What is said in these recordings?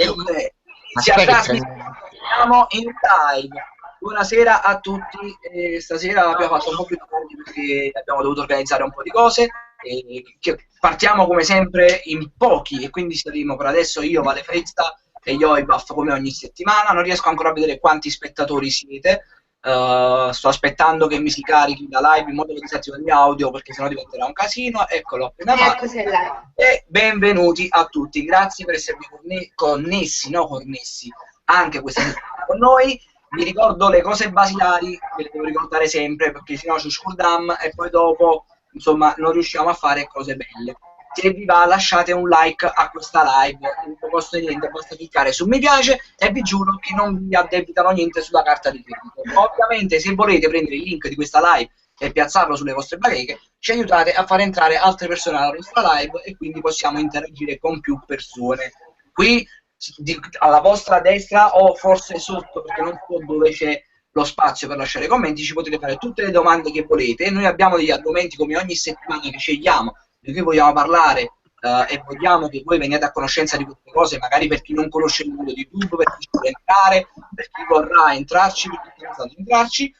Inizia a trasmettere, siamo in live. Buonasera a tutti, stasera abbiamo fatto un po' più tardi perché abbiamo dovuto organizzare un po' di cose. Partiamo come sempre in pochi e quindi saremo per adesso io, Vale Frezza e Yoibuff come ogni settimana. Non riesco ancora a vedere quanti spettatori siete. Sto aspettando che mi si carichi la live in modo che disattivo il mio audio perché sennò diventerà un casino. Eccolo appena fatto. E benvenuti a tutti, grazie per esservi connessi anche questa settimana con noi. Vi ricordo le cose basilari, ve le devo ricordare sempre perché sennò ci scurdiamo e poi dopo insomma non riusciamo a fare cose belle. Se vi va lasciate un like a questa live, non vi costa niente, basta cliccare su mi piace e vi giuro che non vi addebitano niente sulla carta di credito. Ovviamente se volete prendere il link di questa live e piazzarlo sulle vostre bacheche, ci aiutate a far entrare altre persone alla nostra live e quindi possiamo interagire con più persone. Qui alla vostra destra o forse sotto, perché non so dove c'è lo spazio per lasciare commenti, ci potete fare tutte le domande che volete. Noi abbiamo degli argomenti come ogni settimana che scegliamo di cui vogliamo parlare e vogliamo che voi veniate a conoscenza di queste cose, magari per chi non conosce il mondo di YouTube, per chi vuole entrare, per chi vorrà entrarci, per chi vorrà entrarci.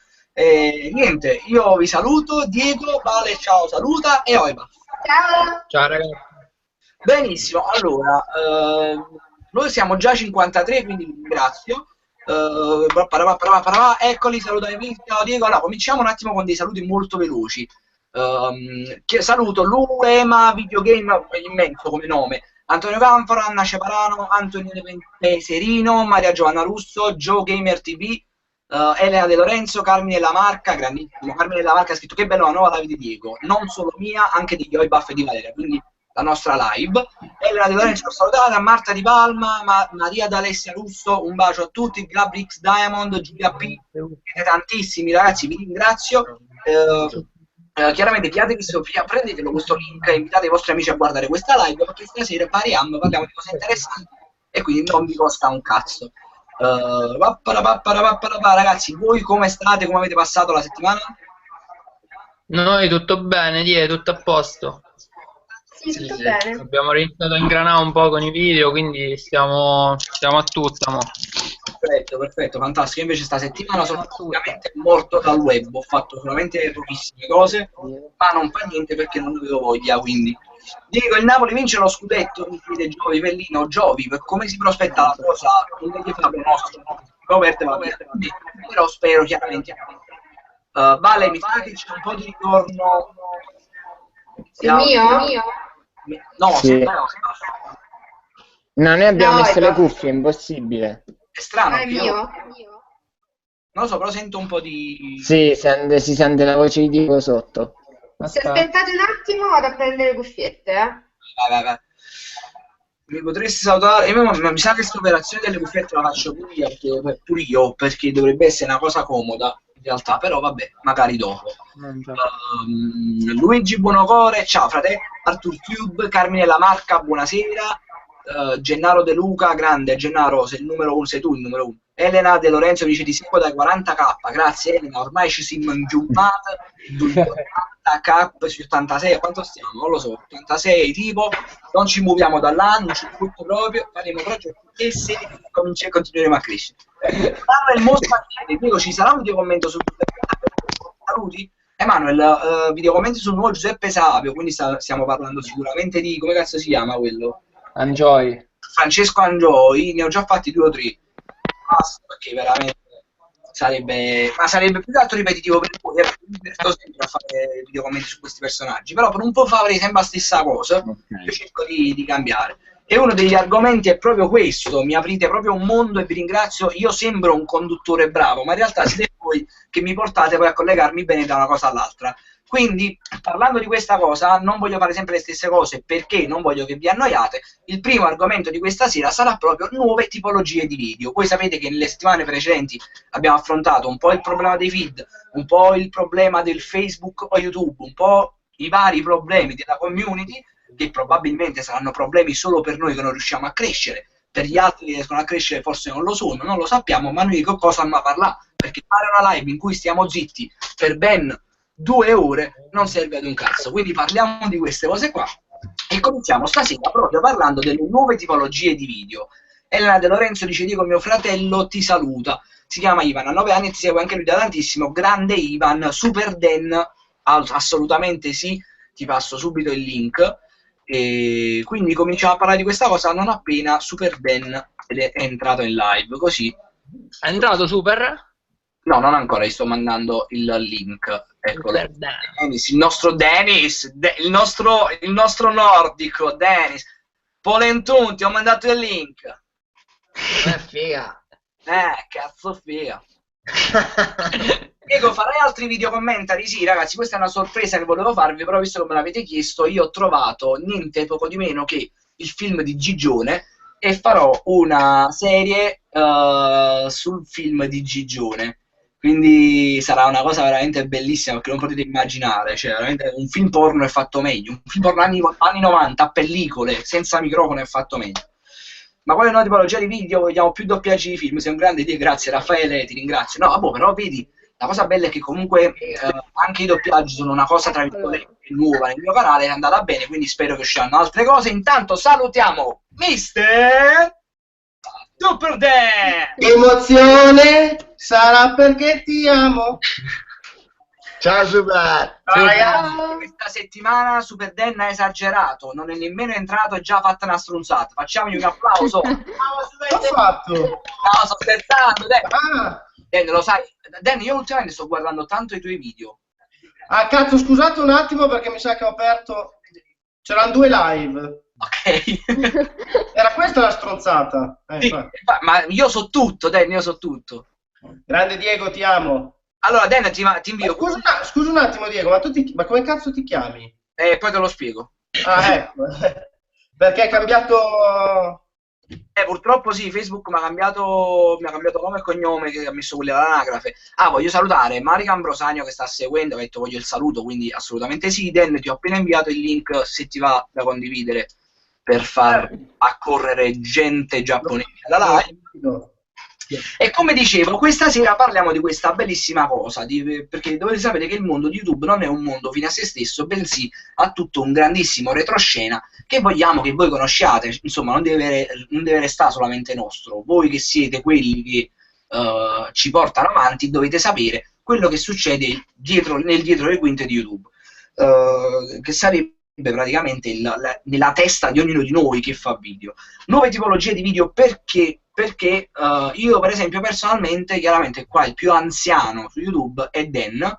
Niente, io vi saluto, Diego, Vale, ciao, saluta e Oiba. Ciao. Ciao ragazzi. Benissimo, allora, noi siamo già 53, quindi vi ringrazio. Eccoli, salutami, ciao Diego. Allora, cominciamo un attimo con dei saluti molto veloci. Saluto Luema Videogame, immenso come nome, Antonio Canfora, Anna Ceparano, Antonio Peserino, Maria Giovanna Russo, Joe Gamer TV, Elena De Lorenzo, Carmine Lamarca, grandissimo, Carmine Lamarca ha scritto che bello la nuova live di Diego, non solo mia, anche di Yoibuff e di Valeria, quindi la nostra live. Elena De Lorenzo l'ho salutata, Marta Di Palma, Maria D'Alessia Russo, un bacio a tutti, Gabrix Diamond, Giulia P, siete tantissimi ragazzi, vi ringrazio. Chiaramente prendetelo questo link e invitate i vostri amici a guardare questa live perché stasera parliamo di cose interessanti e quindi non vi costa un cazzo. Ragazzi, voi come state? Come avete passato la settimana? Noi tutto bene, tutto a posto. Sì, tutto bene. Abbiamo iniziato a ingranare un po' con i video, quindi stiamo a tutta. Perfetto, fantastico. Invece sta settimana sono praticamente morto dal web, ho fatto solamente pochissime cose, ma non fa niente perché non avevo voglia, quindi. Dico, il Napoli vince lo scudetto, mi chiede Giovi, Pellino, Giovi, per come si prospetta la cosa, non devi fare pronostico, però spero chiaramente. Vale, mi fa che c'è un po' di ritorno. Il mio? No, sì. no. No, noi abbiamo messo le cuffie, è impossibile. È strano. È mio? Non lo so, però sento un po' di... Sì, si sente la voce di Diego sotto. Se aspettate un attimo vado a prendere le cuffiette, Vai. Mi potresti salutare? Mi sa che questa operazione delle cuffiette la faccio pure io, perché dovrebbe essere una cosa comoda, in realtà, però vabbè, magari dopo. Luigi Buonocore, ciao fratello, Arthur Cube, Carmine Lamarca, buonasera. Gennaro De Luca, grande Gennaro, sei il numero uno, sei tu il numero uno. Elena De Lorenzo dice ti seguo dai 40k, grazie Elena, ormai ci siamo ingiumpate 80k su 86, quanto stiamo? Non lo so, 86 tipo, non ci muoviamo da là, non ci butto proprio, faremo progetti e se continueremo a crescere. Parla il mostro, dico, ci sarà un video commento su saluti? Emanuele, video commenti sul nuovo Giuseppe Savio, quindi stiamo parlando sicuramente di, come cazzo si chiama quello? Angioi. Francesco Angioi, ne ho già fatti 2 o 3. Basta, perché veramente sarebbe più che altro ripetitivo per voi, sto sempre a fare video commenti su questi personaggi, però per un po' farei sempre la stessa cosa, okay. Io cerco di cambiare. E uno degli argomenti è proprio questo, mi aprite proprio un mondo e vi ringrazio, io sembro un conduttore bravo, ma in realtà siete voi che mi portate poi a collegarmi bene da una cosa all'altra. Quindi, parlando di questa cosa, non voglio fare sempre le stesse cose perché non voglio che vi annoiate. Il primo argomento di questa sera sarà proprio nuove tipologie di video. Voi sapete che nelle settimane precedenti abbiamo affrontato un po' il problema dei feed, un po' il problema del Facebook o YouTube, un po' i vari problemi della community, che probabilmente saranno problemi solo per noi che non riusciamo a crescere. Per gli altri che riescono a crescere forse non lo sono, non lo sappiamo, ma noi che cosa stiamo a parlare? Perché fare una live in cui stiamo zitti per ben 2 ore non serve ad un cazzo, quindi parliamo di queste cose qua e cominciamo stasera proprio parlando delle nuove tipologie di video. Elena De Lorenzo dice: Dico, mio fratello ti saluta. Si chiama Ivan, ha 9 anni e ti segue anche lui da tantissimo. Grande Ivan, Super Den, assolutamente sì, ti passo subito il link. E quindi cominciamo a parlare di questa cosa non appena Super Den è entrato in live, così. È entrato Super? No, non ancora, gli sto mandando il link. Eccolo. Super Dan. Dennis, il nostro Dennis, il nostro nordico, Dennis. Polentun, ti ho mandato il link. Figa. Cazzo figa. Diego, farai altri video commentari? Sì, ragazzi, questa è una sorpresa che volevo farvi, però visto che me l'avete chiesto, io ho trovato niente poco di meno che il film di Gigione e farò una serie sul film di Gigione. Quindi sarà una cosa veramente bellissima, perché non potete immaginare, cioè veramente un film porno è fatto meglio, un film porno anni 90 a pellicole, senza microfono è fatto meglio. Ma quale nuova tipologia di video? Vogliamo più doppiaggi di film? Sei un grande Dio, grazie Raffaele, ti ringrazio. No, vabbè, però vedi, la cosa bella è che comunque anche i doppiaggi sono una cosa tra virgolette nuova nel mio canale, è andata bene, quindi spero che usciranno altre cose. Intanto salutiamo Mister Super Dan! Emozione sarà perché ti amo. Ciao Super. Ciao ragazzi, questa settimana Super Dan ha esagerato, non è nemmeno entrato e già fatto una stronzata. Facciamogli un applauso. Che ho fatto? No, sto scherzando, Dan. Ah, Dan, lo sai, Dan, io ultimamente sto guardando tanto i tuoi video. ah, cazzo, scusate un attimo perché mi sa che ho aperto. C'erano 2 live. Ok. Era questa la stronzata. Sì, ma io so tutto, Dan, io so tutto. Grande Diego, ti amo. Allora, Dan, ti invio. Scusa un attimo, Diego, ma come cazzo ti chiami? Poi te lo spiego. Ah, ecco. Perché hai cambiato. Purtroppo sì, Facebook mi ha cambiato nome e cognome, che ha messo quelli all'anagrafe. Ah, voglio salutare Marica Ambrosagno che sta seguendo, ha detto voglio il saluto, quindi assolutamente sì. Dan, ti ho appena inviato il link, se ti va da condividere, per far accorrere gente giapponese alla live. E come dicevo, questa sera parliamo di questa bellissima cosa, perché dovete sapere che il mondo di YouTube non è un mondo fine a se stesso, bensì ha tutto un grandissimo retroscena che vogliamo che voi conosciate. Insomma, non deve restare solamente nostro. Voi che siete quelli che ci portano avanti dovete sapere quello che succede nel dietro le quinte di YouTube, che sarebbe praticamente nella testa di ognuno di noi che fa video. Nuove tipologie di video perché io per esempio personalmente, chiaramente qua il più anziano su YouTube è Dan,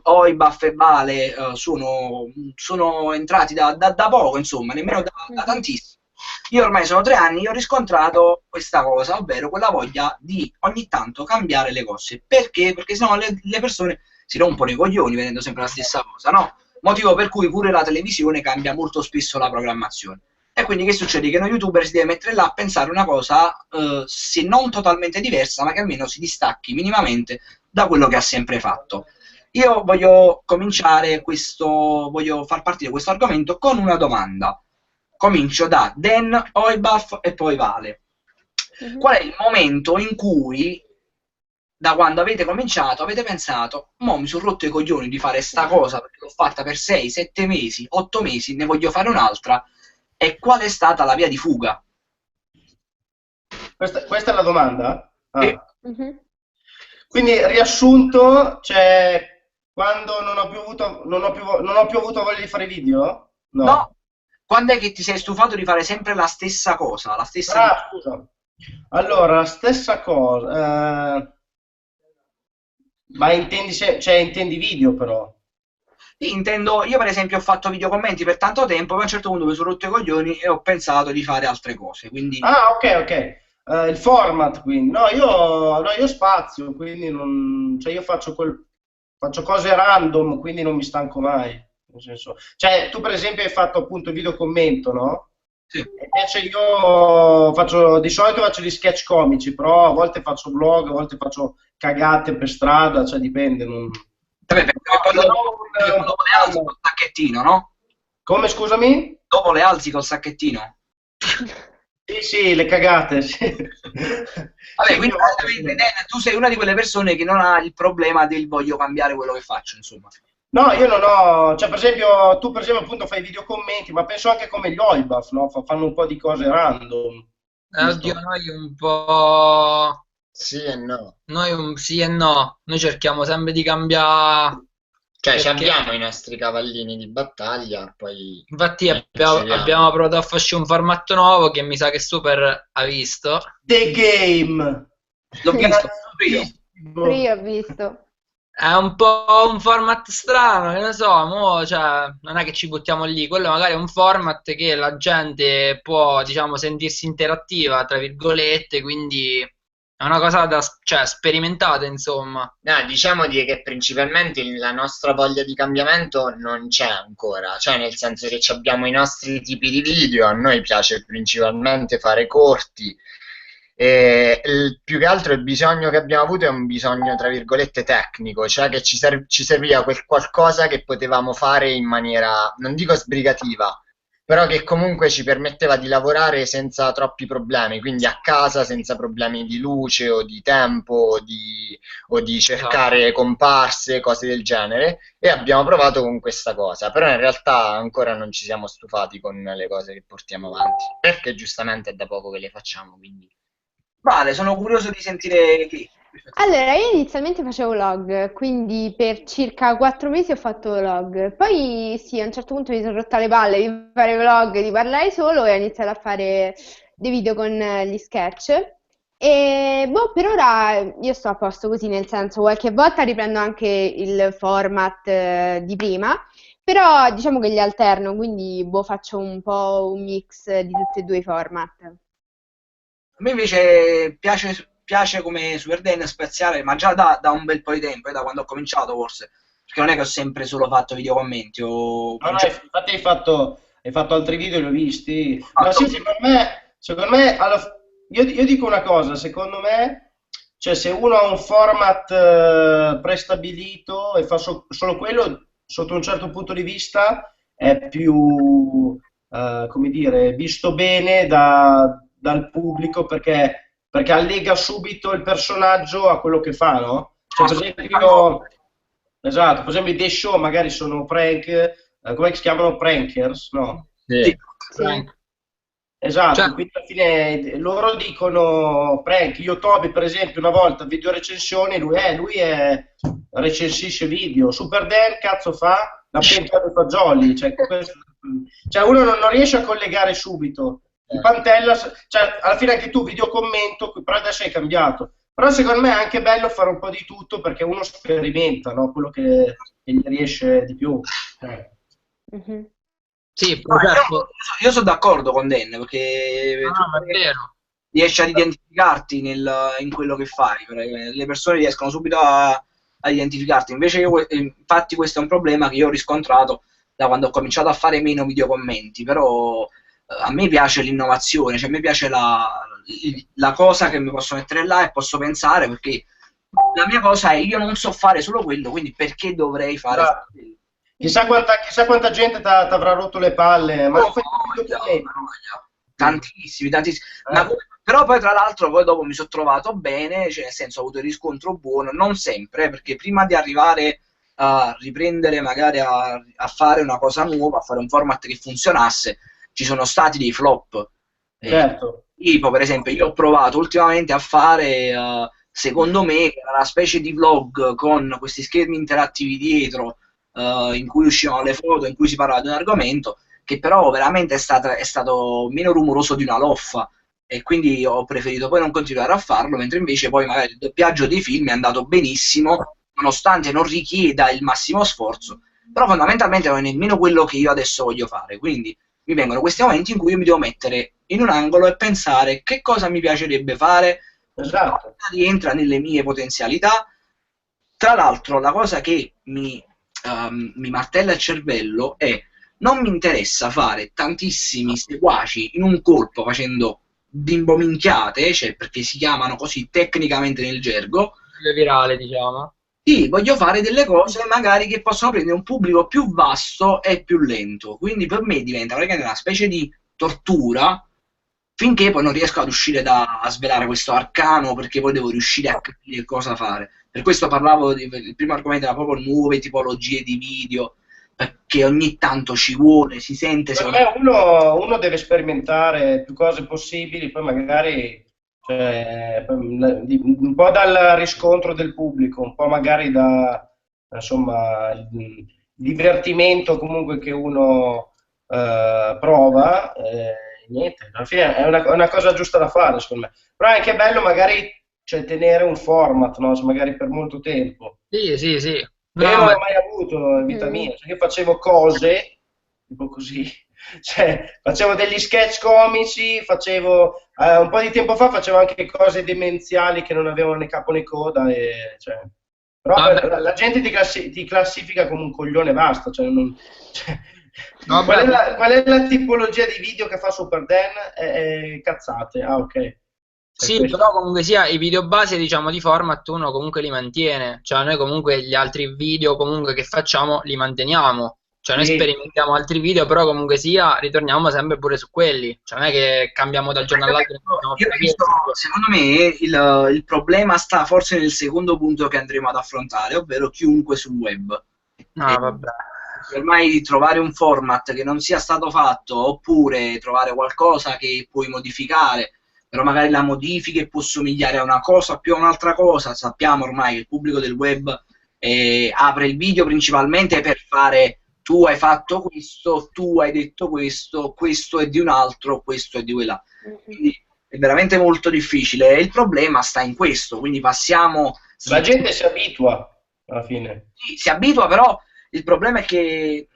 Oibaf e Vale sono entrati da poco, insomma, nemmeno da tantissimo. Io ormai sono 3 anni, io ho riscontrato questa cosa, ovvero quella voglia di ogni tanto cambiare le cose. Perché? Perché sennò le persone si rompono i coglioni vedendo sempre la stessa cosa, no? Motivo per cui pure la televisione cambia molto spesso la programmazione. E quindi che succede? Che uno youtuber si deve mettere là a pensare una cosa, se non totalmente diversa, ma che almeno si distacchi minimamente da quello che ha sempre fatto. Io voglio voglio far partire questo argomento con una domanda. Comincio da Dan, Oibaf e poi Vale. Qual è il momento in cui, da quando avete cominciato, avete pensato: mo mi sono rotto i coglioni di fare sta cosa perché l'ho fatta per 6, 7 mesi, 8 mesi, ne voglio fare un'altra? E qual è stata la via di fuga? Questa è la domanda? Ah. Sì. Quindi riassunto, cioè quando non ho più avuto voglia di fare video? No. Quando è che ti sei stufato di fare sempre la stessa cosa? La stessa... Ah, scusa. Allora, la stessa cosa. Ma intendi video però? Sì, intendo, io per esempio ho fatto video commenti per tanto tempo, poi a un certo punto mi sono rotto i coglioni e ho pensato di fare altre cose, quindi... Ah, ok. Il format, quindi. No, io spazio, quindi io faccio cose random, quindi non mi stanco mai. Nel senso, cioè, tu per esempio hai fatto appunto video commento, no? Sì. Invece di solito faccio gli sketch comici, però a volte faccio vlog, a volte faccio cagate per strada, cioè dipende. Vabbè, dopo le alzi col sacchettino, no? Come, scusami? Dopo le alzi col sacchettino. Sì, le cagate, sì. Vabbè, quindi tu sei una di quelle persone che non ha il problema del voglio cambiare quello che faccio, insomma. No, io non ho, cioè per esempio, tu per esempio appunto fai video commenti, ma penso anche come gli Oibaf, no? Fanno un po' di cose random. Oddio, noi un po'... Sì e no. Noi un sì e no. Noi cerchiamo sempre di cambiare. Cioè, ci Perché abbiamo i nostri cavallini di battaglia, poi infatti scegliamo. abbiamo provato a farci un format nuovo che mi sa che Super ha visto. The Game. L'ho visto io. Pure io ho visto. È un po' un format strano, che ne so, cioè, non è che ci buttiamo lì, quello magari è un format che la gente può, diciamo, sentirsi interattiva, tra virgolette, quindi è una cosa cioè, sperimentata, insomma. No, diciamo che principalmente la nostra voglia di cambiamento non c'è ancora, cioè nel senso che abbiamo i nostri tipi di video, a noi piace principalmente fare corti, e più che altro il bisogno che abbiamo avuto è un bisogno tra virgolette tecnico, cioè che ci serviva quel qualcosa che potevamo fare in maniera, non dico sbrigativa, però che comunque ci permetteva di lavorare senza troppi problemi, quindi a casa senza problemi di luce o di tempo o di cercare comparse, cose del genere, e abbiamo provato con questa cosa, però in realtà ancora non ci siamo stufati con le cose che portiamo avanti, perché giustamente è da poco che le facciamo, quindi... Vale, sono curioso di sentire chi. Allora, io inizialmente facevo vlog, quindi per circa 4 mesi ho fatto vlog. Poi sì, a un certo punto mi sono rotta le palle di fare vlog, di parlare solo e ho iniziato a fare dei video con gli sketch. E boh, per ora io sto a posto così, nel senso, qualche volta riprendo anche il format di prima, però diciamo che li alterno, quindi boh, faccio un po' un mix di tutti e due i format. A me invece piace come Super Dan spaziare, ma già da un bel po' di tempo, da quando ho cominciato forse, perché non è che ho sempre solo fatto videocommenti, ho No, no, cominciato infatti hai fatto altri video, li ho visti. a No, sì, secondo me io dico una cosa, secondo me, cioè se uno ha un format prestabilito e fa solo quello, sotto un certo punto di vista, è più, come dire, visto bene dal pubblico perché allega subito il personaggio a quello che fa, no? Cioè, per esempio, esatto, per esempio i dei show magari sono prank, come si chiamano? Prankers, no? Sì. Sì. Esatto, Cioè, quindi alla fine loro dicono prank. Io Toby, per esempio, una volta video recensioni, recensisce video. Super Dan, cazzo fa? La pentola dei fagioli. Cioè, uno non riesce a collegare subito. Il Pantella, cioè, alla fine anche tu video commento, però adesso hai cambiato. Però secondo me è anche bello fare un po' di tutto perché uno sperimenta, no? Quello che gli riesce di più. Mhm. sì, No, certo. io sono d'accordo con Dan, perché No, tu no, è vero. riesci ad identificarti in quello che fai, le persone riescono subito a identificarti, invece infatti questo è un problema che io ho riscontrato da quando ho cominciato a fare meno videocommenti, però a me piace l'innovazione, cioè a me piace la cosa che mi posso mettere là e posso pensare, perché la mia cosa è io non so fare solo quello, quindi perché dovrei fare solo Esatto. quello? Chissà quanta gente t'avrà rotto le palle, ma non fai più Voglia, documenti. voglia. Tantissimi. Però poi tra l'altro poi dopo mi sono trovato bene, cioè nel senso ho avuto il riscontro buono, non sempre, perché prima di arrivare a riprendere magari a fare una cosa nuova, a fare un format che funzionasse, ci sono stati dei flop. Certo. Tipo, per esempio, io ho provato ultimamente a fare, secondo me, una specie di vlog con questi schermi interattivi dietro, in cui uscivano le foto, in cui si parlava di un argomento, che però veramente è stato meno rumoroso di una loffa, e quindi ho preferito poi non continuare a farlo, mentre invece poi magari il doppiaggio dei film è andato benissimo, nonostante non richieda il massimo sforzo, però fondamentalmente non è nemmeno quello che io adesso voglio fare, quindi mi vengono questi momenti in cui io mi devo mettere in un angolo e pensare che cosa mi piacerebbe fare, Esatto. cosa rientra nelle mie potenzialità. Tra l'altro la cosa che mi martella il cervello è: non mi interessa fare tantissimi seguaci in un colpo facendo bimbo minchiate, cioè perché si chiamano così tecnicamente nel gergo. Virale, diciamo. Sì, voglio fare delle cose magari che possono prendere un pubblico più vasto e più lento, quindi per me diventa praticamente una specie di tortura finché poi non riesco ad uscire a svelare questo arcano, perché poi devo riuscire a capire cosa fare. Per questo parlavo il primo argomento era proprio nuove tipologie di video, perché ogni tanto ci vuole, si sente, Secondo secondo me. me uno deve sperimentare più cose possibili, poi magari cioè, un po' dal riscontro del pubblico, un po' magari da insomma, il divertimento comunque che uno prova, niente, alla fine è una cosa giusta da fare, secondo me. Però è anche bello magari cioè, tenere un format, no? Cioè, magari per molto tempo. Sì, sì, sì. Che io No, non ma l'ho mai avuto in vita Mm. mia, cioè io facevo cose tipo così, cioè facevo degli sketch comici, facevo un po' di tempo fa facevo anche cose demenziali che non avevano né capo né coda, cioè, però vabbè, la gente ti classifica come un coglione e basta, cioè, cioè, vabbè, qual è la tipologia di video che fa Super Dan? Cazzate, ah ok, è sì, questo. però comunque sia i video base, diciamo, di format uno comunque li mantiene, cioè noi comunque gli altri video comunque che facciamo li manteniamo, cioè noi Sì. sperimentiamo altri video, però comunque sia ritorniamo sempre pure su quelli, cioè non è che cambiamo dal giorno all'altro e facciamo Io più penso, video. secondo me, il problema sta forse nel secondo punto che andremo ad affrontare, ovvero chiunque sul web. Ah, E vabbè. ormai trovare un format che non sia stato fatto, oppure trovare qualcosa che puoi modificare, però magari la modifica e può somigliare a una cosa più a un'altra cosa. Sappiamo ormai che il pubblico del web apre il video principalmente per fare tu hai fatto questo, tu hai detto questo, questo è di un altro, questo è di quella. Quindi è veramente molto difficile. E il problema sta in questo, quindi passiamo. La gente si abitua alla fine. Sì, si abitua, però il problema è che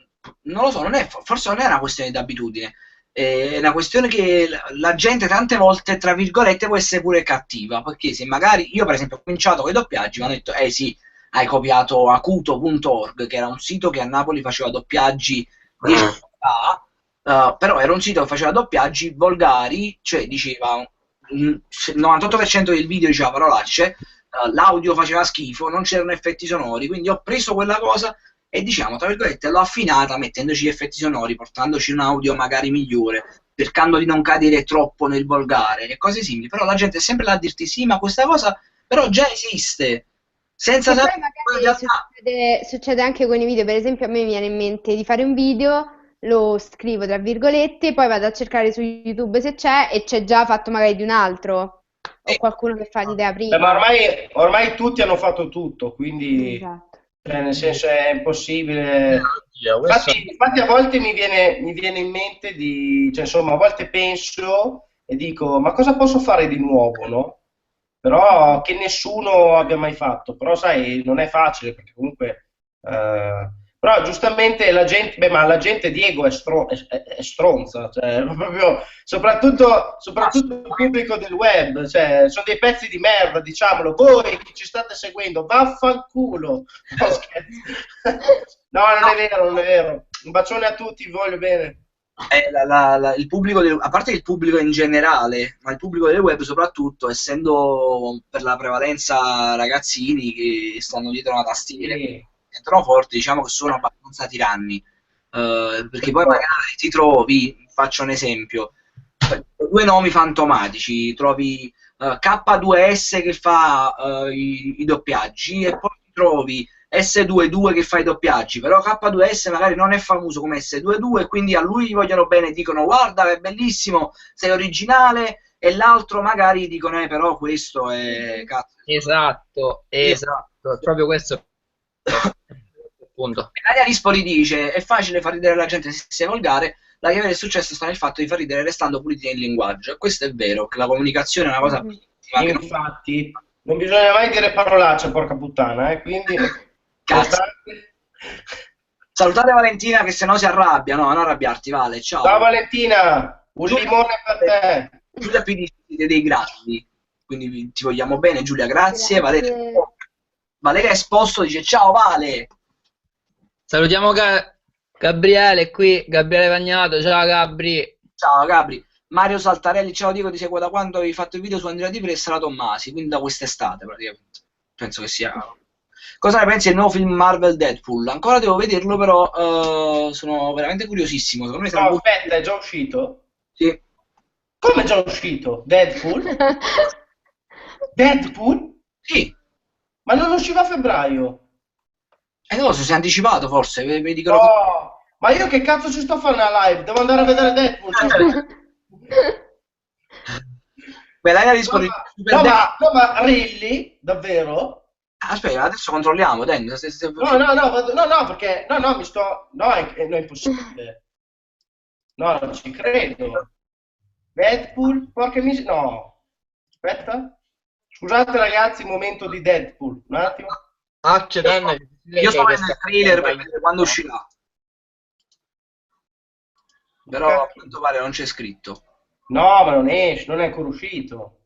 non lo so, forse non è una questione di abitudine, è una questione che la gente tante volte, tra virgolette, può essere pure cattiva, perché se magari io per esempio ho cominciato con i doppiaggi, mi hanno detto, sì, hai copiato acuto.org, che era un sito che a Napoli faceva doppiaggi 10 anni fa, però era un sito che faceva doppiaggi volgari, cioè diceva il 98% del video diceva parolacce, l'audio faceva schifo, non c'erano effetti sonori, quindi ho preso quella cosa e diciamo, tra virgolette, l'ho affinata mettendoci gli effetti sonori, portandoci un audio magari migliore, cercando di non cadere troppo nel volgare e cose simili, però la gente è sempre là a dirti sì, ma questa cosa però già esiste, senza Che poi sapere in magari realtà. succede anche con i video, per esempio a me viene in mente di fare un video, lo scrivo tra virgolette, poi vado a cercare su YouTube se c'è e c'è già fatto magari di un altro, o qualcuno che fa l'idea Ma prima. ormai tutti hanno fatto tutto, quindi Esatto. nel senso è impossibile. Oddio, questo Infatti a volte mi viene in mente cioè, insomma, a volte penso e dico, ma cosa posso fare di nuovo, no? Però che nessuno abbia mai fatto, però sai, non è facile perché comunque però giustamente la gente, beh, ma la gente Diego è stronza, cioè, proprio, soprattutto il pubblico del web, cioè, sono dei pezzi di merda, diciamolo, voi che ci state seguendo, vaffanculo. No, scherzo. No, non è vero, non è vero. Un bacione a tutti, vi voglio bene. Il pubblico a parte il pubblico in generale, ma il pubblico del web soprattutto, essendo per la prevalenza ragazzini che stanno dietro una tastiera, Sì. entrano forti, diciamo che sono abbastanza tiranni, perché poi magari ti trovi, faccio un esempio, due nomi fantomatici, trovi K2S che fa i doppiaggi e poi ti trovi S22 che fa i doppiaggi, però K2S magari non è famoso come S22 e quindi a lui gli vogliono bene, dicono guarda è bellissimo, sei originale, e l'altro magari dicono però questo è cazzo. Esatto, esatto, è proprio questo il punto. Ilaria Rispoli dice è facile far ridere la gente se sei volgare, la chiave del successo sta nel fatto di far ridere restando puliti nel linguaggio. Questo è vero, che la comunicazione è una cosa bellissima, che non Infatti, non bisogna mai dire parolacce, porca puttana, quindi cazzo. Salutate Valentina che se no si arrabbia, no, non arrabbiarti, Vale, ciao. Ciao Valentina, un limone per te. Giulia Pini siete dei grandi, quindi ti vogliamo bene Giulia, grazie. Grazie. Valeria Esposto dice ciao Vale. Salutiamo Gabriele qui, Gabriele Vagnato, ciao Gabri. Ciao Gabri. Mario Saltarelli, ciao Dico, ti seguo da quando avevi fatto il video su Andrea Di Pressa e la Tommasi, quindi da quest'estate praticamente. Penso che sia. Cosa ne pensi del nuovo film Marvel Deadpool? Ancora devo vederlo, però sono veramente curiosissimo. Secondo me sarà No, molto. aspetta, è già uscito? Sì. Come è già uscito? Deadpool? Deadpool? Sì. Ma non usciva a febbraio? Non lo so, si è anticipato forse, vi dicono No, ma io che cazzo ci sto a fare una live? Devo andare a vedere Deadpool. Beh, dai a No, rispondere. ma really? Davvero? Aspetta, adesso controlliamo, dai. No, perché mi sto. No, no, è impossibile. No, non ci credo. Deadpool, porca miseria. No, aspetta. Scusate ragazzi, momento di Deadpool. Un attimo. Io sto vedendo il trailer per vedere quando uscirà. Però a quanto pare non c'è scritto. No, ma non esce, non è ancora uscito.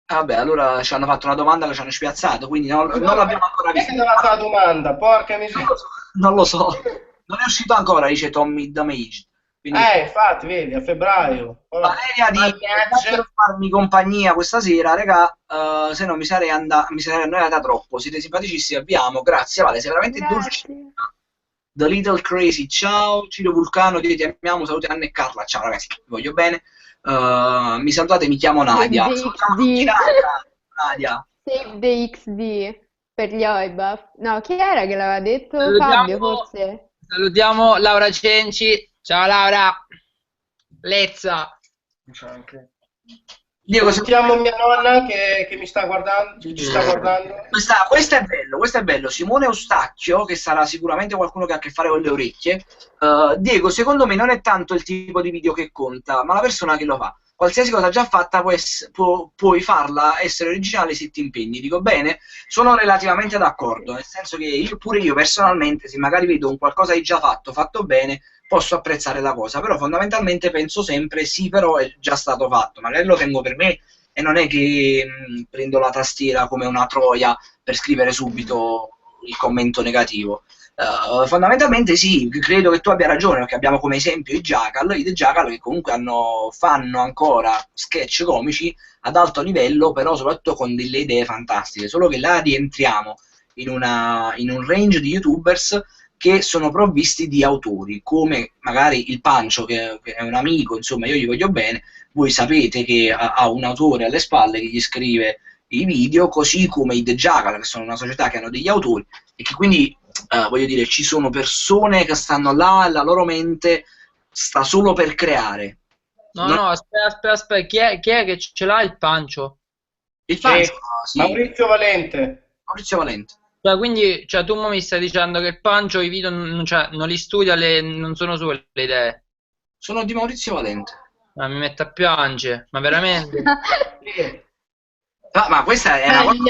Vabbè, allora ci hanno fatto una domanda che ci hanno spiazzato, quindi non l'abbiamo ancora visto. Chi ti ha dato la domanda? Porca miseria. Non lo so. Non è uscito ancora, dice Tommy Damage. Quindi, infatti, vedi, a febbraio. Valeria di farmi compagnia questa sera, regà, se no mi sarei annoiata troppo. Siete simpaticissimi, abbiamo. Grazie, Vale, sei veramente dolce. The Little Crazy, ciao. Ciro Vulcano, ti amiamo, saluti Anna e Carla. Ciao ragazzi, vi voglio bene. Mi salutate, mi chiamo Nadia. Nadia. Save the XD per gli Oibaf. No, chi era che l'aveva detto? Fabio, forse. Salutiamo Laura Cenci. Ciao Laura. Lezza. Salutiamo mia nonna che mi sta guardando, ci sta guardando. Questo è bello. Simone Eustacchio, che sarà sicuramente qualcuno che ha a che fare con le orecchie. Diego, secondo me non è tanto il tipo di video che conta, ma la persona che lo fa. Qualsiasi cosa già fatta puoi farla essere originale se ti impegni. Dico bene, sono relativamente d'accordo, nel senso che io personalmente, se magari vedo un qualcosa di già fatto bene, posso apprezzare la cosa, però fondamentalmente penso sempre sì, però è già stato fatto, magari lo tengo per me e non è che prendo la tastiera come una troia per scrivere subito il commento negativo. Fondamentalmente sì, credo che tu abbia ragione, perché abbiamo come esempio i The Jackal che comunque fanno ancora sketch comici ad alto livello, però soprattutto con delle idee fantastiche, solo che là rientriamo in un range di youtubers che sono provvisti di autori, come magari il Pancio, che è un amico, insomma io gli voglio bene, voi sapete che ha un autore alle spalle che gli scrive i video, così come i The Jackal, che sono una società che hanno degli autori, e che quindi, voglio dire, ci sono persone che stanno là e la loro mente sta solo per creare. No, aspetta, chi è che ce l'ha il Pancio? Il Pancio, sì. Maurizio Valente. Cioè, quindi tu mi stai dicendo che il Pancio i video non li studia, non sono sue le idee? Sono di Maurizio Valente. Ma mi mette a piangere, ma veramente? Ma questa è una cosa...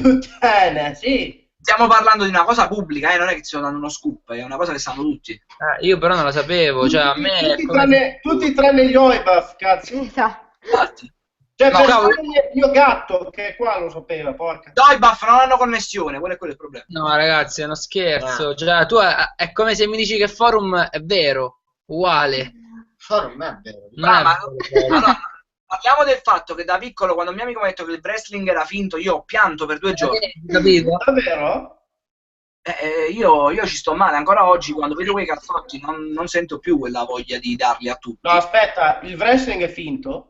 puttana, sì. Stiamo parlando di una cosa pubblica, non è che ci sto dando uno scoop, è una cosa che sanno tutti. Io però non la sapevo, cioè a me... Tutti tranne gli Oibaf, cazzo. Infatti. Cioè, il mio gatto, che è qua, lo sapeva, porca. No, i buff non hanno connessione, quello è il problema. No, ragazzi, è uno scherzo. Cioè, tu è come se mi dici che Forum è vero, uguale. Forum è vero. Allora, parliamo del fatto che da piccolo, quando mio amico mi ha detto che il wrestling era finto, io ho pianto per 2 giorni. Capito? Davvero? Io ci sto male, ancora oggi quando vedo quei cazzotti non sento più quella voglia di darli a tutti. No, aspetta, il wrestling è finto?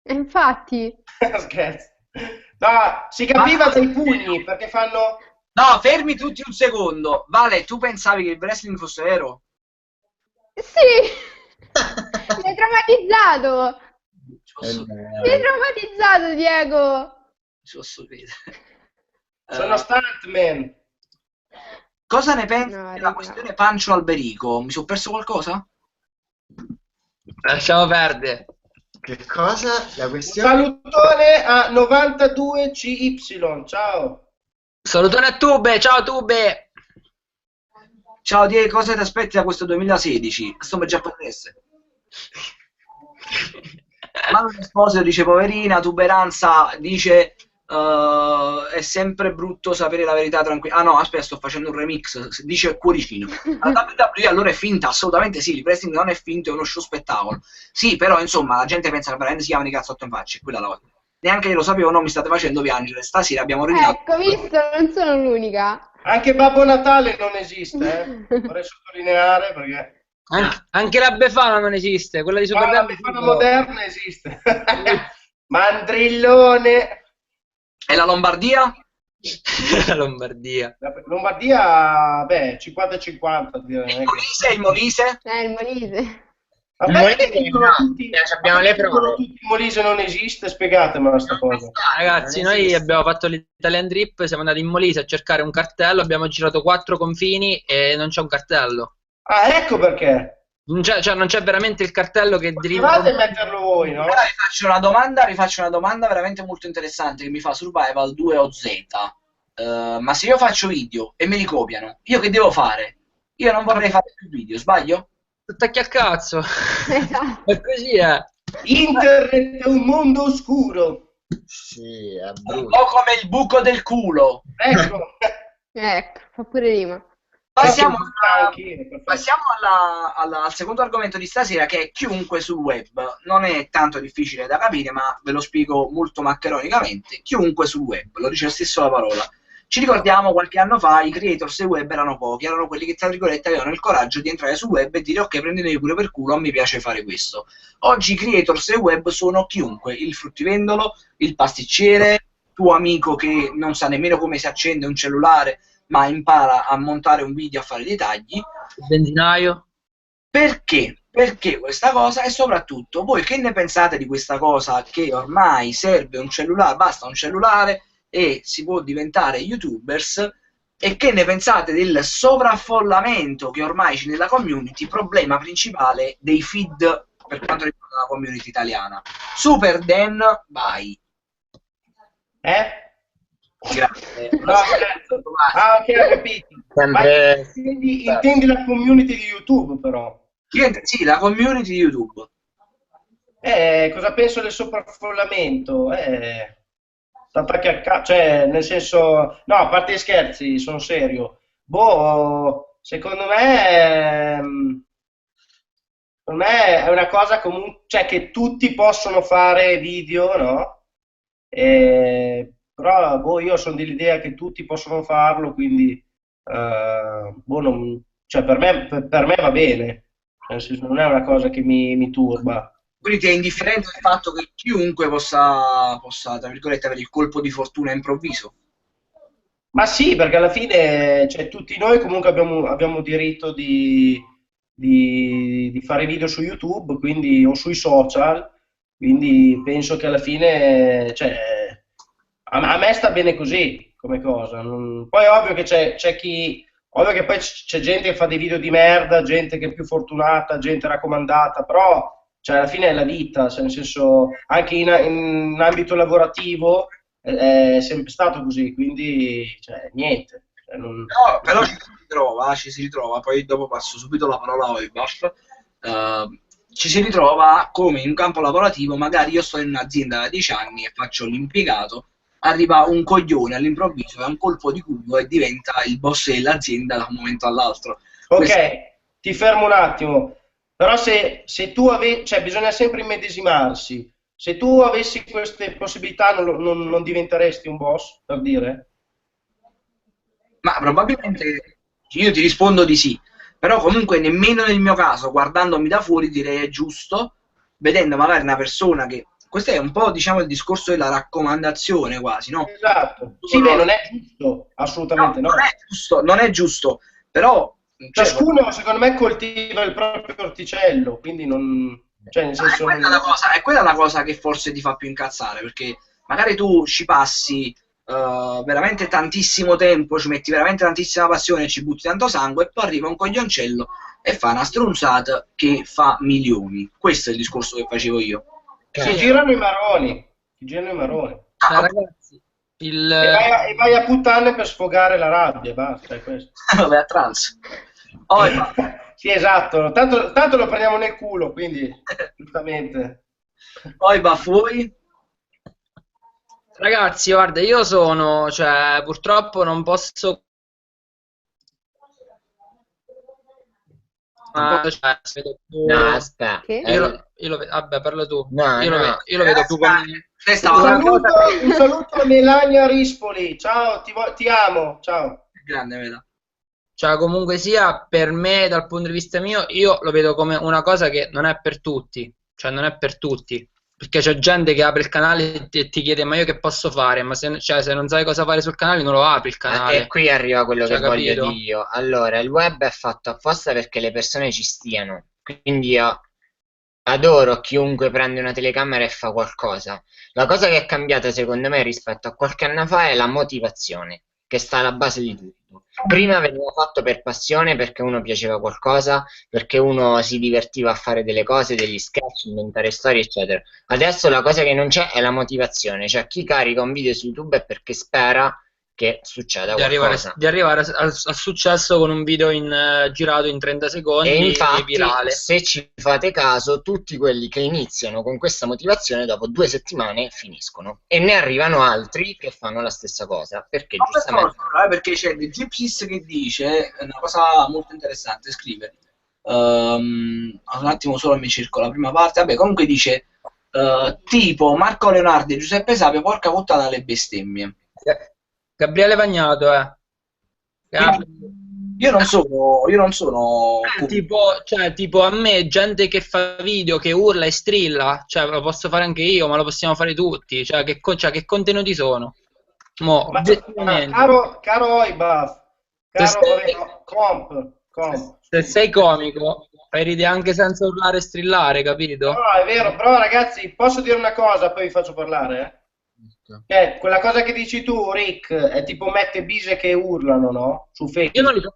Infatti. Scherzo. No, si capiva dai pugni, perché fanno... No, fermi tutti un secondo. Vale, tu pensavi che il wrestling fosse vero? Sì! Mi hai traumatizzato! Mi hai traumatizzato, Diego! Ci posso credere. Sono stuntman. Cosa ne pensi della questione Pancio Alberico? Mi sono perso qualcosa? Lasciamo perdere. Che cosa? La questione? Salutone a 92CY, ciao. Salutone a Tube, ciao Tube. Ciao Diego, cosa ti aspetti da questo 2016? Sono giapponese. Manuel Esposito dice poverina, tuberanza, dice è sempre brutto sapere la verità tranquilla. Ah no, aspetta, sto facendo un remix, dice cuoricino. La WWE allora è finta? Assolutamente sì, il wrestling non è finto, è uno show spettacolo. Sì, però insomma la gente pensa che veramente si chiamano i cazzotto in faccia, quella la cosa. Neanche io lo sapevo, non mi state facendo piangere, stasera abbiamo rovinato. Ecco, visto, non sono l'unica. Anche Babbo Natale non esiste, vorrei sottolineare perché... Anche la Befana non esiste, quella di Super la Befana moderna esiste. Mandrillone. E la Lombardia? La Lombardia. La Lombardia, beh, 50-50, direi. Il Molise, il Molise? Il Molise. A Il me Molise che dicono no, tutti, abbiamo a me le che dicono prove. tutti il Molise non esiste, spiegatemela sta cosa. Ragazzi, Non noi esiste. abbiamo fatto l'Italian Trip, siamo andati in Molise a cercare un cartello, abbiamo girato 4 confini e non c'è un cartello. Ah, ecco perché. Non c'è veramente il cartello che deriva. Potevate metterlo voi, no? Allora, vi faccio una domanda veramente molto interessante che mi fa Survival 2 o Z. Ma se io faccio video e me li copiano, io che devo fare? Io non vorrei fare più video, sbaglio? Attacchi al cazzo. Esatto. E così è. Internet è un mondo oscuro. Sì, è Un brutto. po' come il buco del culo. Ecco. Ecco, fa pure rima. Passiamo, Stanchi, perfetto. passiamo al secondo argomento di stasera, che è chiunque sul web. Non è tanto difficile da capire, ma ve lo spiego molto maccheronicamente. Chiunque sul web, lo dice stesso la parola. Ci ricordiamo, qualche anno fa i creators del web erano pochi, erano quelli che, tra virgolette, avevano il coraggio di entrare sul web e dire ok, prendetevi pure per culo, a me piace fare questo. Oggi i creators del web sono chiunque, il fruttivendolo, il pasticcere, tuo amico che non sa nemmeno come si accende un cellulare, ma impara a montare un video, a fare dei tagli. Il benzinaio. Perché? Perché questa cosa? E soprattutto, voi che ne pensate di questa cosa che ormai serve un cellulare, basta un cellulare e si può diventare youtubers? E che ne pensate del sovraffollamento che ormai c'è nella community, problema principale dei feed per quanto riguarda la community italiana? Super Dan, vai. Grazie. No, certo. Ah, ok, ho capito. Ma Sempre... intendi la community di YouTube, però. Sì, la community di YouTube. Cosa penso del sovraffollamento? T'attacchi al cioè, nel senso, no, a parte gli scherzi, sono serio. Boh, secondo me è una cosa comunque, cioè che tutti possono fare video, no? Però boh, io sono dell'idea che tutti possono farlo, quindi boh, cioè, per me va bene, nel senso, non è una cosa che mi turba. Quindi ti è indifferente il fatto che chiunque possa, tra virgolette, avere il colpo di fortuna improvviso? Ma sì, perché alla fine, cioè, tutti noi comunque abbiamo diritto di fare video su YouTube, quindi, o sui social, quindi penso che alla fine, cioè, a me sta bene così come cosa. Poi è ovvio che c'è chi, ovvio che poi c'è gente che fa dei video di merda, gente che è più fortunata, gente raccomandata, però cioè, alla fine è la vita, cioè, nel senso, anche in ambito lavorativo è sempre stato così, quindi cioè, niente. Cioè, No, però ci si ritrova, poi dopo passo subito la parola a Oibach, ci si ritrova come in un campo lavorativo, magari io sto in un'azienda da 10 anni e faccio l'impiegato, arriva un coglione all'improvviso, ha un colpo di culo e diventa il boss dell'azienda da un momento all'altro. Ok, Questo- ti fermo un attimo, però se tu avevi, cioè bisogna sempre immedesimarsi, se tu avessi queste possibilità non diventeresti un boss, per dire? Ma probabilmente io ti rispondo di sì, però comunque nemmeno nel mio caso, guardandomi da fuori, direi è giusto, vedendo magari una persona che... Questo è un po', diciamo, il discorso della raccomandazione quasi, no? Esatto, sì, beh, non è giusto, assolutamente no. Non è giusto, però... cioè, Ciascuno, secondo me, coltiva il proprio orticello, quindi non... Cioè, nel senso... è quella la cosa che forse ti fa più incazzare, perché magari tu ci passi veramente tantissimo tempo, ci metti veramente tantissima passione, ci butti tanto sangue, e poi arriva un coglioncello e fa una stronzata che fa milioni. Questo è il discorso che facevo io. Si girano i maroni, si girano i maroni. Ragazzi, E vai a puttane per sfogare la rabbia, basta, è questo. Vabbè, a trans. Sì, esatto, tanto lo prendiamo nel culo, quindi, giustamente. Poi voi? Ragazzi, guarda, io sono, cioè, purtroppo non posso... cioè, vedo più... No, aspetta. Che? Vabbè, parla tu. No, io no. Lo vedo più come... Un saluto a Melania Rispoli, ciao, ti amo, ciao. Grande, veda. Cioè, comunque sia, per me, dal punto di vista mio, io lo vedo come una cosa che non è per tutti. Cioè, non è per tutti. Perché c'è gente che apre il canale e ti chiede ma io che posso fare? Ma se non sai cosa fare sul canale non lo apri il canale. E qui arriva quello Cioè, che voglio capito? dire io. Allora, il web è fatto apposta perché le persone ci stiano. Quindi io adoro chiunque prende una telecamera e fa qualcosa. La cosa che è cambiata secondo me rispetto a qualche anno fa è la motivazione, che sta alla base di tutto. Prima veniva fatto per passione, perché uno piaceva qualcosa, perché uno si divertiva a fare delle cose, degli sketch, inventare storie, eccetera. Adesso la cosa che non c'è è la motivazione, cioè chi carica un video su YouTube è perché spera che succeda qualcosa. Di arrivare al successo con un video girato in 30 secondi E e infatti, virale. se ci fate caso, tutti quelli che iniziano con questa motivazione dopo 2 settimane finiscono. E ne arrivano altri che fanno la stessa cosa, perché Non per giustamente... forza, perché c'è The Gypsies che dice una cosa molto interessante, scrive un attimo solo mi cerco la prima parte, vabbè comunque dice tipo Marco Leonardo e Giuseppe Sapio, porca puttana le bestemmie. Gabriele Pagnato, Io non sono tipo a me, gente che fa video, che urla e strilla, cioè lo posso fare anche io, ma lo possiamo fare tutti, cioè che contenuti sono? Mo, Ma, obiettivamente, caro Oibaf, se caro Comp, se sei comico, fai ridere anche senza urlare e strillare, no, capito? è vero, però ragazzi, posso dire una cosa, poi vi faccio parlare? Quella cosa che dici tu, Rick, è tipo Matt e Bise che urlano, no? Su Io Facebook. non li Ho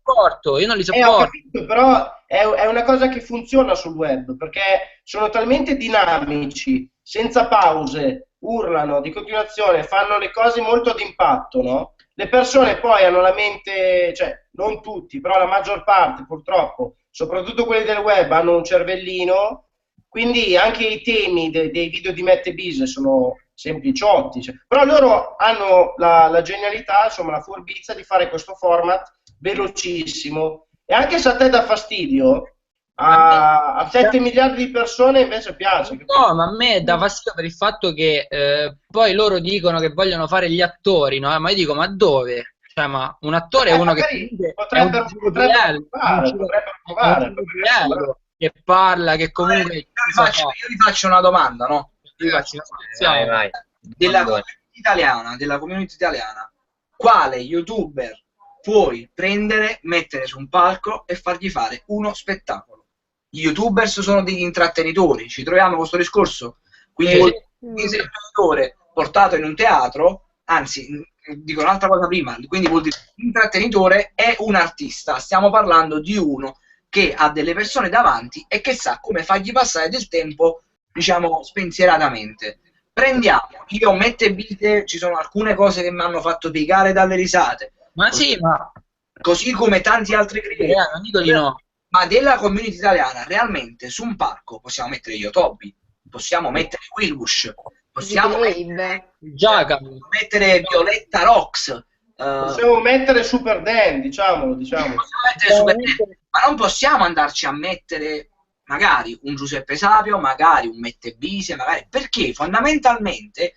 sopporto. capito, però è una cosa che funziona sul web, perché sono talmente dinamici, senza pause, urlano di continuazione, fanno le cose molto d'impatto, no? Le persone poi hanno la mente, cioè non tutti, però la maggior parte purtroppo, soprattutto quelli del web, hanno un cervellino, quindi anche i temi dei video di Matt e Bise sono sempliciotti, cioè. Però loro hanno la genialità, insomma la furbizia di fare questo format velocissimo, e anche se a te dà fastidio, a 7 miliardi di persone invece piace. No, ma a me dà fastidio per il fatto che poi loro dicono che vogliono fare gli attori, no? Ma io dico, ma dove? Cioè, ma un attore è uno che potrebbero provare, che parla, che comunque io vi faccio una domanda, no? Vai. Della community italiana, quale youtuber puoi prendere, mettere su un palco e fargli fare uno spettacolo? Gli youtubers sono degli intrattenitori, ci troviamo con questo discorso? Quindi un intrattenitore portato in un teatro, anzi, dico un'altra cosa prima, quindi vuol dire intrattenitore è un artista, stiamo parlando di uno che ha delle persone davanti e che sa come fargli passare del tempo, diciamo, spensieratamente. Prendiamo, io Matt e Bise, ci sono alcune cose che mi hanno fatto piegare dalle risate. Ma sì, ma così come tanti altri criteri. non dico di no. Ma della community italiana, realmente su un palco possiamo mettere Yotobi, possiamo mettere Wilbush, possiamo mettere Violetta Rox, possiamo mettere Super Dan, diciamolo. Ma non possiamo andarci a mettere magari un Giuseppe Sapio, magari un Matt e Bise, magari, perché fondamentalmente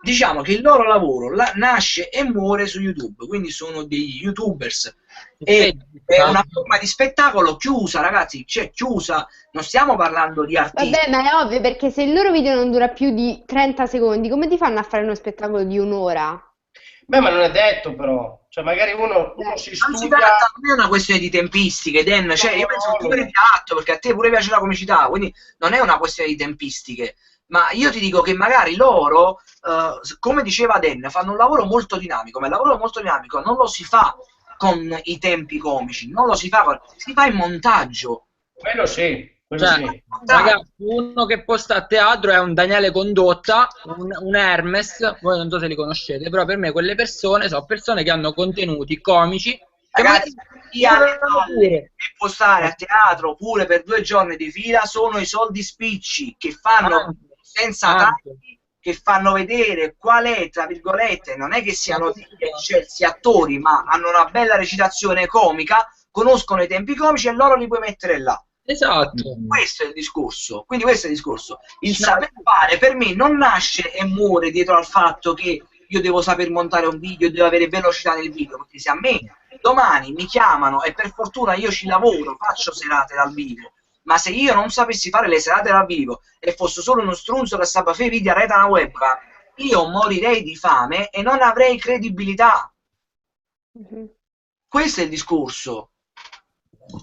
diciamo che il loro lavoro nasce e muore su YouTube, quindi sono degli youtubers e è una forma di spettacolo chiusa, ragazzi, cioè chiusa, non stiamo parlando di artisti. Vabbè, ma è ovvio, perché se il loro video non dura più di 30 secondi, come ti fanno a fare uno spettacolo di un'ora? Beh, ma non è detto però, cioè magari uno si studia... Non è una questione di tempistiche, Dan, cioè io penso che tu eri atto, perché a te pure piace la comicità, quindi non è una questione di tempistiche, ma io ti dico che magari loro, come diceva Dan, fanno un lavoro molto dinamico, ma il lavoro molto dinamico non lo si fa con i tempi comici, non lo si fa, si fa in montaggio. Quello sì. Sì. Ragazzi, uno che posta a teatro è un Daniele Condotta, un Hermes, voi non so se li conoscete, però per me quelle persone sono persone che hanno contenuti comici. Ragazzi, e postare a teatro pure per 2 giorni di fila sono i soldi spicci che fanno senza tagli, che fanno vedere qual è, tra virgolette, non è che siano scelti attori, ma hanno una bella recitazione comica, conoscono i tempi comici e loro li puoi mettere là. Esatto. Questo è il discorso. Quindi questo è il discorso. Il saper fare per me non nasce e muore dietro al fatto che io devo saper montare un video, devo avere velocità nel video, perché se a me domani mi chiamano e per fortuna io ci lavoro, faccio serate dal video, ma se io non sapessi fare le serate dal vivo e fossi solo uno strunzo che sapeva fare video a rete una webcam, io morirei di fame e non avrei credibilità. Questo è il discorso.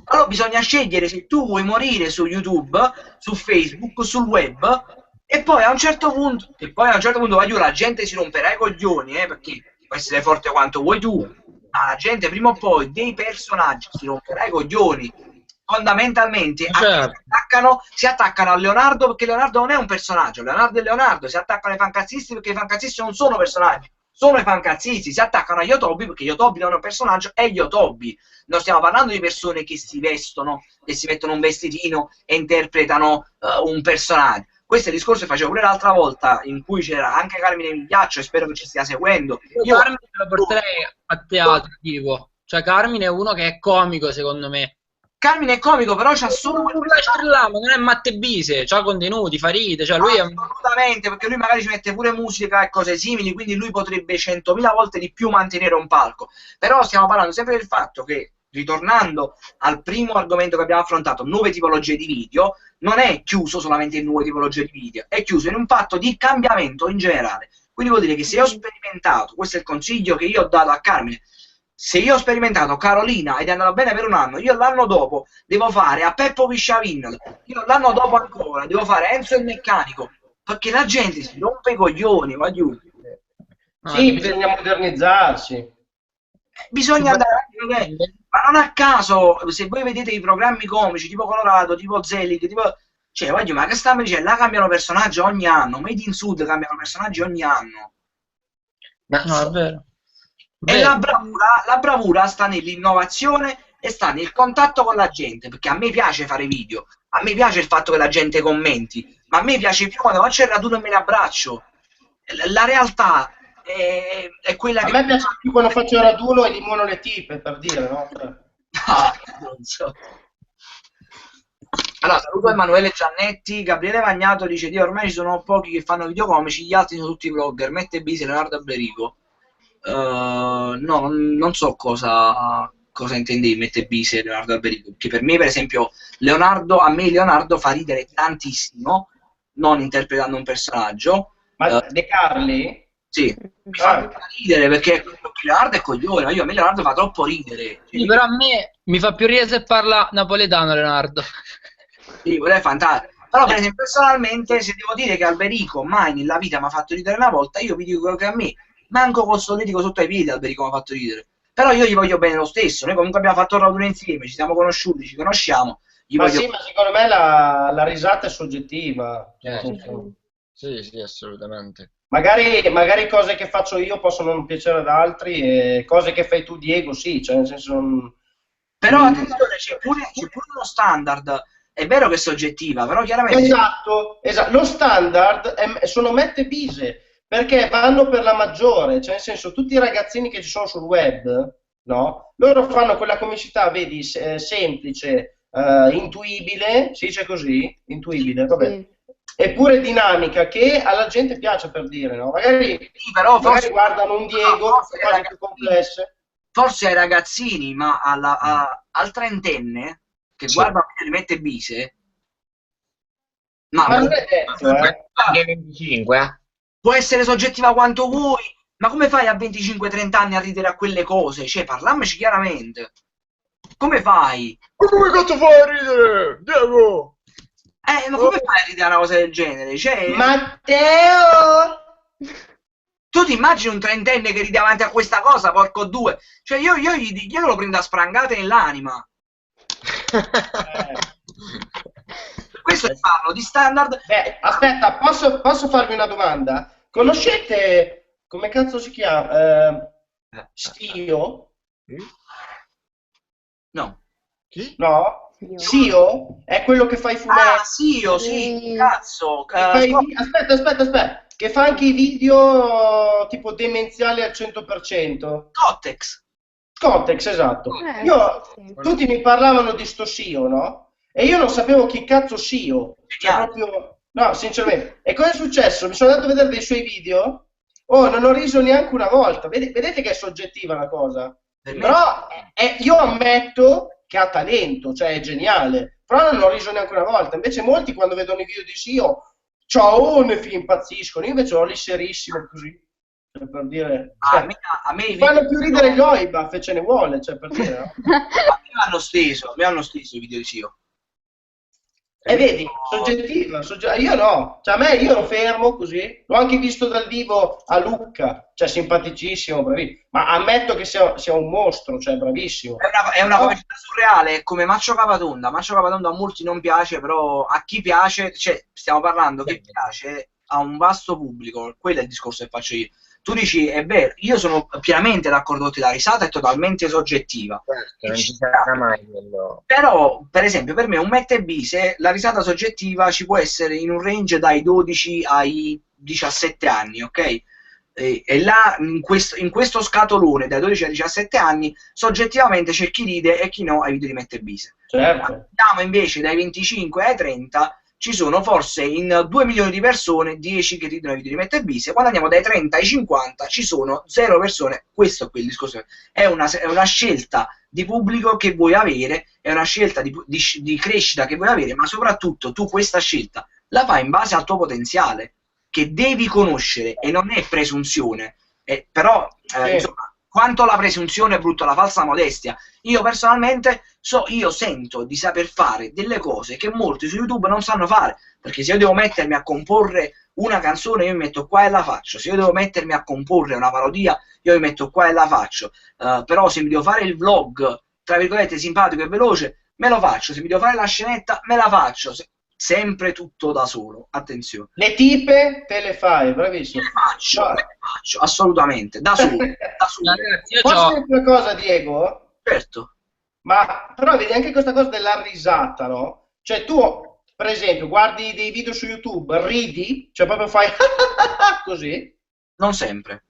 Allora bisogna scegliere se tu vuoi morire su YouTube, su Facebook, sul web, e poi a un certo punto, voglio, la gente si romperà i coglioni, perché puoi essere forte quanto vuoi tu, ma la gente prima o poi dei personaggi si romperà i coglioni. Fondamentalmente si attaccano a Leonardo perché Leonardo non è un personaggio, Leonardo è Leonardo, si attaccano ai fancazzisti perché i fancazzisti non sono personaggi, sono i fancazzisti, si attaccano a Yotobi perché Yotobi non è un personaggio, è Yotobi. Non stiamo parlando di persone che si vestono, che si mettono un vestitino e interpretano un personaggio. Questo è il discorso che facevo pure l'altra volta, in cui c'era anche Carmine Migliaccio, e spero che ci stia seguendo. Io Carmine lo porterei a teatro, tipo. Cioè Carmine è uno che è comico, secondo me. Carmine è comico, però c'ha solo ma non è Matte Bise, c'ha contenuti, fa ride, cioè lui è assolutamente, perché lui magari ci mette pure musica e cose simili, quindi lui potrebbe 100.000 volte di più mantenere un palco. Però stiamo parlando sempre del fatto che, ritornando al primo argomento che abbiamo affrontato, nuove tipologie di video, non è chiuso solamente in nuove tipologie di video, è chiuso in un fatto di cambiamento in generale. Quindi vuol dire che se io ho sperimentato, questo è il consiglio che io ho dato a Carmine, se io ho sperimentato Carolina ed è andato bene per un anno, io l'anno dopo devo fare a Peppo Pisciavinno, io l'anno dopo ancora devo fare Enzo il meccanico, perché la gente si rompe i coglioni, voglio. Sì, bisogna modernizzarsi. Bisogna andare, ma non a caso, se voi vedete i programmi comici tipo Colorado, tipo Zelig, tipo, cioè, voglio, ma che stanno dicendo? Là cambiano personaggi ogni anno, Made in Sud cambiano personaggi ogni anno. No, è vero. E la bravura sta nell'innovazione e sta nel contatto con la gente, perché a me piace fare video, a me piace il fatto che la gente commenti, ma a me piace più quando faccio il raduno e me ne abbraccio. La realtà è quella a che... A me piace più quando faccio il raduno e limono le tipe, per dire, no? Non so. Allora, saluto Emanuele Giannetti. Gabriele Vagnato dice: Dio, ormai ci sono pochi che fanno video comici, gli altri sono tutti vlogger. Mette Bisi, Leonardo Alberico. No, non so cosa intendevi Mette Bisi e Leonardo Alberico, perché per me, per esempio, a me Leonardo fa ridere tantissimo, non interpretando un personaggio. Ma De Carli? Sì, mi fa ridere perché Leonardo è coglione, ma a me Leonardo fa troppo ridere. Sì, però a me mi fa più ridere se parla napoletano Leonardo. Sì, quello è fantastico. Però per esempio personalmente, se devo dire che Alberico mai nella vita mi ha fatto ridere una volta, io vi dico che a me manco col solletico sotto ai piedi Alberico mi ha fatto ridere. Però io gli voglio bene lo stesso, noi comunque abbiamo fatto il raduno insieme, ci siamo conosciuti, ci conosciamo. Ma sì, ma secondo me la risata è soggettiva. Sì, assolutamente. Magari cose che faccio io possono non piacere ad altri, e cose che fai tu, Diego, sì, cioè nel senso... Però attenzione, c'è pure uno standard. È vero che è soggettiva, però chiaramente... Esatto. Lo standard sono Mette Bise, perché vanno per la maggiore, cioè nel senso tutti i ragazzini che ci sono sul web, no? Loro fanno quella comicità, vedi, semplice, intuibile, si dice così? Intuibile, vabbè. Sì. Eppure dinamica, che alla gente piace, per dire, no? Magari, sì, però magari guardano un Diego, cose più complesse. Forse ai ragazzini, ma al trentenne che guarda e Mette Bise, ma non è detto, 25, può essere soggettiva quanto vuoi, ma come fai a 25-30 anni a ridere a quelle cose? Cioè, parlammici chiaramente. Come fai? Ma come cazzo fai a ridere, Diego? Ma come fai a ridere a una cosa del genere? Cioè, Matteo! Tu ti immagini un trentenne che ride davanti a questa cosa, porco due? Cioè, io lo prendo a sprangate nell'anima. Questo parlo di standard. Beh, aspetta, posso farvi una domanda? Conoscete, come cazzo si chiama? Stio? No. Chi? No? Sio? È quello che fa i fumetti. Ah, Sio, sì, cazzo. Aspetta. Che fa anche i video tipo demenziali al 100%. Scottex, esatto. Tutti mi parlavano di sto Sio, no? E io non sapevo chi cazzo Sio. Cioè proprio... No, sinceramente. E cosa è successo? Mi sono andato a vedere dei suoi video. Oh, non ho riso neanche una volta. Vedete che è soggettiva la cosa. Però io ammetto che ha talento, cioè è geniale, però non ho riso neanche una volta. Invece molti quando vedono i video di Sio, ciao, impazziscono, io invece ho lì serissimo così, cioè, per dire, cioè, a me i fanno video più ridere gli Oibaf e ce ne vuole, cioè, per dire, no? a me hanno steso i video di Sio. E vedi, soggettiva, io no, cioè a me io ero fermo così, l'ho anche visto dal vivo a Lucca, cioè simpaticissimo, bravissimo, ma ammetto che sia un mostro, cioè bravissimo. È una comicità surreale, è come Maccio Capatonda. Maccio Capatonda a molti non piace, però a chi piace, cioè stiamo parlando che piace a un vasto pubblico, quello è il discorso che faccio io. Tu dici, è vero, io sono pienamente d'accordo con te, la risata è totalmente soggettiva. Non ci sarà mai quello. Però, per esempio, per me un Mette Bise, la risata soggettiva ci può essere in un range dai 12 ai 17 anni, ok? E là, in questo scatolone, dai 12 ai 17 anni, soggettivamente c'è chi ride e chi no ai video di Mette Bise. Certo. Andiamo invece dai 25 ai 30, ci sono forse in 2 milioni di persone 10 che ridono ai video di Mette Bise. Quando andiamo dai 30 ai 50 ci sono 0 persone. Questo è quel discorso, è una scelta di pubblico che vuoi avere, è una scelta di crescita che vuoi avere, ma soprattutto tu questa scelta la fai in base al tuo potenziale, che devi conoscere, e non è presunzione, però insomma, quanto la presunzione è brutta, la falsa modestia. Io personalmente io sento di saper fare delle cose che molti su YouTube non sanno fare, perché se io devo mettermi a comporre una canzone io mi metto qua e la faccio, se io devo mettermi a comporre una parodia io mi metto qua e la faccio, però se mi devo fare il vlog tra virgolette simpatico e veloce me lo faccio, se mi devo fare la scenetta me la faccio, sempre tutto da solo, attenzione. Le tipe te le fai, bravissimo. Me le faccio, assolutamente, da solo. Da solo. Ragazzi, Posso dire una cosa, Diego? Certo. Ma però vedi anche questa cosa della risata, no? Cioè tu, per esempio, guardi dei video su YouTube, ridi, cioè proprio fai così? Non sempre.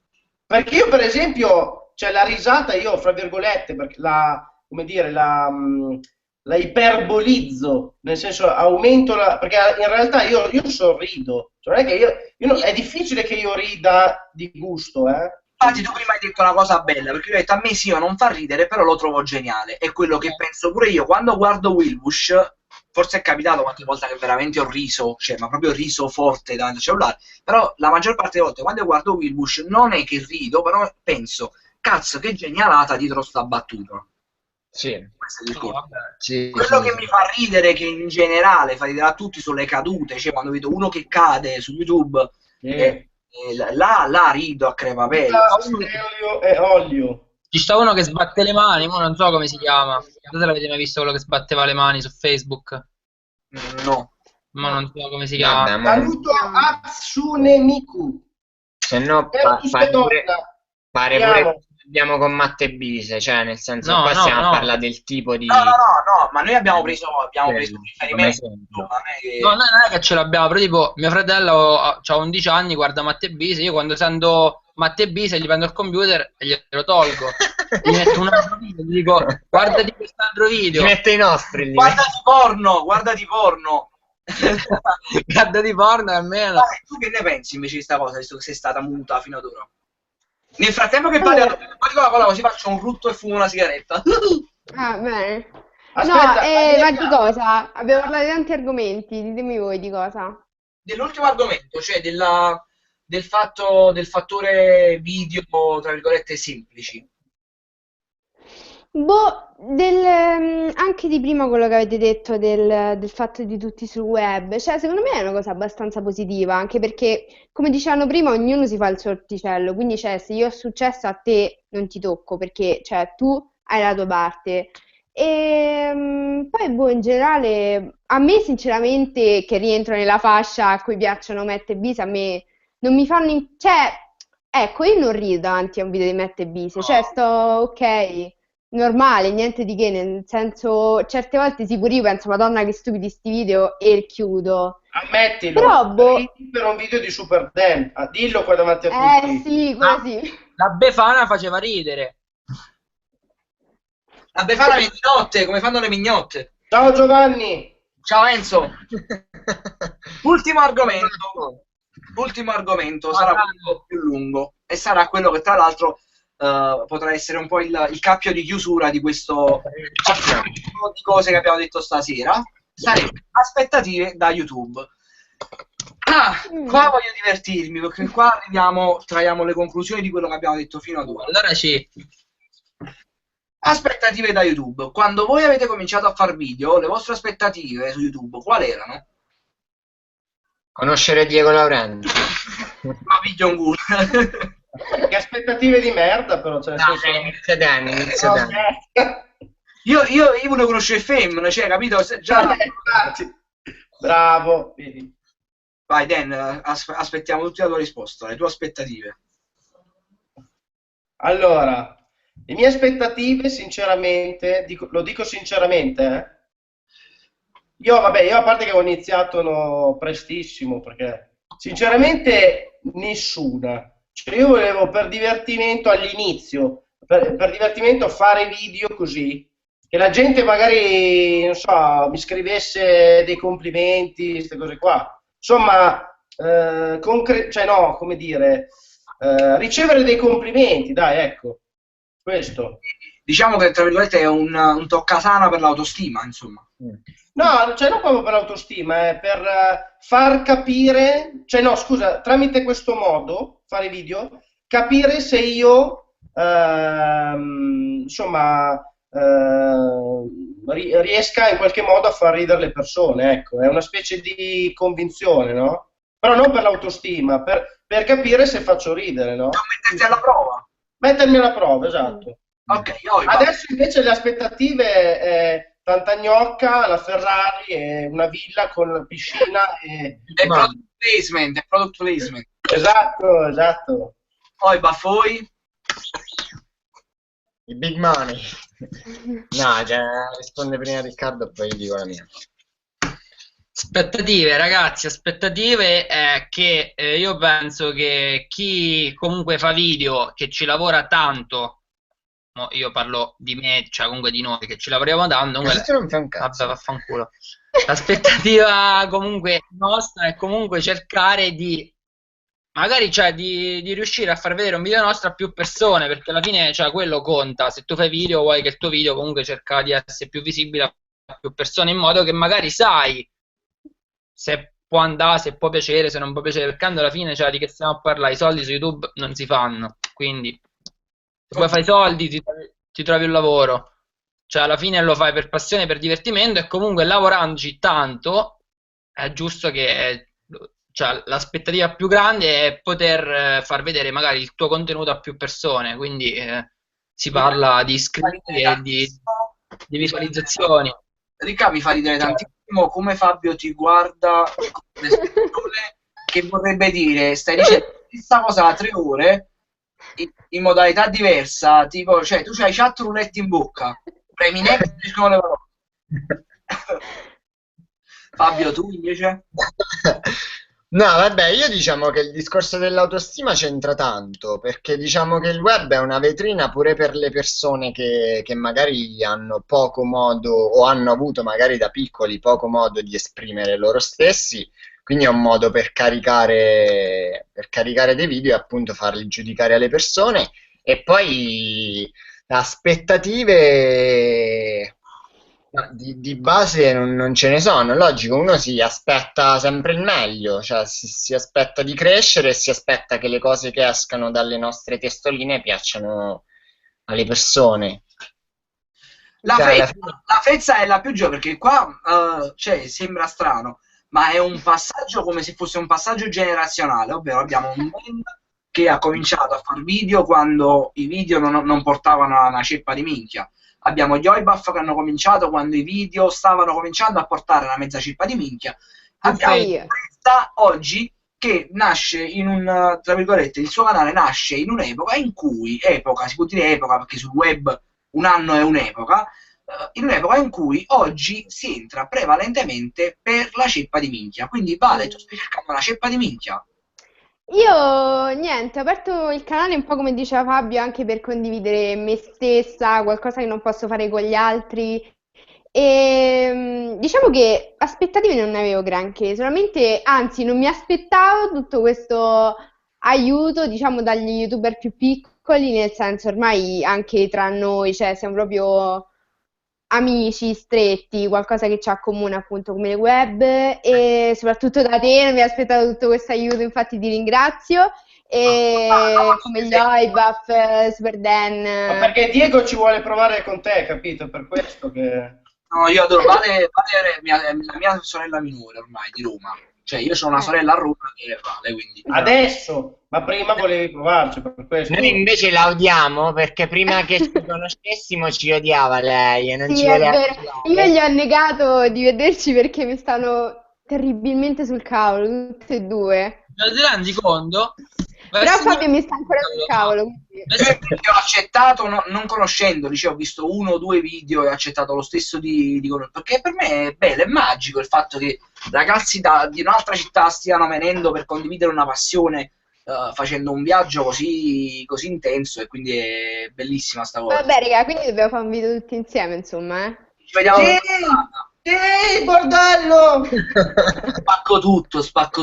Perché io, per esempio, cioè la risata io, fra virgolette, perché come dire, la iperbolizzo, nel senso aumento perché in realtà io sorrido, cioè non è che è difficile che io rida di gusto, Infatti tu prima hai detto una cosa bella, perché io ho detto a me sì, io non fa ridere, però lo trovo geniale, è quello che penso pure io, quando guardo Wilbush, forse è capitato qualche volta che veramente ho riso, cioè ma proprio riso forte davanti al cellulare, però la maggior parte delle volte quando guardo Wilbush non è che rido, però penso, cazzo che genialata dietro sta battuta. Sì. Quello che mi fa ridere, che in generale fa ridere a tutti, sono le cadute, cioè quando vedo uno che cade su YouTube, là rido a crepapelle. Olio e olio. Ci sta uno che sbatte le mani, ma non so come si chiama. Non so se l'avete mai visto quello che sbatteva le mani su Facebook. No. Ma non so come si chiama. Saluto Hatsune Miku. Se no pare pure abbiamo con Matte Bise, cioè nel senso qua stiamo a parlare del tipo di... No, ma noi abbiamo preso riferimento. No, non è che ce l'abbiamo, però tipo mio fratello ha 11 anni, guarda Matte Bise, io quando sento Matte Bise gli prendo il computer e glielo tolgo. Gli metto un altro video, gli dico guardati quest'altro video. Gli mette i nostri. Guardati porno. Guardati porno almeno. Tu che ne pensi invece di questa cosa, visto che sei stata muta fino ad ora? Nel frattempo che parli di Coca-Cola, così faccio un rutto e fumo una sigaretta. Ah, bene. Aspetta, ma di cosa? Abbiamo parlato di tanti argomenti, ditemi voi di cosa. Dell'ultimo argomento, cioè del fattore video, tra virgolette, semplici. Anche di prima quello che avete detto del fatto di tutti sul web, cioè secondo me è una cosa abbastanza positiva, anche perché come dicevano prima ognuno si fa il suo orticello, quindi cioè, se io ho successo a te non ti tocco perché cioè, tu hai la tua parte. E poi in generale a me sinceramente che rientro nella fascia a cui piacciono Mette Bise, a me non mi fanno... cioè, ecco, io non rido davanti a un video di Mette Bise, cioè sto ok... normale, niente di che, nel senso, certe volte sì, pure io penso, Madonna che stupidi sti video e chiudo. Ammettilo, però per un video di Super Dan, dillo qua davanti a tutti. Sì, così. La Befana faceva ridere. La Befana mignotte, come fanno le mignotte. Ciao Giovanni. Ciao Enzo. Ultimo argomento sarà un po' più lungo e sarà quello che tra l'altro potrà essere un po' il cappio di chiusura di questo di cose che abbiamo detto stasera. Sarebbe aspettative da YouTube. Qua voglio divertirmi, perché qua traiamo le conclusioni di quello che abbiamo detto fino ad ora. Allora ci... Aspettative da YouTube. Quando voi avete cominciato a fare video, le vostre aspettative su YouTube quali erano? Conoscere Diego Laurenti. Ma video un culo. Che aspettative di merda, però. Cioè, No, inizia Danny. Io volevo conoscere Femme, cioè, capito? Già... Bravo. Vai, Dan, aspettiamo tutti la tua risposta, le tue aspettative. Allora, le mie aspettative, sinceramente, lo dico sinceramente, io a parte che ho iniziato prestissimo, perché sinceramente nessuna. Cioè, io volevo per divertimento all'inizio, per divertimento fare video così, che la gente magari, non so, mi scrivesse dei complimenti, queste cose qua. Insomma, cioè no, come dire, ricevere dei complimenti, dai, ecco, questo. Diciamo che, tra virgolette, è un toccasana per l'autostima, insomma. No, cioè non proprio per l'autostima, è per far capire, cioè no, scusa, tramite questo modo, fare video, capire se io, insomma, riesca in qualche modo a far ridere le persone, ecco, è una specie di convinzione, no? Però non per l'autostima, per capire se faccio ridere, no? Non metterti alla prova. Mettermi alla prova, esatto. Ok, adesso invece le aspettative tanta gnocca, la Ferrari e una villa con piscina e product placement. Esatto. Poi baffoi. I big money. No, cioè, risponde prima Riccardo e poi dico la mia. Aspettative, ragazzi, aspettative è che io penso che chi comunque fa video, che ci lavora tanto, io parlo di me, cioè comunque di noi che ci lavoriamo tanto, comunque, non fai un cazzo. vabbè, vaffanculo. L'aspettativa comunque nostra è comunque cercare di magari, cioè, di riuscire a far vedere un video nostro a più persone, perché alla fine, cioè, quello conta. Se tu fai video, vuoi che il tuo video comunque cerca di essere più visibile a più persone, in modo che magari sai se può andare, se può piacere, se non può piacere, perché alla fine, cioè, di che stiamo a parlare? I soldi su YouTube non si fanno, quindi se poi fai i soldi ti trovi un lavoro, cioè alla fine lo fai per passione, per divertimento, e comunque lavorandoci tanto è giusto che, cioè, l'aspettativa più grande è poter far vedere magari il tuo contenuto a più persone, quindi si parla di iscritti e di visualizzazioni. Ricca, mi fa ridere tantissimo come Fabio ti guarda con l'espressione che vorrebbe dire: stai dicendo la stessa cosa da 3 ore in modalità diversa, tipo, cioè tu c'hai chat roulette in bocca, premi next e escono le parole. Fabio, tu invece? No, vabbè, io diciamo che il discorso dell'autostima c'entra tanto, perché diciamo che il web è una vetrina pure per le persone che magari hanno poco modo o hanno avuto magari da piccoli poco modo di esprimere loro stessi, quindi è un modo per caricare dei video e appunto farli giudicare alle persone. E poi aspettative di base non ce ne sono, logico, uno si aspetta sempre il meglio, cioè si aspetta di crescere e si aspetta che le cose che escano dalle nostre testoline piacciono alle persone. La fezza è la più giovane, perché qua cioè, sembra strano, ma è un passaggio come se fosse un passaggio generazionale, ovvero abbiamo un man che ha cominciato a fare video quando i video non portavano a una ceppa di minchia. Abbiamo gli Oibaf che hanno cominciato quando i video stavano cominciando a portare una mezza cippa di minchia. Abbiamo questa oggi che nasce in un, tra virgolette, il suo canale nasce in un'epoca in cui, si può dire epoca perché sul web un anno è un'epoca, in un'epoca in cui oggi si entra prevalentemente per la ceppa di minchia. Quindi Vale, tu stai cercando una ceppa di minchia? Io niente, ho aperto il canale un po' come diceva Fabio, anche per condividere me stessa, qualcosa che non posso fare con gli altri. E diciamo che aspettative non ne avevo granché, solamente, anzi, non mi aspettavo tutto questo aiuto, diciamo, dagli YouTuber più piccoli, nel senso ormai anche tra noi, cioè siamo proprio amici stretti, qualcosa che ci accomuna appunto come il web, e soprattutto da te non mi ho aspettato tutto questo aiuto, infatti ti ringrazio, e come gli Oibaf, Super Dan. Ma perché Diego ci vuole provare con te, capito? Per questo che... No, io adoro Vale è la mia sorella minore ormai di Roma. Cioè, io ho una sorella a Roma che è Vale, quindi... Adesso, ma prima volevi provarci, per questo. Noi invece la odiamo perché prima che ci conoscessimo ci odiava lei e non Sì, ci è voleva vero. parlare. Io gli ho negato di vederci perché mi stanno terribilmente sul cavolo, tutte e due. Ti rendi conto? Però Fabio mi sta ancora sul cavolo. Quindi... Io ho accettato, non conoscendoli, cioè, ho visto 1 o 2 video e ho accettato lo stesso di perché per me è bello, è magico il fatto che ragazzi di un'altra città stiano venendo per condividere una passione, facendo un viaggio così intenso, e quindi è bellissima sta cosa. Vabbè, raga, quindi dobbiamo fare un video tutti insieme, insomma, eh. Ci vediamo. Sì, bordello! Spacco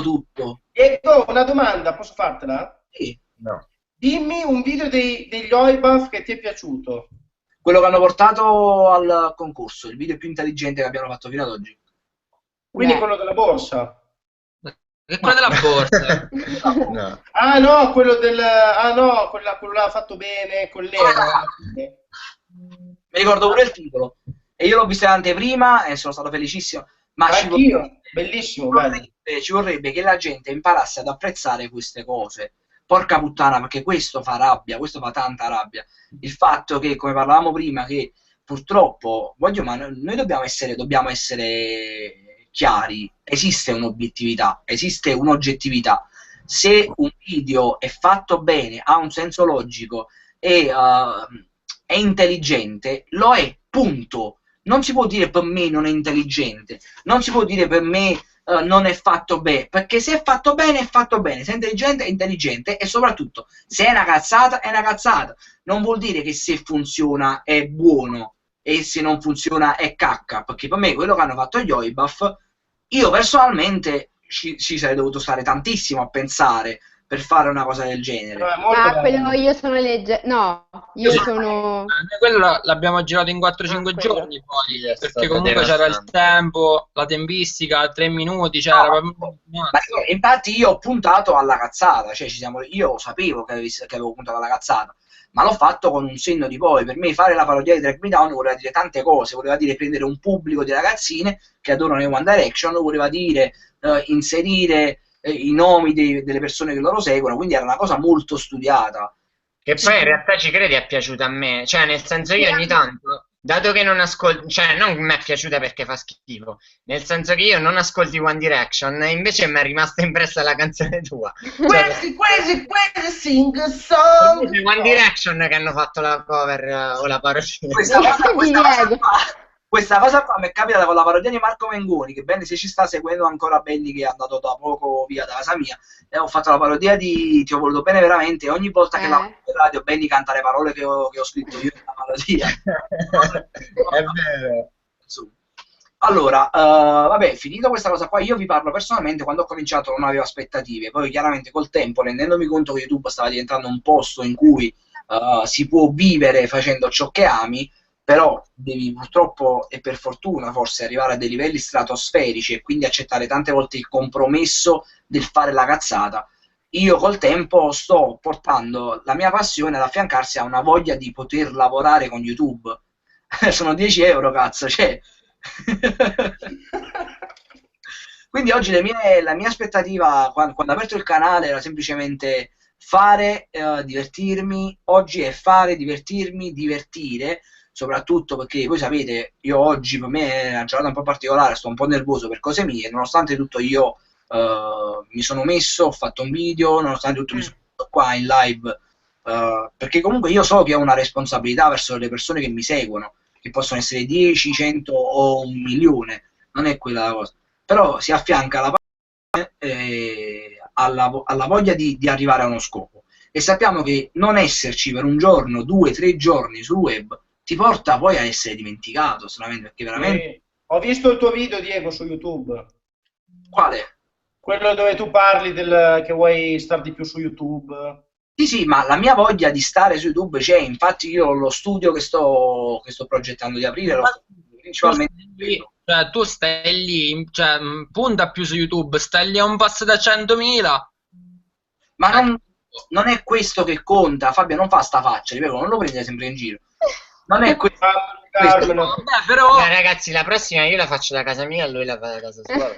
tutto. Diego, una domanda, posso fartela? Sì. No. Dimmi un video degli Oibaf che ti è piaciuto. Quello che hanno portato al concorso, il video più intelligente che abbiamo fatto fino ad oggi. Quindi Beh. quello della borsa. Che quella della borsa. No. Ah no, quello del... Ah no, quello l'ha fatto bene, con l'Ero. Mi ricordo pure il titolo. E io l'ho visto in anteprima e sono stato felicissimo. Ma Anch'io, bellissimo, bello. ci vorrebbe che la gente imparasse ad apprezzare queste cose. Porca puttana, perché questo fa rabbia, questo fa tanta rabbia. Il fatto che, come parlavamo prima, che purtroppo, ma noi dobbiamo essere chiari, esiste un'obiettività, esiste un'oggettività. Se un video è fatto bene, ha un senso logico e è intelligente, lo è, punto. Non si può dire per me non è intelligente, non si può dire per me non è fatto bene, perché se è fatto bene è fatto bene, se è intelligente, e soprattutto se è una cazzata è una cazzata. Non vuol dire che se funziona è buono e se non funziona è cacca, perché per me quello che hanno fatto gli Oibaf, io personalmente ci sarei dovuto stare tantissimo a pensare per fare una cosa del genere. Ma quello io sono no, io sono... Quello l'abbiamo girato in 4-5 giorni poi, perché comunque c'era il tempo, la tempistica, 3 minuti, c'era... Infatti io ho puntato alla cazzata, cioè io sapevo che avevo puntato alla cazzata, ma l'ho fatto con un senno di poi. Per me fare la parodia di Drag Me Down voleva dire tante cose, voleva dire prendere un pubblico di ragazzine che adorano i One Direction, voleva dire inserire i nomi delle persone che loro seguono, quindi era una cosa molto studiata. Che poi in realtà ci credi è piaciuta a me, cioè nel senso io ogni tanto, dato che non ascolto, cioè non mi è piaciuta perché fa schifo, nel senso che io non ascolti One Direction, invece mi è rimasta impressa la canzone tua. Questi sing a song. One Direction che hanno fatto la cover o la parodia. Questa cosa qua mi è capitata con la parodia di Marco Mengoni, che Benny, se ci sta seguendo ancora, Benny che è andato da poco via da casa mia, e ho fatto la parodia di Ti ho voluto bene veramente, e ogni volta che la radio Benny canta le parole che ho scritto io nella parodia. È vero. Allora, vabbè, finito questa cosa qua, io vi parlo personalmente. Quando ho cominciato non avevo aspettative, poi chiaramente col tempo, rendendomi conto che YouTube stava diventando un posto in cui si può vivere facendo ciò che ami, però devi purtroppo e per fortuna forse arrivare a dei livelli stratosferici e quindi accettare tante volte il compromesso del fare la cazzata. Io col tempo sto portando la mia passione ad affiancarsi a una voglia di poter lavorare con YouTube. Sono 10 euro, cazzo, cioè. Quindi oggi la mia aspettativa quando ho aperto il canale era semplicemente fare, divertirmi. Oggi è fare, divertirmi, divertire, soprattutto perché voi sapete, io oggi per me è una giornata un po' particolare, sto un po' nervoso per cose mie, nonostante tutto io mi sono messo, ho fatto un video, nonostante tutto mi sono messo qua in live, perché comunque io so che ho una responsabilità verso le persone che mi seguono, che possono essere 10, 100 o 1.000.000, non è quella la cosa, però si affianca alla alla voglia di arrivare a uno scopo, e sappiamo che non esserci per un giorno, 2, 3 giorni sul web ti porta poi a essere dimenticato, solamente perché veramente... Ho visto il tuo video, Diego, su YouTube. Quale? Quello dove tu parli che vuoi stare di più su YouTube. Sì, ma la mia voglia di stare su YouTube c'è, infatti io ho lo studio che sto progettando di aprire, lo sto principalmente Tu stai lì, cioè, punta più su YouTube, stai lì a un passo da 100.000. Ma non è questo che conta, Fabio, non fa sta faccia, ripeto, non lo prendete sempre in giro. Non è questo. Però ragazzi, la prossima io la faccio da casa mia e lui la fa da casa sua.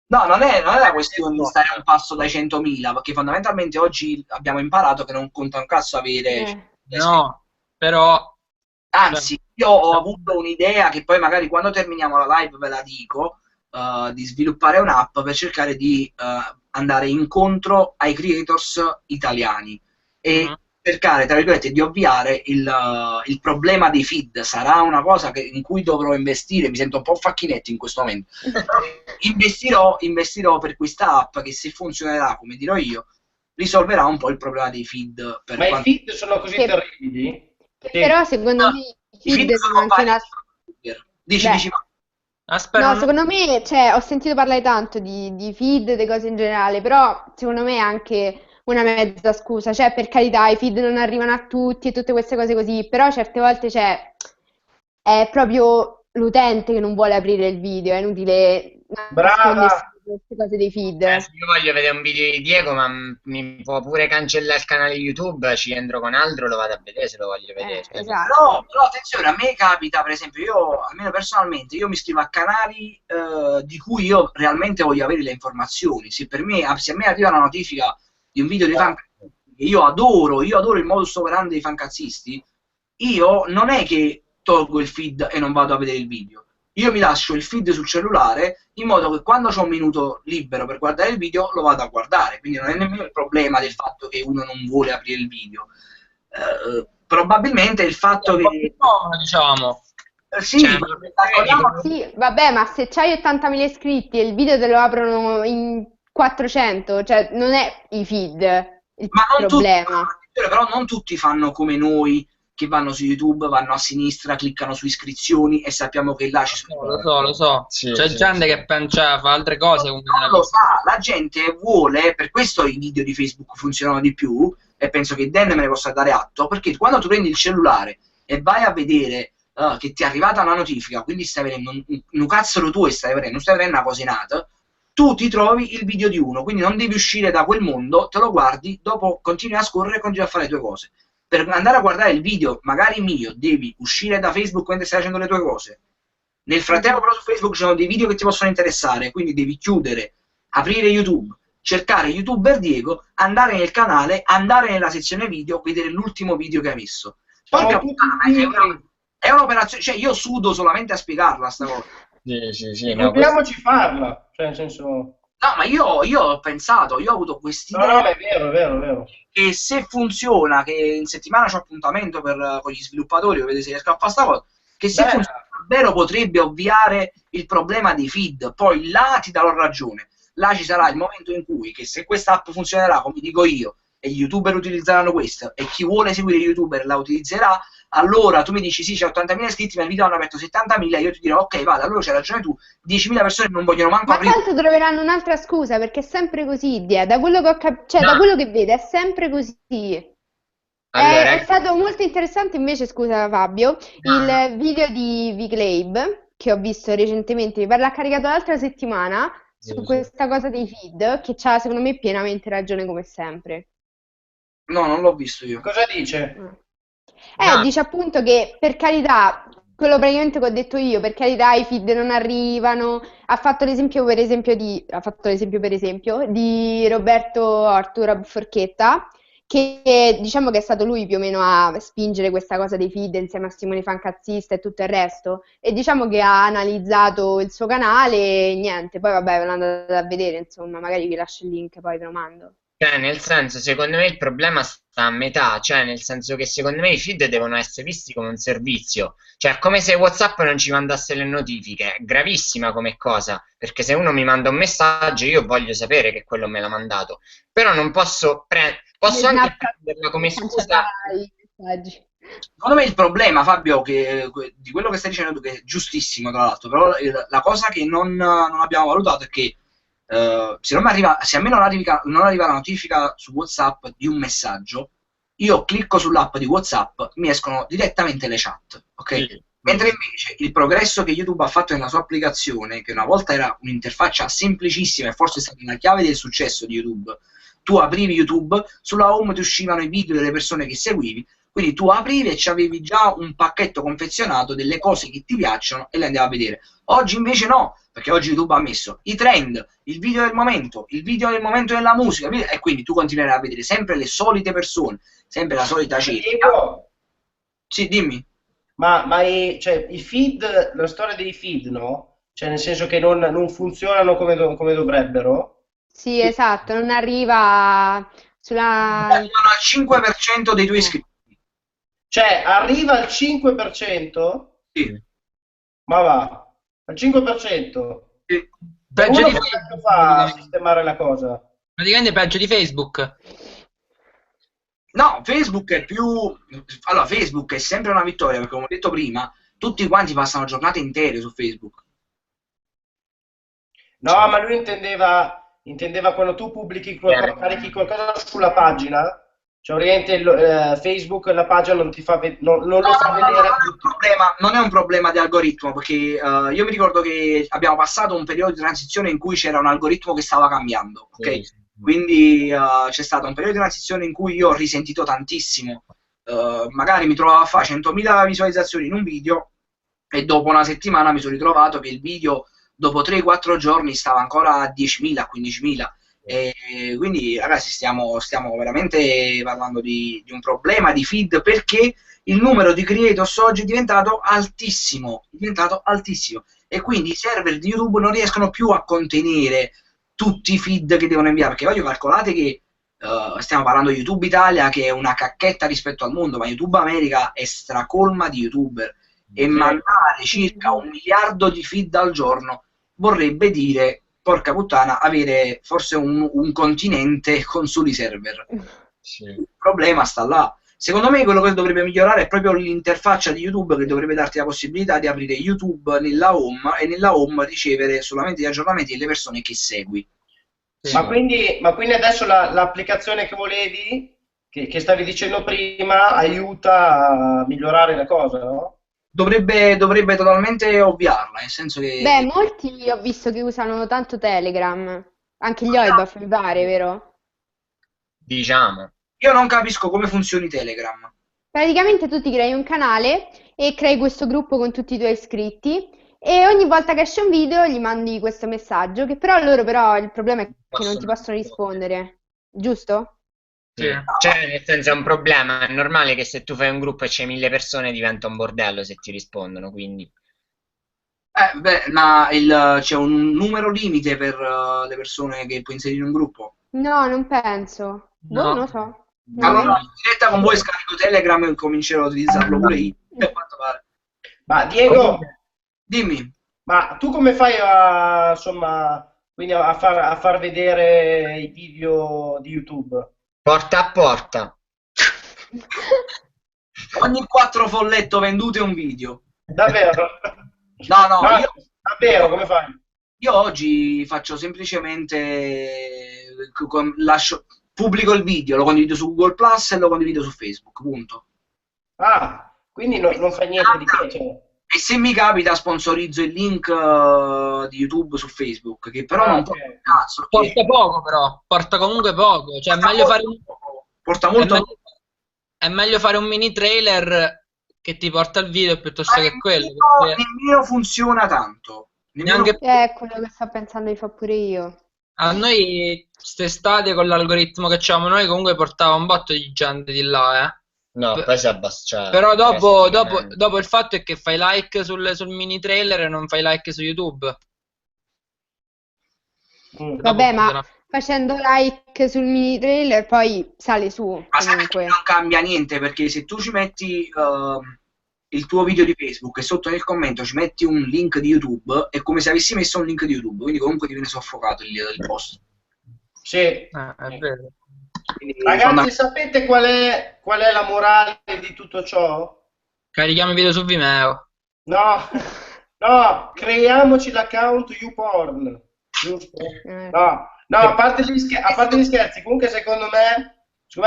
No, non è la questione di stare a un passo dai 100.000, perché fondamentalmente oggi abbiamo imparato che non conta un cazzo avere... No, però... Anzi, io ho avuto un'idea che poi magari quando terminiamo la live ve la dico, di sviluppare un'app per cercare di andare incontro ai creators italiani e cercare, tra virgolette, di ovviare il problema dei feed. Sarà una cosa in cui dovrò investire, mi sento un po' facchinetti in questo momento. investirò per questa app che, se funzionerà come dirò io, risolverà un po' il problema dei feed. Ma i feed sono così terribili? Però secondo me i feed sono anche una... Dici. Aspetta, no, secondo me, cioè, ho sentito parlare tanto di feed, di cose in generale, però secondo me è anche una mezza scusa, cioè per carità i feed non arrivano a tutti e tutte queste cose così, però certe volte è proprio l'utente che non vuole aprire il video, è inutile nascondersi queste cose dei feed. Se io voglio vedere un video di Diego, ma mi può pure cancellare il canale YouTube, ci entro con altro, lo vado a vedere se lo voglio vedere. Esatto. Però attenzione, a me capita, per esempio, io, almeno personalmente, io mi iscrivo a canali di cui io realmente voglio avere le informazioni. Se a me arriva una notifica di un video di fancazzisti, io adoro il modus operandi dei fancazzisti, io non è che tolgo il feed e non vado a vedere il video. Io mi lascio il feed sul cellulare in modo che quando ho un minuto libero per guardare il video lo vado a guardare, quindi non è nemmeno il problema del fatto che uno non vuole aprire il video. Probabilmente il fatto che... diciamo... Sì, sì, vabbè, ma se c'hai 80.000 iscritti e il video te lo aprono in 400, cioè non è i feed il problema. Però non tutti fanno come noi, che vanno su YouTube, vanno a sinistra, cliccano su iscrizioni e sappiamo che là ci sono... Lo so. Sì, c'è gente che fa altre cose. Non lo fa, la gente vuole, per questo i video di Facebook funzionano di più, e penso che Dan me ne possa dare atto, perché quando tu prendi il cellulare e vai a vedere che ti è arrivata una notifica, quindi stai vedendo un cazzolo tuo e non stai vedendo una cosinata, tu ti trovi il video di uno, quindi non devi uscire da quel mondo, te lo guardi, dopo continui a scorrere e continui a fare le tue cose. Per andare a guardare il video, magari mio, devi uscire da Facebook mentre stai facendo le tue cose. Nel frattempo però su Facebook ci sono dei video che ti possono interessare, quindi devi chiudere, aprire YouTube, cercare YouTuber Diego, andare nel canale, andare nella sezione video, vedere l'ultimo video che hai messo. Porca puttana, è un'operazione, cioè io sudo solamente a spiegarla sta cosa. Sì, proviamoci farla, cioè nel senso... No, ma io ho pensato, io ho avuto quest'idea. No, è vero. Che se funziona, che in settimana c'ho appuntamento con gli sviluppatori, per vedere se riesco a fare sta cosa, che se funziona davvero potrebbe ovviare il problema dei feed. Poi là ti darò ragione. Là ci sarà il momento in cui, che se questa app funzionerà, come dico io, e gli youtuber utilizzeranno questo, e chi vuole seguire gli youtuber la utilizzerà, allora tu mi dici sì, c'è 80.000 iscritti, ma il video hanno aperto 70.000, io ti dirò ok, vada, allora c'hai ragione tu, 10.000 persone non vogliono manco ma aprire. tanto troveranno un'altra scusa, perché è sempre così, da quello che da quello che vede è sempre così. Allora, è stato molto interessante invece, scusa Fabio, il video di V-Clave che ho visto recentemente, l'ha caricato l'altra settimana su questa cosa dei feed, che c'ha secondo me pienamente ragione come sempre. No, non l'ho visto io. Cosa dice? Dice appunto che per carità, quello praticamente che ho detto io, per carità i feed non arrivano, ha fatto l'esempio per esempio di Roberto Orto Forchetta, che diciamo che è stato lui più o meno a spingere questa cosa dei feed insieme a Simone Fancazzista e tutto il resto, e diciamo che ha analizzato il suo canale e niente, poi vabbè ve lo andate a vedere, insomma, magari vi lascio il link, poi ve lo mando. Nel senso, secondo me il problema sta a metà, cioè nel senso che secondo me i feed devono essere visti come un servizio, cioè è come se WhatsApp non ci mandasse le notifiche, è gravissima come cosa, perché se uno mi manda un messaggio io voglio sapere che quello me l'ha mandato, però non posso anche prenderla come scusa. Secondo me il problema, Fabio, di quello che stai dicendo tu, che è giustissimo tra l'altro, però la cosa che non abbiamo valutato è che se a me non arriva la notifica su WhatsApp di un messaggio, io clicco sull'app di WhatsApp, mi escono direttamente le chat, ok? Sì. Mentre invece il progresso che YouTube ha fatto nella sua applicazione, che una volta era un'interfaccia semplicissima e forse è stata una chiave del successo di YouTube, tu aprivi YouTube, sulla home ti uscivano i video delle persone che seguivi, quindi tu aprivi e avevi già un pacchetto confezionato delle cose che ti piacciono e le andavi a vedere. Oggi invece no, perché oggi YouTube ha messo i trend, il video del momento, il video del momento della musica, e quindi tu continuerai a vedere sempre le solite persone, sempre la solita cerchia. Diego, Sì, dimmi. cioè, i feed, la storia dei feed, no? Cioè, nel senso che non funzionano come dovrebbero. Sì, esatto, non arriva sulla... Arrivano al 5% dei tuoi iscritti. Cioè, arriva al 5%? Sì. Ma va, al 5%. Sì. Peggio Uno di come Facebook, fa a sistemare la cosa? praticamente peggio di Facebook. No, Facebook è più... Allora, Facebook è sempre una vittoria, perché come ho detto prima, tutti quanti passano giornate intere su Facebook. No, ma lui intendeva quando tu pubblichi carichi qualcosa sulla pagina, cioè praticamente Facebook la pagina non ti fa non lo fa vedere a tutti. Non è un problema di algoritmo, perché io mi ricordo che abbiamo passato un periodo di transizione in cui c'era un algoritmo che stava cambiando, ok? Sì. Quindi c'è stato un periodo di transizione in cui io ho risentito tantissimo. Magari mi trovavo a fare 100.000 visualizzazioni in un video e dopo una settimana mi sono ritrovato che il video dopo 3-4 giorni stava ancora a 10.000, 15.000. E quindi ragazzi stiamo veramente parlando di un problema di feed, perché il numero di creators oggi è diventato altissimo, e quindi i server di YouTube non riescono più a contenere tutti i feed che devono inviare, perché voglio calcolate che stiamo parlando di YouTube Italia, che è una cacchetta rispetto al mondo, ma YouTube America è stracolma di YouTuber, e mandare circa 1 miliardo di feed al giorno vorrebbe dire, porca puttana, avere forse un continente con soli server. Sì. Il problema sta là. Secondo me quello che dovrebbe migliorare è proprio l'interfaccia di YouTube, che dovrebbe darti la possibilità di aprire YouTube nella home e nella home ricevere solamente gli aggiornamenti delle persone che segui. Sì. Ma quindi adesso l'applicazione che volevi, che stavi dicendo prima, aiuta a migliorare la cosa, no? Dovrebbe totalmente ovviarla, nel senso che... Beh, molti ho visto che usano tanto Telegram, anche gli OIBAF mi pare, vero? Diciamo. Io non capisco come funzioni Telegram. Praticamente tu ti crei un canale e crei questo gruppo con tutti i tuoi iscritti e ogni volta che esce un video gli mandi questo messaggio, che però loro il problema è che non ti possono rispondere, giusto? Sì. Cioè, nel senso, è un problema. È normale che se tu fai un gruppo e c'è 1000 persone diventa un bordello se ti rispondono, quindi... Ma c'è un numero limite per le persone che puoi inserire in un gruppo? No, non penso. Boh, No. non lo so. No, Allora, in diretta con voi scarico Telegram e comincerò a utilizzarlo pure io. A quanto pare. Ma Diego, Dimmi. ma tu come fai quindi a far vedere i video di YouTube? Porta a porta. Ogni 4 folletto vendute un video. Davvero? No, No, io davvero, come fai? oggi faccio semplicemente pubblico il video, lo condivido su Google Plus e lo condivido su Facebook, punto. Ah, quindi non fai niente di che, cioè. E se mi capita sponsorizzo il link di YouTube su Facebook, che però non porta un cazzo. Porta poco però, porta comunque poco, cioè è meglio fare porta molto è meglio fare un mini trailer che ti porta il video piuttosto che quello. Nemmeno funziona tanto. Neanche... È quello che sto pensando di fare pure io. A noi quest'estate con l'algoritmo che abbiamo noi comunque portava un botto di gente di là, No, poi si abbassa. Però dopo il fatto è che fai like sul mini trailer e non fai like su YouTube. Vabbè, ma facendo like sul mini trailer poi sale su comunque. Non cambia niente, perché se tu ci metti il tuo video di Facebook e sotto nel commento ci metti un link di YouTube, è come se avessi messo un link di YouTube, quindi comunque ti viene soffocato il post. Sì. È vero. Quindi, Ragazzi, sapete qual è la morale di tutto ciò? Carichiamo i video su Vimeo. No, creiamoci l'account YouPorn. giusto? No, a parte gli scherzi, comunque secondo me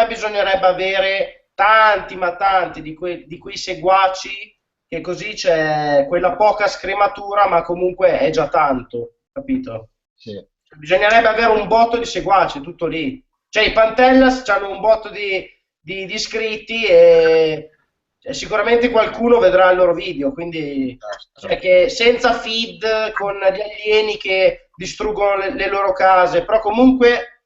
bisognerebbe avere tanti, ma tanti di quei seguaci, che così c'è quella poca scrematura, ma comunque è già tanto, capito? Sì. Bisognerebbe avere un botto di seguaci, tutto lì. Cioè i Pantellas hanno un botto di iscritti e sicuramente qualcuno vedrà il loro video, quindi cioè, che senza feed, con gli alieni che distruggono le loro case, però comunque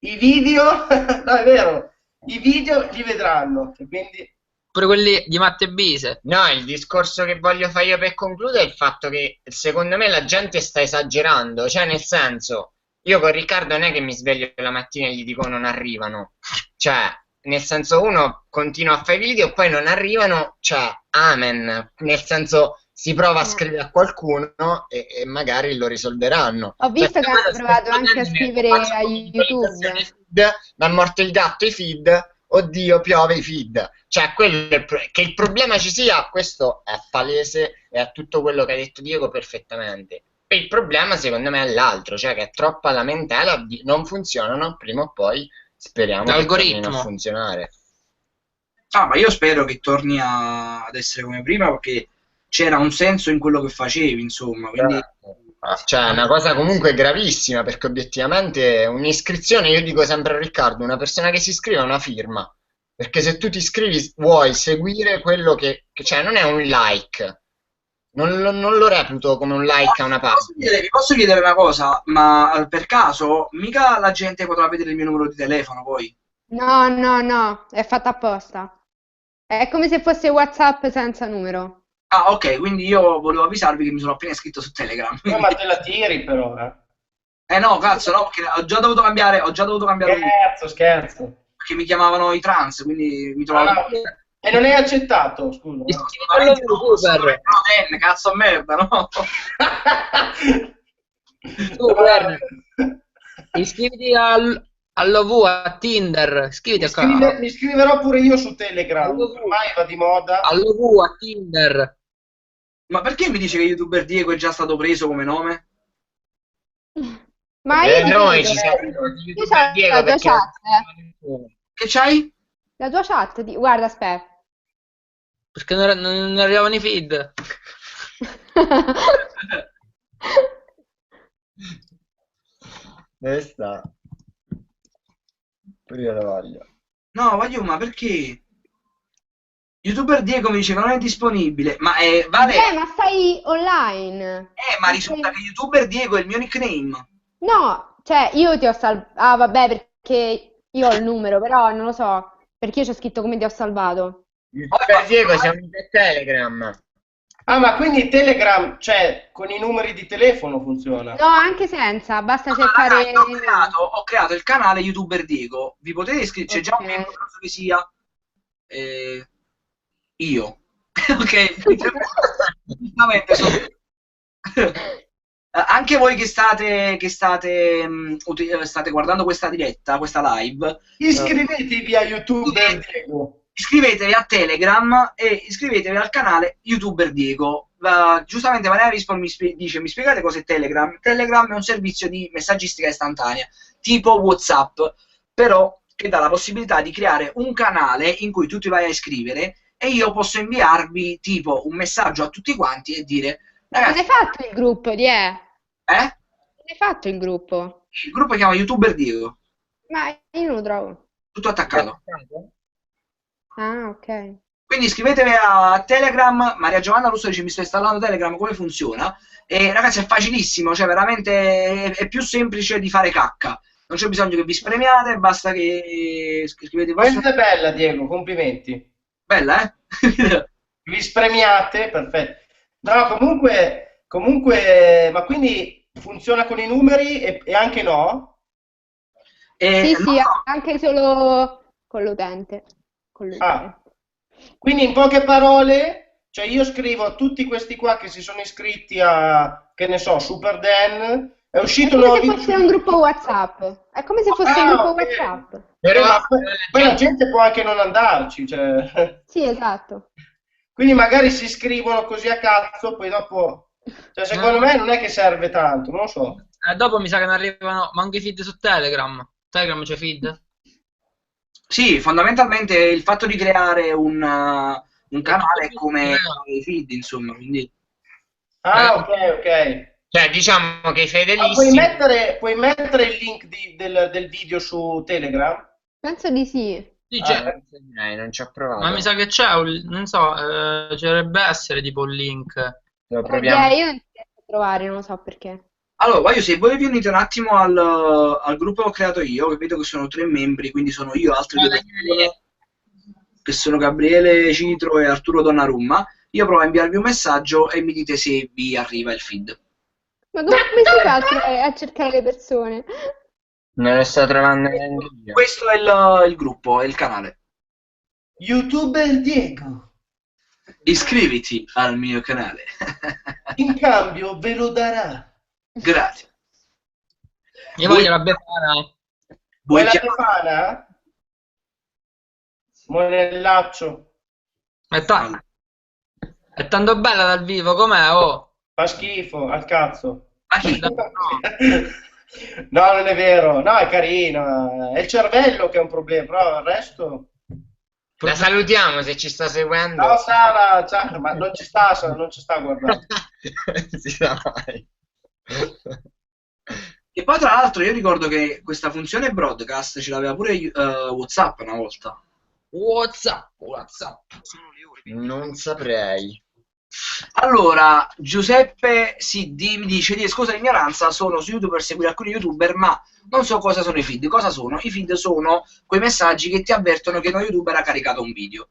i video, no è vero, i video li vedranno, e quindi... Pure quelli di Matte Bise. No, il discorso che voglio fare io per concludere è il fatto che secondo me la gente sta esagerando, cioè nel senso, io con Riccardo non è che mi sveglio la mattina e gli dico non arrivano, cioè nel senso uno continua a fare video, poi non arrivano, cioè amen, nel senso si prova a scrivere a qualcuno e magari lo risolveranno. Ho visto Cioè, che hanno provato anche a scrivere a YouTube. Mi è morto il gatto, i feed, oddio piove i feed, cioè quello che il problema ci sia, questo è palese e è tutto quello che ha detto Diego perfettamente. E il problema secondo me è l'altro, cioè che è troppa lamentela, non funzionano, prima o poi speriamo che tornino a funzionare. Ma io spero che torni ad essere come prima, perché c'era un senso in quello che facevi, insomma, quindi... Cioè è una cosa comunque gravissima, perché obiettivamente un'iscrizione, io dico sempre a Riccardo, una persona che si iscrive è una firma, perché se tu ti iscrivi vuoi seguire quello che cioè non è un like, non lo reputo come un like a una pagina. Vi posso chiedere una cosa, ma per caso mica la gente potrà vedere il mio numero di telefono poi? No, è fatta apposta. È come se fosse WhatsApp senza numero. Ah, ok, quindi io volevo avvisarvi che mi sono appena iscritto su Telegram. Ma te la tiri però, no, cazzo, no, perché ho già dovuto cambiare. Scherzo. Perché mi chiamavano i trans, quindi mi trovavo... E non hai accettato, scusa. Cazzo merda, no? Iscriviti all'OV, a Tinder, mi iscriverò pure io su Telegram, ormai va di moda. All'OV, a Tinder. Ma perché mi dice che YouTuber Diego è già stato preso come nome? Ma io noi ci siamo YouTuber Diego la tua perché... chat, Che c'hai? La tua chat, guarda, aspetta. Perché non arrivavano i feed. Dove sta? Pure io la voglio. No, voglio, ma perché? YouTuber Diego mi dice che non è disponibile, ma vale... ma stai online. Ma risulta che YouTuber Diego è il mio nickname. No, cioè io ti ho salvato... Ah, vabbè, perché io ho il numero, però non lo so, perché io c'ho scritto come ti ho salvato. YouTuber Diego siamo in Telegram. Ah, ma quindi Telegram, cioè, con i numeri di telefono funziona? No, anche senza, basta cercare... Ragazzi, ho creato il canale YouTuber Diego, vi potete iscrivere, c'è già un membro, penso che sia io. Ok, giustamente anche voi che state guardando questa diretta, questa live, iscrivetevi a YouTuber Diego. Iscrivetevi a Telegram e iscrivetevi al canale YouTuber Diego. Giustamente Maria Rispol mi dice: mi spiegate cos'è Telegram? Telegram è un servizio di messaggistica istantanea tipo WhatsApp, però che dà la possibilità di creare un canale in cui tu ti vai a iscrivere e io posso inviarvi tipo un messaggio a tutti quanti e dire: ragazzi, non hai fatto il gruppo, Non hai fatto il gruppo? Il gruppo si chiama YouTuber Diego. Ma io non lo trovo. Tutto attaccato. Ah, ok. Quindi iscrivetevi a Telegram. Maria Giovanna Russo dice: mi sto installando Telegram, come funziona? E ragazzi, è facilissimo, cioè veramente è più semplice di fare cacca. Non c'è bisogno che vi spremiate, basta che scrivete. Questa è bella, Diego, complimenti. Bella, eh? Vi spremiate, perfetto. No, comunque, ma quindi funziona con i numeri e anche no? Sì, anche solo con l'utente. Quindi in poche parole, cioè io scrivo a tutti questi qua che si sono iscritti a, che ne so, Super Dan, è uscito come se fosse un gruppo WhatsApp. È come se fosse un gruppo WhatsApp. Però poi la gente può anche non andarci, cioè. Sì, esatto. Quindi magari si iscrivono così a cazzo, poi dopo... Cioè, secondo me non è che serve tanto, non lo so. Dopo mi sa che ne arrivano, ma anche i feed su Telegram. Telegram c'è feed? Sì, fondamentalmente il fatto di creare un canale è come i feed, insomma, quindi Ah, ok, ok. Cioè, diciamo che i Ma fedelissimi... puoi mettere il link del video su Telegram? Penso di sì. Sì, Ah, c'è. Non ci ho Ma mi provato. sa che c'è non so, ci dovrebbe essere tipo un link. Lo proviamo. Io non riesco a trovare, non lo so perché. allora, voglio se voi vi unite un attimo al gruppo che ho creato io, che vedo che sono 3 membri, quindi sono io e altre 2 persone, che sono Gabriele Citro e Arturo Donnarumma. Io provo a inviarvi un messaggio e mi dite se vi arriva il feed. Ma come si fa a cercare le persone? Non lo sto trovando neanche io. Questo è il gruppo, è il canale. YouTuber Diego, Iscriviti al mio canale. in cambio ve lo darà. Grazie. Io Voi- voglio la Befana. Vuoi Voi la chiamate- Befana? Monellaccio. È tanto bella dal vivo, com'è? Oh. Fa schifo, al cazzo. Ma chi? No, non è vero. No, è carino. È il cervello che è un problema, però il resto... La salutiamo se ci sta seguendo. Ciao Sara, ciao, ma non ci sta guardando. Si sa mai. E poi tra l'altro io ricordo che questa funzione broadcast ce l'aveva pure WhatsApp una volta. WhatsApp. Non saprei. Allora, Giuseppe Siddi mi dice, scusa l'ignoranza, sono su YouTube per seguire alcuni YouTuber, ma non so cosa sono i feed. Cosa sono? I feed sono quei messaggi che ti avvertono che uno YouTuber ha caricato un video.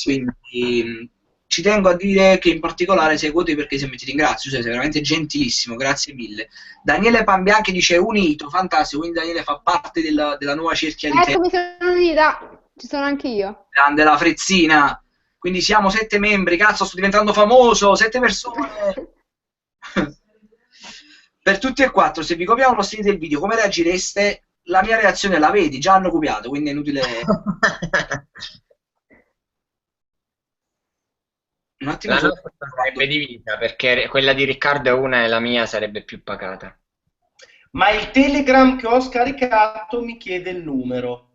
Quindi ci tengo a dire che in particolare seguo te perché ti ringrazio, sei veramente gentilissimo, grazie mille. Daniele Pambianchi dice unito, fantastico, quindi Daniele fa parte della nuova cerchia di te. Ecco, mi sono unita. Ci sono anche io. Grande la frezzina. Quindi siamo 7 membri, cazzo, sto diventando famoso, 7 persone. Per tutti e 4, se vi copiamo lo stile del video, come reagireste? La mia reazione la vedi, già hanno copiato, quindi è inutile. Un attimo La solo. nostra sarebbe divisa perché quella di Riccardo è una e la mia sarebbe più pacata. Ma il Telegram che ho scaricato mi chiede il numero.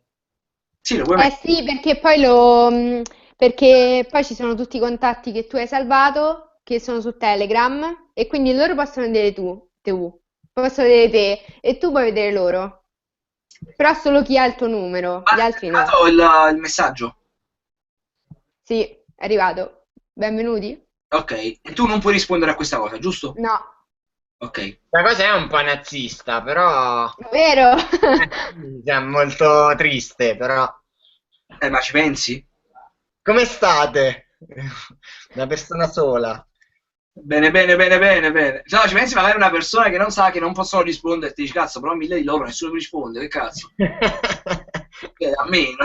Sì, lo puoi mettere. Sì, perché poi ci sono tutti i contatti che tu hai salvato, che sono su Telegram, e quindi loro possono vedere tu, possono vedere te, e tu puoi vedere loro. Però solo chi ha il tuo numero, gli altri no. Il messaggio. Sì, è arrivato. Benvenuti? Ok, e tu non puoi rispondere a questa cosa, giusto? No, Ok. La cosa è un po' nazista, però vero? è molto triste, però. Ma ci pensi? Come state? Una persona sola. Bene, bene, bene, bene, bene. Se no, ci pensi magari una persona che non sa che non possono rispondere e ti dici, cazzo, però 1000 di loro nessuno mi risponde, che cazzo? A meno.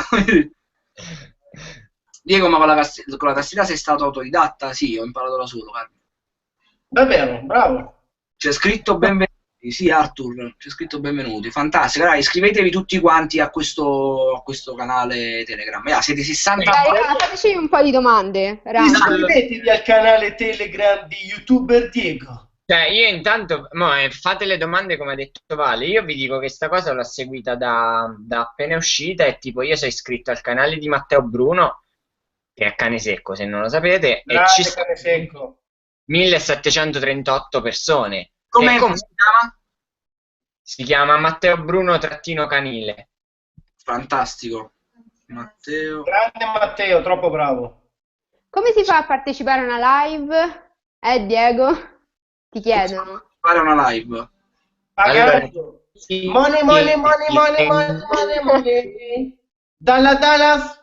Diego, ma con la tastiera sei stato autodidatta? Sì, ho imparato da solo, Carmine. Davvero, bravo. C'è scritto benvenuti, sì Arthur, c'è scritto benvenuti, fantastico, dai, iscrivetevi tutti quanti a questo canale Telegram, siete 60 Raga, fateci un po' di domande. raga. Iscrivetevi al canale Telegram di YouTuber Diego. Cioè, io intanto, fate le domande come ha detto Vale, io vi dico che sta cosa l'ho seguita da appena uscita e tipo io sono iscritto al canale di Matteo Bruno, che è Cane Secco se non lo sapete, e ci Grande sono Cane Secco. 1738 persone. Come E si chiama? si chiama Matteo Bruno trattino canile. Fantastico. Matteo. Grande Matteo, troppo bravo. Come si fa a partecipare a una live? Diego? Ti chiedono. Fare una live. Pagando. Money, money, money, money, money, money, money. Dalla Dallas.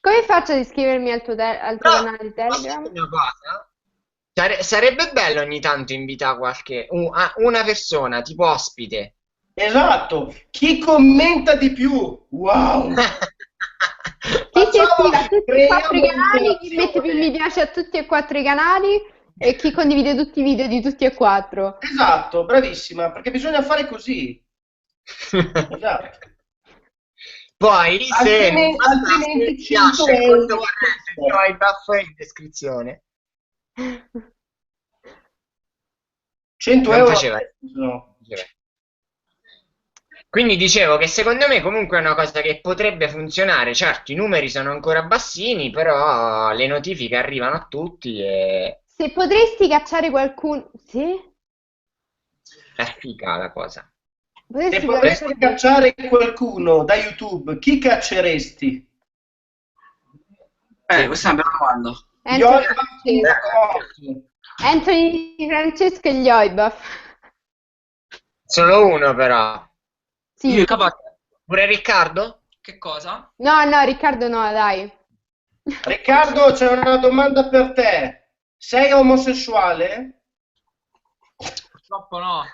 Come faccio ad iscrivermi al tuo canale di Posso Telegram? dire una cosa? Sarebbe bello ogni tanto invitare una persona tipo ospite. Esatto. Chi commenta di più? Wow. Chi si iscrive a tutti e Creiamo 4 i canali, chi interazione. mette più mi piace a tutti e 4 i canali e chi condivide tutti i video di tutti e 4. Esatto, bravissima, perché bisogna fare così. Esatto. Poi se Altrimenti ti lascia il 100 conto euro. corrente, trovi il baffo in descrizione. 100 Non euro faceva. no. Quindi dicevo che secondo me comunque è una cosa che potrebbe funzionare. Certo, i numeri sono ancora bassini, però le notifiche arrivano a tutti e Se potresti cacciare qualcuno... Sì? è figa la cosa. Se Potresti potessi cacciare qualcuno da YouTube, chi cacceresti? Questa è una bella domanda. Anthony Francesco e gli Oibaf. Solo uno però. Sì. Io capace. Pure Riccardo? Che cosa? No, no, Riccardo no, dai. Riccardo, c'è una domanda per te. Sei omosessuale? Purtroppo no.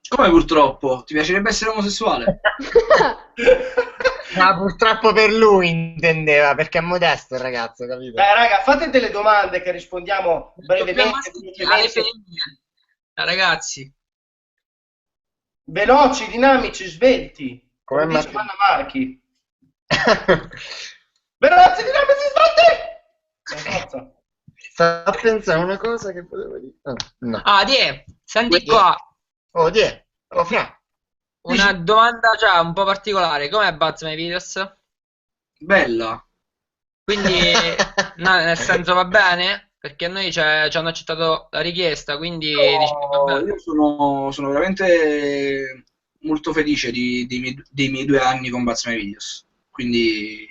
Come purtroppo? Ti piacerebbe essere omosessuale? Ma purtroppo per lui intendeva, perché è modesto il ragazzo, capito? Dai, raga, fate delle domande che rispondiamo Dobbiamo brevemente, alle femmine. Ragazzi. veloci, dinamici, svelti. Come Come dice Matteo. Vanna Marchi. Veloci, dinamici, svelti! Forza. Sto pensando una cosa che potevo dire. No. Ah, Die, senti qua. Oh, die. Oh, fra. Una domanda già un po' particolare. Com'è Buzz My Videos? Bella. Quindi, no, nel senso va bene? Perché a noi ci hanno accettato la richiesta, quindi diciamo va bene. Io sono veramente molto felice dei miei 2 anni con Buzz My Videos. Quindi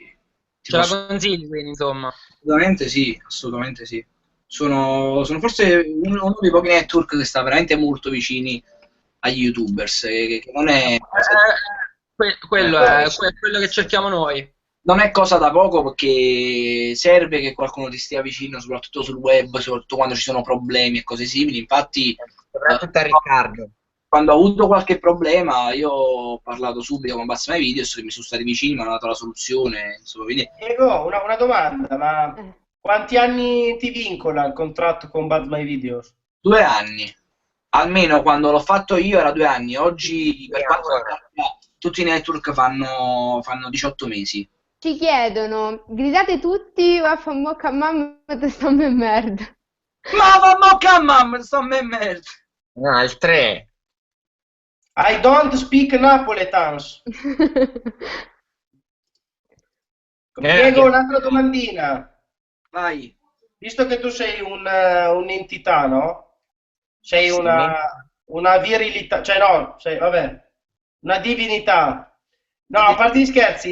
ti Ce la posso- consigli, quindi, insomma. assolutamente sì, assolutamente sì. Sono forse uno dei pochi network che sta veramente molto vicini agli YouTubers, che non è Quello è quello che cerchiamo noi. non è cosa da poco, perché serve che qualcuno ti stia vicino, soprattutto sul web, soprattutto quando ci sono problemi e cose simili. Infatti, Soprattutto a Riccardo. quando ho avuto qualche problema, io ho parlato subito con Buzz My Videos, che mi sono stati vicini, mi hanno dato la soluzione. Insomma, quindi Diego, una domanda, ma quanti anni ti vincola il contratto con Bad My Videos? 2 anni. Almeno quando l'ho fatto io era 2 anni. Oggi, per quanto riguarda tutti i network, fanno 18 mesi. Ci chiedono, gridate tutti, vaffanbocca a mamma, te sto me merda. Ma va mocca mamma, sto me merda. No, il 3. I don't speak Napoletans. Diego, un'altra domandina. Vai. Visto che tu sei un'entità, no? Sei una virilità, cioè no, sei, vabbè, una divinità. No, a parte gli scherzi,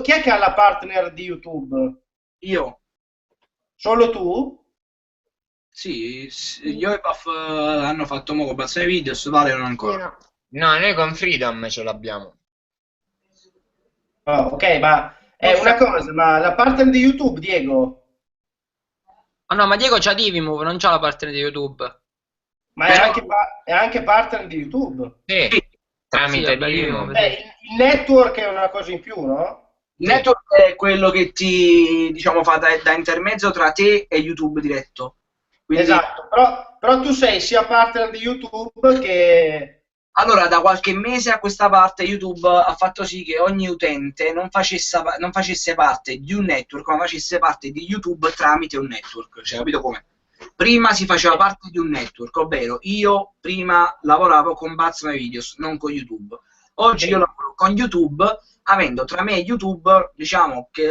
chi è che ha la partner di YouTube? Io. Solo tu? Sì, io e Puff hanno fatto mo con Buzz My Videos, Vale non ancora. No, noi con Freedom ce l'abbiamo. Oh, ok, ma è una cosa, ma la partner di YouTube, Diego, Oh no, ma Diego c'ha Divimove, non c'ha la partner di YouTube. ma è anche partner di YouTube. Sì, tramite Sì, vabbè, Divimove. Il network è una cosa in più, no? Il network è quello che ti, diciamo, fa da intermezzo tra te e YouTube diretto. Quindi, Esatto, però tu sei sia partner di YouTube che... allora, da qualche mese a questa parte YouTube ha fatto sì che ogni utente non facesse parte di un network, ma facesse parte di YouTube tramite un network. Cioè, capito come? Prima si faceva parte di un network, ovvero io prima lavoravo con Buzz My Videos, non con YouTube. Oggi io lavoro con YouTube, avendo tra me e YouTube, diciamo, che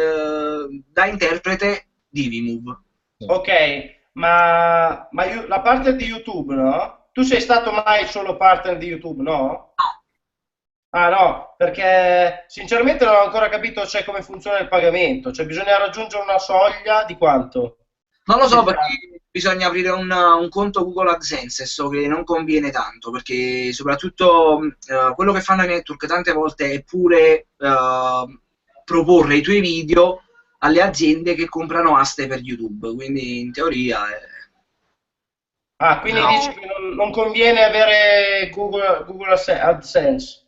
da interprete Divimove. Ok, ma la partner di YouTube, no? Tu sei stato mai solo partner di YouTube, no? No. Ah no, perché sinceramente non ho ancora capito come funziona il pagamento, cioè bisogna raggiungere una soglia di quanto? Non lo so, perché bisogna aprire un conto Google AdSense, e so che non conviene tanto, perché soprattutto quello che fanno i network tante volte è pure proporre i tuoi video alle aziende che comprano aste per YouTube, quindi in teoria Ah, quindi No. dici che non conviene avere Google AdSense.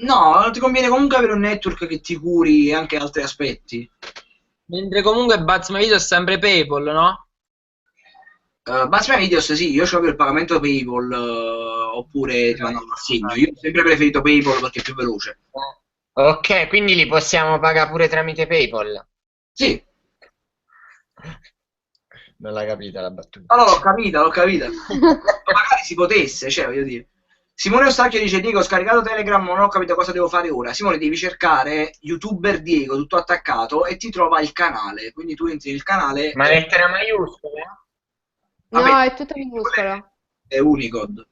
no, ti conviene comunque avere un network che ti curi anche altri aspetti. Mentre comunque Buzz My Video è sempre PayPal, no? Buzz My Videos sì, io ho il pagamento PayPal, oppure ti mandano l'assegno. Io ho sempre preferito PayPal perché è più veloce. Ok, quindi li possiamo pagare pure tramite PayPal. Sì. Non l'ha capita la battuta. No, l'ho capita. Magari si potesse, cioè, voglio dire. Simone Ostacchio dice: Diego, ho scaricato Telegram, non ho capito cosa devo fare ora. Simone, devi cercare YouTuber Diego, tutto attaccato, e ti trova il canale. Quindi tu entri nel canale. Ma lettera maiuscola? No, Vabbè, è tutto minuscolo. è Unicode.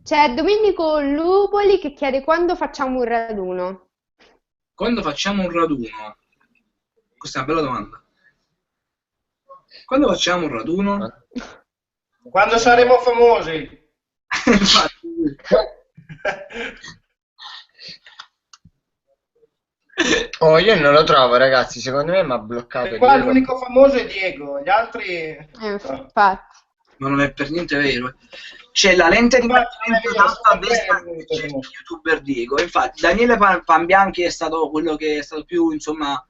C'è Domenico Lupoli che chiede quando facciamo un raduno. Quando facciamo un raduno? Questa è una bella domanda. Quando facciamo un raduno? Quando saremo famosi. Infatti. Oh, io non lo trovo, ragazzi. Secondo me mi ha bloccato. Qua Diego. l'unico famoso è Diego, gli altri... Infatti. Ma non è per niente vero. C'è la lente di ingrandimento tanto a destra che c'è il YouTuber Diego. Infatti, Daniele Pambianchi è stato quello che è stato più, insomma,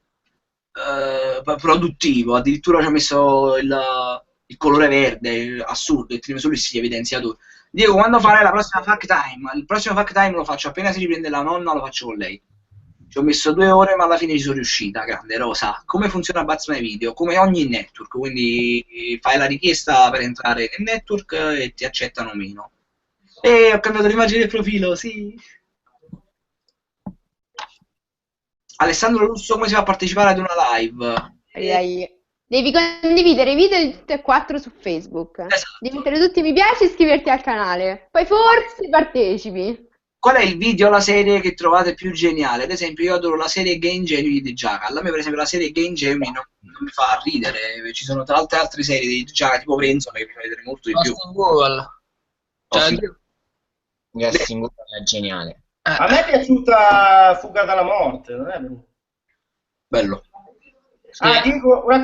produttivo. Addirittura ci ha messo il colore verde, assurdo, il solo si evidenzia tutto. Diego, quando farai la prossima Fact Time? Il prossimo Fact Time lo faccio appena si riprende la nonna, lo faccio con lei. Ci ho messo 2 ore, ma alla fine ci sono riuscita. Grande Rosa. Come funziona Buzz My Video? Come ogni network, quindi fai la richiesta per entrare nel network e ti accettano o meno. E ho cambiato l'immagine del profilo, sì. Alessandro Russo, come si fa a partecipare ad una live? Devi condividere i video di tutte e 4 su Facebook. Esatto. Devi mettere tutti i mi piace e iscriverti al canale. Poi forse partecipi. Qual è il video o la serie che trovate più geniale? Ad esempio, io adoro la serie Game Genie di Jackal. A me, per esempio, la serie Game Genie non mi fa ridere. Ci sono tante altre serie di Jackal, tipo Prenzo, che mi fa ridere molto di più. Lost in Google. Cioè, Yes, in Google è geniale. A me è piaciuta Fuga dalla morte, non è vero? Bello. Ah, dico una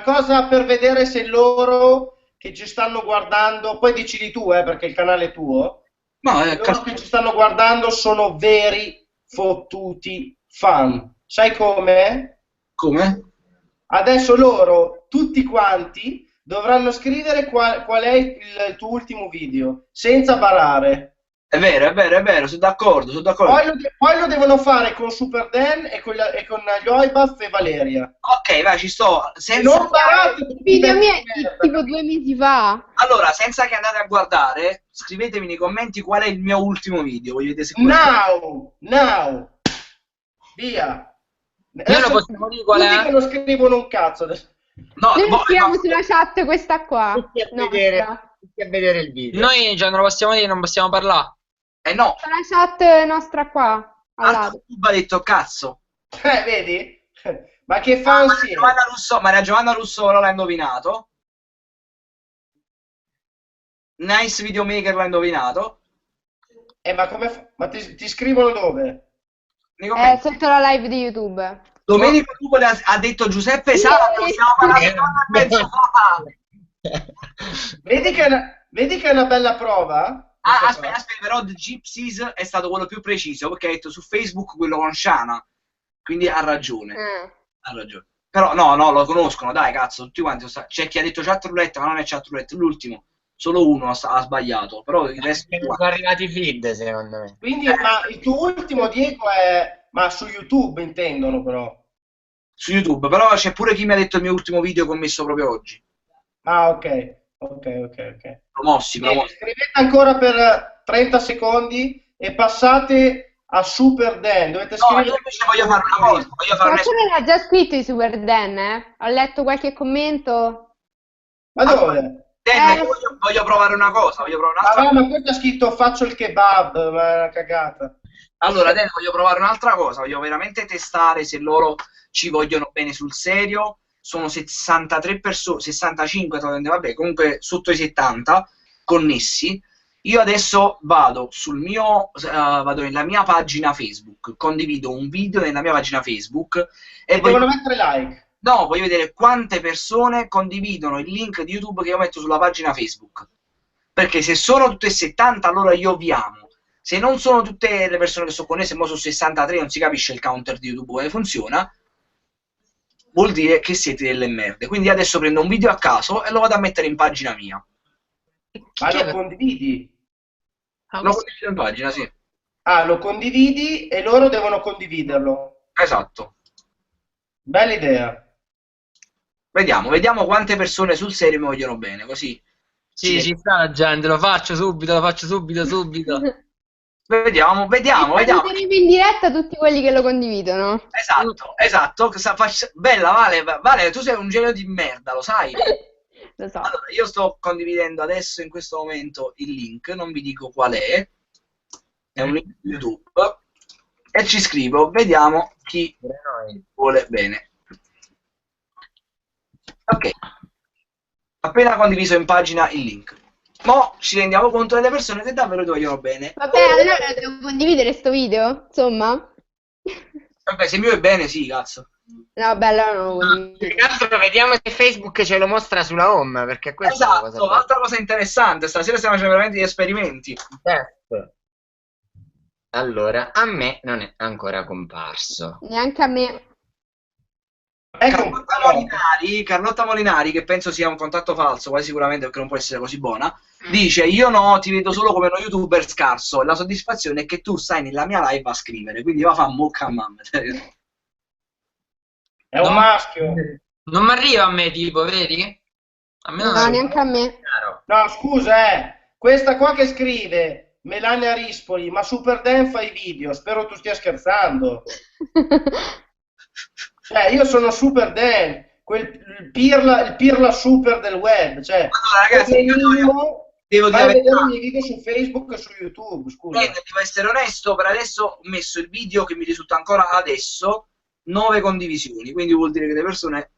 cosa per vedere se loro che ci stanno guardando, poi decidi tu, perché il canale è tuo, No, loro che ci stanno guardando sono veri fottuti fan. Sai come? Come? Adesso loro, tutti quanti, dovranno scrivere qual è il tuo ultimo video, senza barare. È vero, sono d'accordo. Poi lo devono fare con Super Dan e con gli Oibaf e Valeria. Ok, vai, ci sto. E non barate Il video mio è tipo 2 mesi fa. Allora, senza che andate a guardare, scrivetemi nei commenti qual è il mio ultimo video. Voglio vedere se Now! Via! Noi lo possiamo dire qual è? Tutti che non scrivono un cazzo adesso. No, Noi scriviamo sulla chat questa qua. Tutti a vedere il video. Noi già non lo possiamo dire, non possiamo parlare. no. La chat nostra qua. Al lato. YouTube ha detto cazzo. Vedi? Ma che fan siete? Maria Giovanna Russo l'ha indovinato. Nice Videomaker l'ha indovinato. Ma come ma ti scrivono dove? Nei commenti. Sotto la live di YouTube. Domenico Tupoli ha detto Giuseppe Sala, stiamo parlando mezzo fa. Vedi che è una bella prova? Aspetta, però The Gypsies è stato quello più preciso, perché ha detto su Facebook quello con Shana, quindi ha ragione. Però no, lo conoscono, dai, cazzo, tutti quanti. C'è chi ha detto chat roulette, ma non è chat roulette, l'ultimo. Solo uno ha sbagliato, però il resto... Sono arrivati i feed, secondo me. Quindi, ma il tuo ultimo, Diego, è... Ma su YouTube intendono, però. Su YouTube, però c'è pure chi mi ha detto il mio ultimo video che ho messo proprio oggi. Ah, ok. Promossi. Scrivete ancora per 30 secondi e passate a Super Dan. Dovete scrivere... io invece voglio fare una cosa. Qualcuno l'ha già scritto di Super Dan, Ho letto qualche commento. Ma dove? Voglio provare una cosa. Ma questo ha scritto faccio il kebab, ma è una cagata. Allora, Dan, voglio provare un'altra cosa. Voglio veramente testare se loro ci vogliono bene sul serio. Sono 63 persone, 65, vabbè, comunque sotto i 70 connessi. Io adesso vado nella mia pagina Facebook, condivido un video nella mia pagina Facebook e devono mettere like. No, voglio vedere quante persone condividono il link di YouTube che io metto sulla pagina Facebook. Perché se sono tutte 70, allora io vi amo. Se non sono tutte le persone che sono connesse, ma sono 63, non si capisce il counter di YouTube come funziona, vuol dire che siete delle merde. Quindi adesso prendo un video a caso e lo vado a mettere in pagina mia. Ma lo condividi? Lo condivido in pagina, sì. Ah, lo condividi e loro devono condividerlo. Esatto. Bella idea. Vediamo quante persone sul serio mi vogliono bene, così. Sì, ci sta la gente, lo faccio subito. E Vediamo. saluteremo in diretta tutti quelli che lo condividono. Esatto. Bella, Vale, tu sei un genio di merda, lo sai? Lo so. Allora, io sto condividendo adesso in questo momento il link, non vi dico qual è un link di YouTube, e ci scrivo, vediamo chi vuole bene. Ok, appena condiviso in pagina il link. Mo ci rendiamo conto delle persone che davvero ti vogliono bene. Vabbè, allora devo condividere sto video, insomma. Vabbè, se il mio è bene, sì, cazzo. No, vabbè, allora non lo condivido. Cazzo, vediamo se Facebook ce lo mostra sulla home, perché questa è la cosa Esatto, altra cosa interessante, stasera stiamo facendo veramente gli esperimenti. Certo. Allora, a me non è ancora comparso. Neanche a me. Carlotta Molinari, che penso sia un contatto falso, quasi sicuramente perché non può essere così buona, dice: io no, ti vedo solo come uno youtuber scarso e la soddisfazione è che tu stai nella mia live a scrivere, quindi va a fare mucca a mamma. È un maschio. Non mi arriva a me, tipo, vedi? A me non No, arriva. neanche a me. No, scusa, questa qua che scrive Melania Rispoli, ma Super Dan fa i video, spero tu stia scherzando. Cioè, io sono Super Dan, il pirla super del web, cioè, Allora, ragazzi, io devo vai a dire vedere i miei video su Facebook e su YouTube, scusa. devo essere onesto, per adesso ho messo il video che mi risulta ancora adesso 9 condivisioni, quindi vuol dire che le persone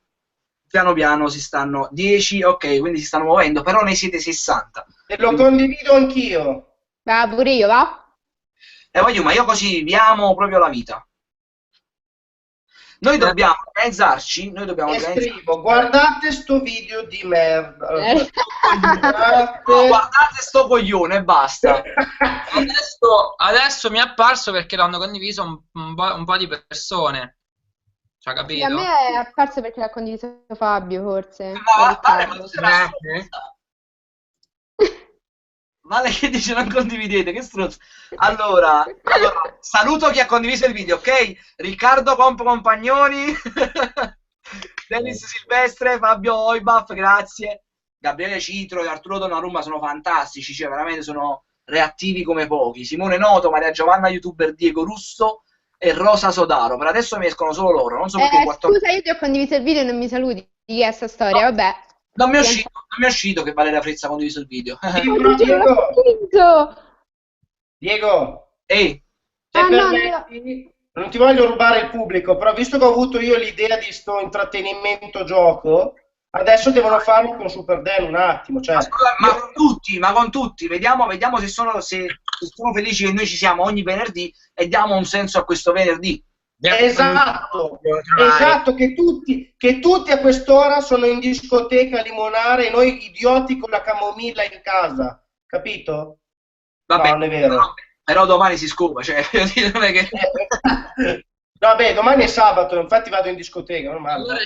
piano piano si stanno 10, ok, quindi si stanno muovendo, però ne siete 60. E lo condivido anch'io. Va, pure io, va? Ma io così viviamo proprio la vita. Noi dobbiamo organizzarci, Scrivo, guardate sto video di merda. Guardate sto coglione e basta. Adesso mi è apparso perché l'hanno condiviso un po' di persone. Cioè, Sì, capito? a me è apparso perché l'ha condiviso Fabio, forse. Vale che dice non condividete, che strozzo. Allora, saluto chi ha condiviso il video, ok? Riccardo Compo Compagnoni, Dennis Silvestre, Fabio Oibaf, grazie. Gabriele Citro e Arturo Donnarumma sono fantastici, cioè veramente sono reattivi come pochi. Simone Noto, Maria Giovanna YouTuber, Diego Russo e Rosa Sodaro. Per adesso mi escono solo loro, non so perché. Scusa, io ti ho condiviso il video e non mi saluti. Di chi è sta storia? Vabbè. Non mi è uscito che Valeria Frezza ha condiviso il video. Diego, Ehi, non ti voglio rubare il pubblico, però visto che ho avuto io l'idea di sto intrattenimento gioco, adesso devono farlo con Super Dan un attimo. Cioè, ma con tutti, vediamo se sono felici che noi ci siamo ogni venerdì e diamo un senso a questo venerdì. Esatto, che tutti a quest'ora sono in discoteca a limonare e noi idioti con la camomilla in casa, capito? Vabbè, no, non è vero. Però domani si scopa, cioè, non è che... Vabbè, domani è sabato, infatti vado in discoteca, normale. Allora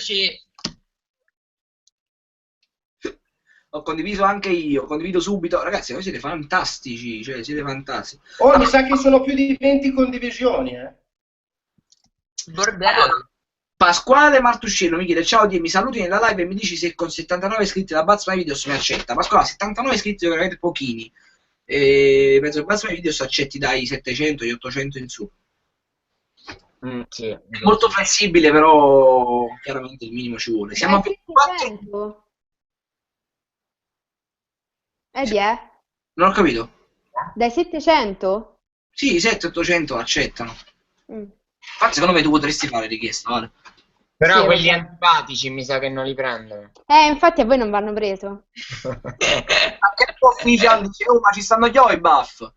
Ho condiviso anche io, condivido subito. Ragazzi, voi siete fantastici, cioè siete fantastici. Oh, mi sa che sono più di 20 condivisioni, Bordello. Pasquale Martuscello mi chiede: ciao Dio, mi saluti nella live e mi dici se con 79 iscritti la Buzz My Videos mi accetta. Pasquale, 79 iscritti sono veramente pochini. Penso che Buzz My Videos accetti dai 700 agli 800 in su. Sì. È molto flessibile, però chiaramente il minimo ci vuole. Siamo a 24. Non ho capito. Dai 700? Sì, 700-800 accettano. Infatti, secondo me tu potresti fare richiesta, vale? Però sì, quelli antipatici mi sa che non li prendono. Infatti a voi non vanno preso. Anche ufficiale dice: oh, ma ci stanno gli buff.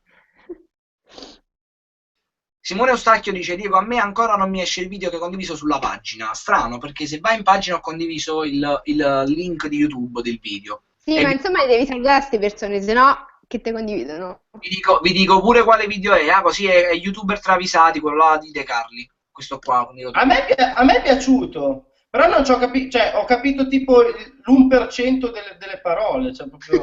Simone Ostacchio dice: Diego, a me ancora non mi esce il video che ho condiviso sulla pagina. Strano, perché se vai in pagina ho condiviso il link di YouTube del video. Sì, ma insomma devi salutare queste persone, se no che te condividono. Vi dico pure quale video è, così è YouTuber travisati, quello là di De Carli. Questo qua. A me è piaciuto, però non ci ho capito, cioè ho capito tipo l'1% delle parole. Cioè proprio...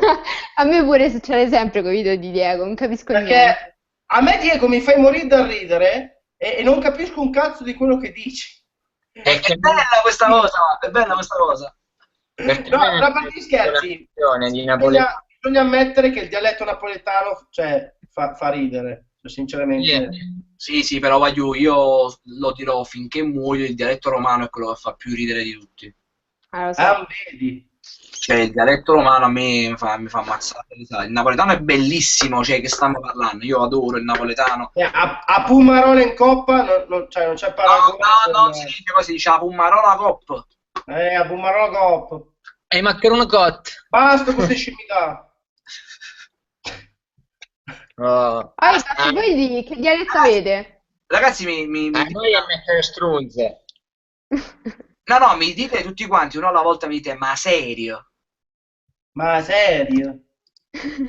A me pure succede sempre con i video di Diego, non capisco niente. Perché a me Diego mi fai morire da ridere e non capisco un cazzo di quello che dici. È bella questa cosa, è bella questa cosa. Perché No, a me a parte gli scherzi, di napoletano. bisogna ammettere che il dialetto napoletano, cioè, fa ridere, cioè, sinceramente. Sì, però voglio, io lo dirò finché muoio, il dialetto romano è quello che fa più ridere di tutti. Lo so. Ah, vedi? Cioè, il dialetto romano a me mi fa ammazzare. Il napoletano è bellissimo, cioè, che stanno parlando. Io adoro il napoletano. A Pumarola in coppa cioè, non c'è paragone. Non si dice così, si dice la Pumarola Cop. A Pumarola coppa. E i maccheroni cotti. Basta con queste scimità. Oh. Voi che dialetto avete? Ragazzi, Noi a mettere strunze. no, mi dite tutti quanti, uno alla volta mi dite, ma serio? Ma serio?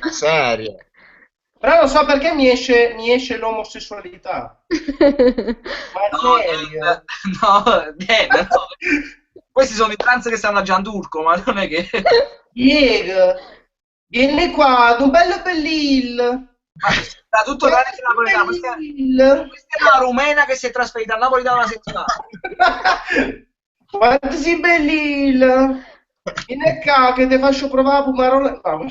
Ma serio? Però non so perché mi esce l'omosessualità. Ma serio? No. Questi sono i trans che stanno a Gianturco, ma non è che... Diego, vieni qua, un bello bellil. Da tutto tranne che napoletano. Questa è una rumena che si è trasferita a Napoli da una settimana. Quanto sei bellil. Vieni qua che ti faccio provare a Pumarola. No.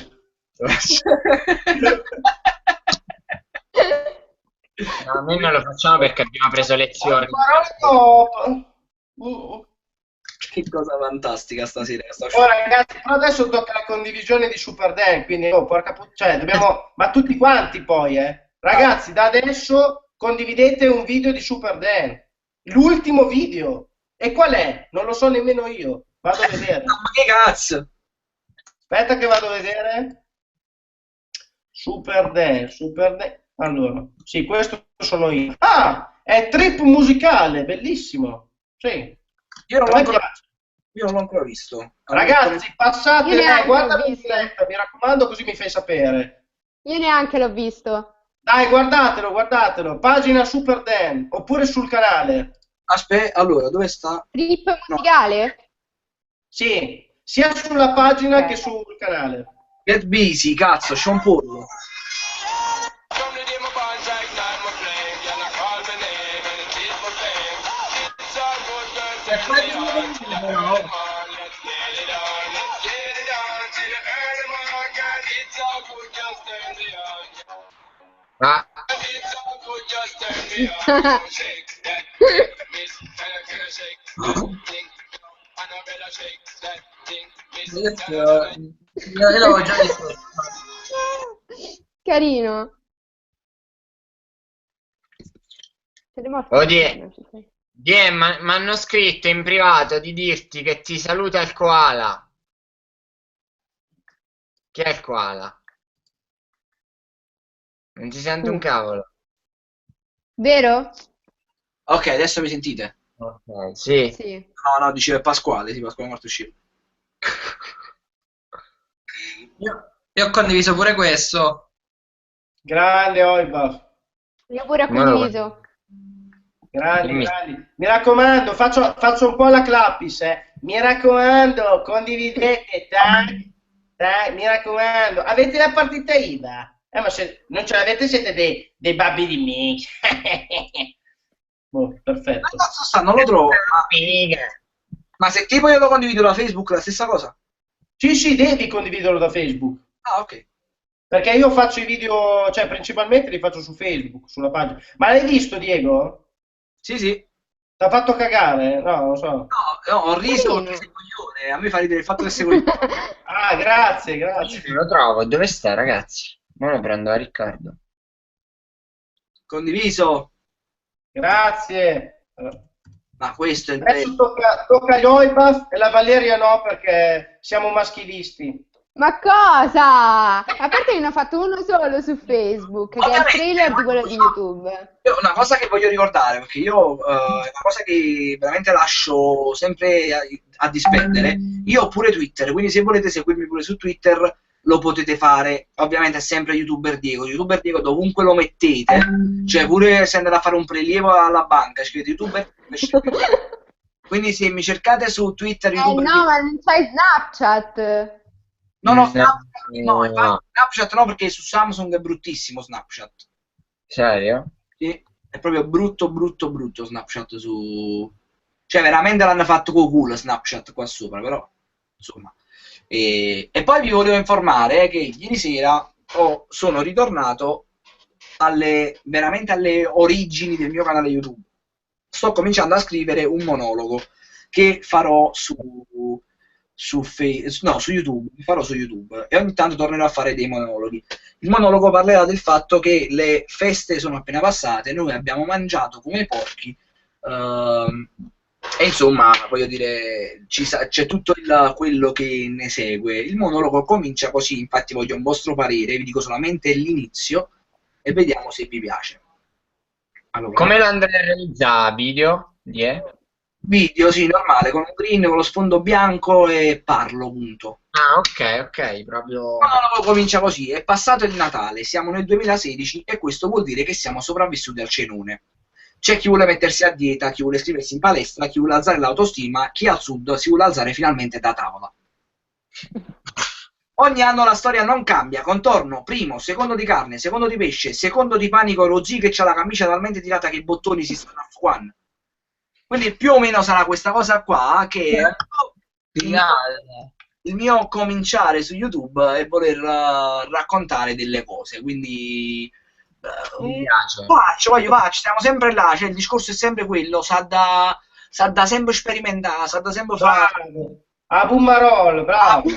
No, noi non lo facciamo perché abbiamo preso lezioni. Che cosa fantastica stasera. Ragazzi, però adesso tocca la condivisione di Super Dan, quindi cioè, dobbiamo, ma tutti quanti poi, ragazzi, da adesso condividete un video di Super Dan, l'ultimo video. E qual è? Non lo so nemmeno io. Vado a vedere. Ma che cazzo? Aspetta che vado a vedere. Super Dan. Allora, sì, questo sono io. Ah, è trip musicale, bellissimo. Sì. Io non l'ho ancora visto. Ragazzi, passate, guarda l'ho visto. mi raccomando, così mi fai sapere. Io neanche l'ho visto. Dai, guardatelo. Pagina Super Dan, oppure sul canale. Aspetta, allora, dove sta? Trip musicale? Sì, sia sulla pagina che sul canale. Get Busy, cazzo, Sean Paul. Ah. Io l'avevo già visto. Carino. Siete morti? Oddio. Mi hanno scritto in privato di dirti che ti saluta il koala. Chi è il koala? Non ti sento un cavolo. Vero? Ok, adesso mi sentite? Ok, sì. Sì. No, dicevo è Pasquale, sì, Pasquale Martuscino. Io ho condiviso pure questo. Grande Oibaf. Io pure ho condiviso. Grandi. Mi raccomando, faccio un po' la clappis, Mi raccomando, condividete, dai, mi raccomando. Avete la partita IVA? Ma se non ce l'avete siete dei babbi di mica. Boh, perfetto. Ma cazzo sta, non lo trovo. Ma se tipo io lo condivido da Facebook, è la stessa cosa? Sì, devi condividerlo da Facebook. Ah, ok. Perché io faccio i video, cioè principalmente li faccio su Facebook, sulla pagina. Ma l'hai visto, Diego? Sì. Ti ha fatto cagare? No, non lo so. No, ho riso perché sei coglione. A me fa ridere il fatto che sei coglione. Ah, grazie. Non lo trovo. Dove sta, ragazzi? Ora lo prendo a Riccardo. Condiviso. Grazie. Ma questo è il Adesso bello. tocca gli Oibaf e la Valeria no, perché siamo maschilisti. Ma cosa? A parte che ne ho fatto uno solo su Facebook, che è il Ovviamente, trailer di quello di YouTube. Una cosa che voglio ricordare, perché io è una cosa che veramente lascio sempre a disperdere. Io ho pure Twitter, quindi se volete seguirmi pure su Twitter lo potete fare. Ovviamente è sempre YouTuber Diego dovunque lo mettete, cioè pure se andate a fare un prelievo alla banca, scrivete YouTuber. Quindi se mi cercate su Twitter YouTuber no, ma non c'hai Snapchat. No, Snapchat no, perché su Samsung è bruttissimo Snapchat. Serio? Sì, è proprio brutto Snapchat su... Cioè veramente l'hanno fatto con culo Snapchat qua sopra, però... insomma. E poi vi volevo informare che ieri sera sono ritornato veramente alle origini del mio canale YouTube. Sto cominciando a scrivere un monologo che farò su YouTube, farò su YouTube, e ogni tanto tornerò a fare dei monologhi. Il monologo parlerà del fatto che le feste sono appena passate, noi abbiamo mangiato come porchi, e insomma, voglio dire, c'è tutto quello che ne segue. Il monologo comincia così, infatti voglio un vostro parere, vi dico solamente l'inizio e vediamo se vi piace. Allora, Come lo andrei a realizzare? Video? video, sì, normale, con un green, con lo sfondo bianco e parlo, punto. Ah, ok, proprio... Il monologo comincia così: è passato il Natale, siamo nel 2016 e questo vuol dire che siamo sopravvissuti al cenone. C'è chi vuole mettersi a dieta, chi vuole iscriversi in palestra, chi vuole alzare l'autostima, chi al sud si vuole alzare finalmente da tavola. Ogni anno la storia non cambia, contorno, primo, secondo di carne, secondo di pesce, secondo di panico lo zii che c'ha la camicia talmente tirata che i bottoni si stanno a fuan. Quindi più o meno sarà questa cosa qua, che è il mio cominciare su YouTube e voler raccontare delle cose, quindi mi piace. faccio, stiamo sempre là, cioè il discorso è sempre quello, sa da sempre sperimentare, sa da sempre fare a Pummarol, bravo.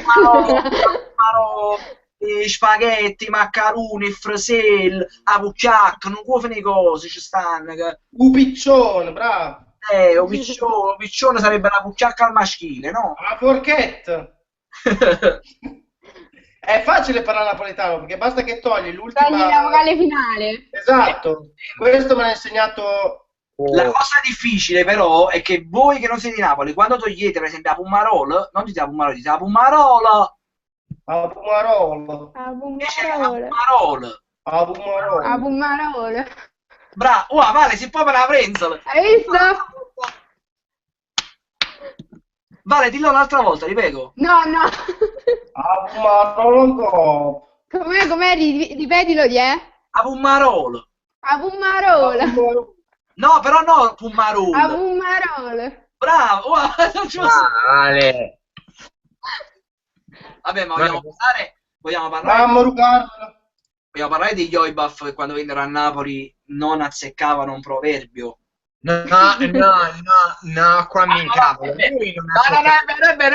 Spaghetti, maccaroni, frisell, a pucciacca, non può finire cose, ci stanno. Un piccione, bravo. Un piccione sarebbe la pucciacca al maschile, no? La forchetta. È facile parlare napoletano perché basta che togli l'ultima... Togli la vocale finale. Esatto, questo me l'ha insegnato... La cosa difficile però è che voi che non siete di Napoli, quando togliete per esempio la Pummarol, non dite la Pummarol, dite la Pummarola. A Pummarol. A Pummarol. A Pummarol. A Pummarol. Bravo, Vale, si può per la prensola. Hai visto? Vale, dillo un'altra volta, ripeto. No. A Pummarol. Com'è? Ripetilo di A Pummarol. A Pummarol. No, però no, Pummarol. A Pummarol. Bravo, Vale. Vabbè, ma vogliamo parlare degli Oibaf che quando vennero a Napoli non azzeccavano un proverbio. No, qua mi incavolo. È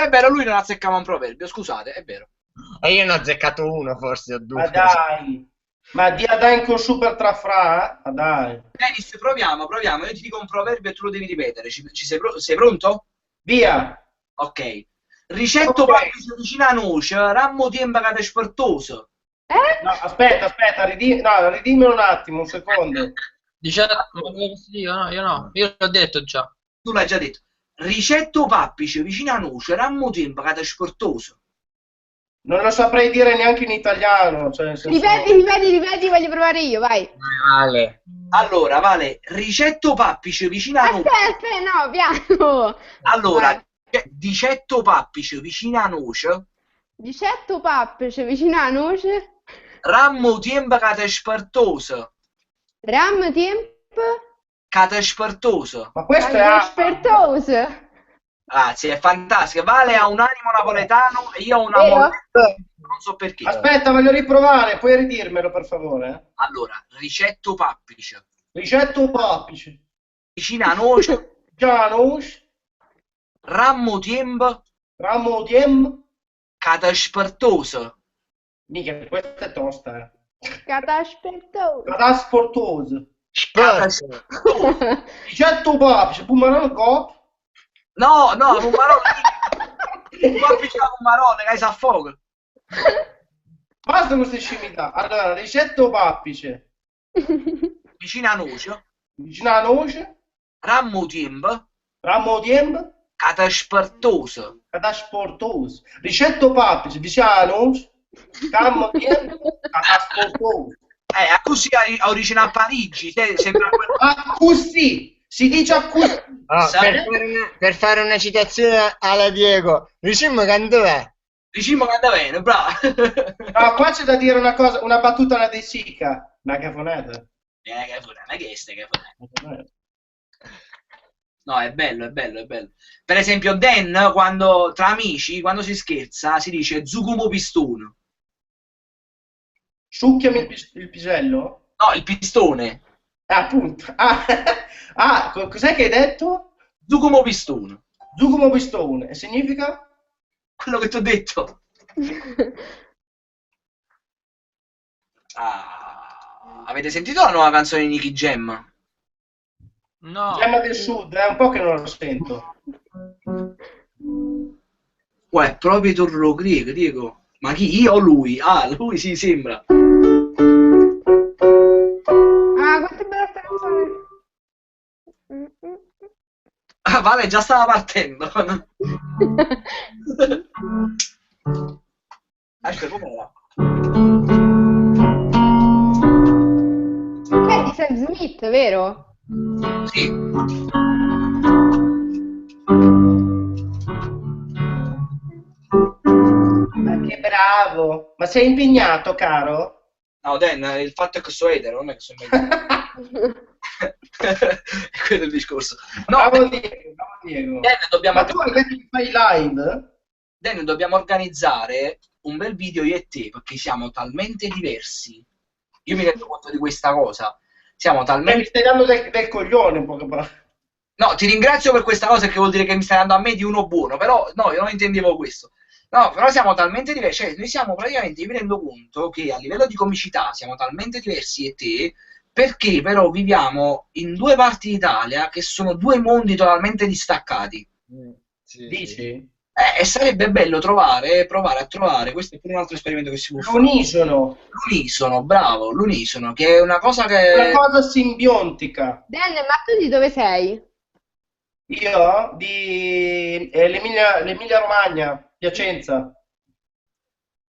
vero, lui non azzeccava un proverbio, scusate, è vero. E io ne ho azzeccato uno, forse, o due. Ma dai, ma dia dai con super trafra, ma dai. Dennis, proviamo, io ti dico un proverbio e tu lo devi ripetere, sei pronto? Via. Ok. Ricetto pappice vicino a noce, rammo tempo che è spertoso. No, aspetta, ridimmelo un attimo, un secondo. Io l'ho detto già. Tu l'hai già detto. Ricetto pappice vicino a noce, rammo tempo che è spertoso. Non lo saprei dire neanche in italiano. Cioè, nel senso... Ripeti, voglio provare io, vai. Vale. Allora, Vale, ricetto pappice vicino a noce. Aspetta, no, piano. Allora, dicetto pappice vicino a noce. Dicetto pappice vicino a noce. Rammo tempo che è spertoso. Ram tempo. Che è spertoso. Ma questo è spertoso. Grazie, è fantastico. Vale ha un animo napoletano e io ho una Vero? non so perché. Aspetta, voglio riprovare, puoi ridirmelo per favore? Allora, ricetto pappice. Ricetto pappice. Vicino a noce. Già noce. Rammo tempo. Ramo diem. Che è spertoso. Mica, questa è tosta, Cataspettoso. Catasportoso. Sport. Ricetto pappice, pumarano cop. No, Pummarone. Pappice a Pummarone, che si affoga. Basta queste scimità. Allora, ricetto pappice. Vicino a noce. Vicino alla noce. Rammo tempo. Ramo diem. Che è spertoso. Catasportoso. Ricetto pappice, vicino alla noce. Ramo diem. Catasportoso. Così a origine a Parigi. Sembra Così. Si dice così. Per fare una citazione alla Diego, diciamo che dov'è? Diciamo che anda bene, bravo. No, qua c'è da dire una cosa, una battuta alla De Sica. Una cafonata. Che No, è bello, è bello, è bello. Per esempio, Dan, quando, tra amici, quando si scherza, si dice Zucumo Pistone. Succhiami il pisello? No, il pistone. Appunto. Ah, cos'è che hai detto? Zucumo Pistone. Zucchero pistone. E significa? Quello che ti ho detto. Ah, avete sentito la nuova canzone di Nicky Jam? No. Gemma del Sud, è un po' che non lo sento. Uè, proprio Torro Greco. Ma chi? Io o lui? Ah, lui sì, sembra. Ah, quanto è bella sta canzone! Ah, vale, già stava partendo. Aspetta, com'era? È di Sam Smith, vero? Sì. Ma che bravo! Ma sei impegnato, caro? No, Dan, il fatto è che sono etero, non è che sono meglio. Quello è il discorso. No, Bravo Diego, bravo Diego. Dan, dobbiamo Ma tu hai detto che fai live? Dan, dobbiamo organizzare un bel video io e te, perché siamo talmente diversi. Io mi rendo conto di questa cosa. Siamo Mi talmente... stai dando del coglione, in poche parole. No, ti ringrazio per questa cosa, che vuol dire che mi stai dando a me di uno buono, però no, io non intendevo questo. No, però siamo talmente diversi, cioè noi siamo praticamente, io mi rendo conto che a livello di comicità siamo talmente diversi io e te, perché però viviamo in due parti d'Italia che sono due mondi totalmente distaccati. Sì, Dici? E sarebbe bello provare a trovare, questo è pure un altro esperimento che si può fare. L'unisono, L'unisono, bravo, l'unisono, che è una cosa una che... cosa simbiontica. Dan, ma tu di dove sei? Io di l'Emilia Romagna, Piacenza,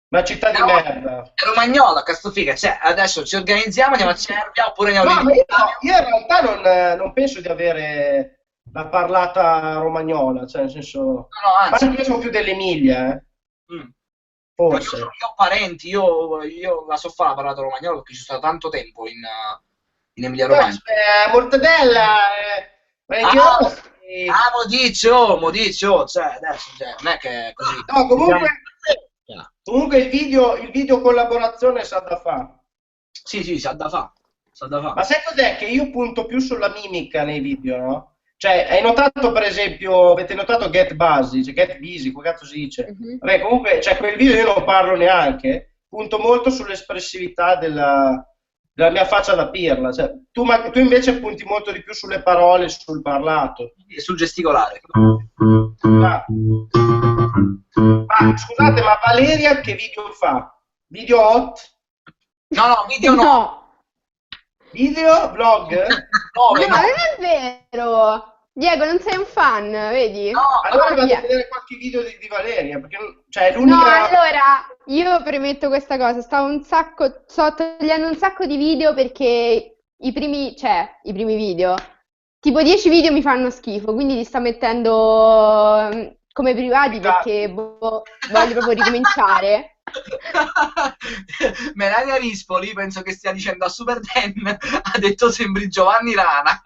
una città di merda. È romagnola, cazzo figa, cioè adesso ci organizziamo, andiamo a Cervia oppure andiamo No, a ma io in realtà non penso di avere la parlata romagnola, cioè nel senso... No, Ma anzi, io sono più dell'Emilia, mm. forse. Io ho parenti, io la so fare la parlata romagnola perché ci sono stato tanto tempo in Emilia Romagna. Mortadella, Modiccio, cioè adesso cioè, non è che è così. No, comunque il video collaborazione sa da fare. Sì, sa da fa, sa da fa. Ma sai cos'è? Che io punto più sulla mimica nei video, no? Cioè, hai notato per esempio, avete notato Get Busy, cioè Get Busy, come cazzo si dice? Vabbè, comunque, cioè, quel video io non parlo neanche, punto molto sull'espressività della mia faccia da pirla. Cioè, tu invece punti molto di più sulle parole, sul parlato. E sul gesticolare. Ma scusate, ma Valeria che video fa? Video hot? No, video no. No, Video? Vlog? No, no, non è vero. Diego, non sei un fan, vedi? no, Allora vado a via. vedere qualche video di Valeria, perché cioè, è No, l'unica... allora, io premetto questa cosa, sto togliendo un sacco di video perché i primi video, tipo 10 video mi fanno schifo, quindi li sto mettendo come privati perché voglio proprio ricominciare. Melania Rispoli, penso che stia dicendo a Super Dan, ha detto sembri Giovanni Rana.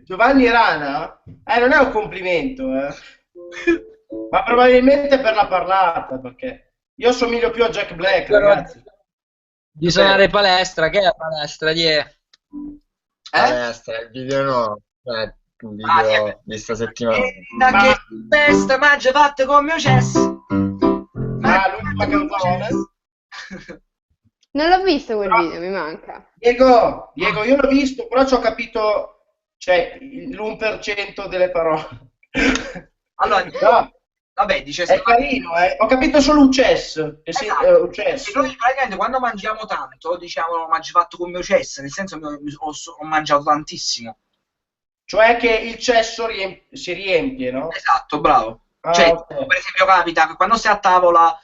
Giovanni Rana? Non è un complimento, ma probabilmente per la parlata, perché io somiglio più a Jack Black, ragazzi. Di suonare palestra, che è la palestra? Palestra, il video no, un video di sta settimana. Da che festa mangia fatte con mio cesso. L'ultima canzone? Non l'ho visto quel video, mi manca. Diego, io l'ho visto, però ci ho capito, cioè, l'1% delle parole. Allora, No, vabbè, dice è carino, ho capito solo un cesso. Esatto. Un cesso. E noi praticamente quando mangiamo tanto diciamo mangi fatto con il mio cesso, nel senso che ho mangiato tantissimo. Cioè che il cesso si riempie, no? Esatto, bravo. Okay. Per esempio capita che quando sei a tavola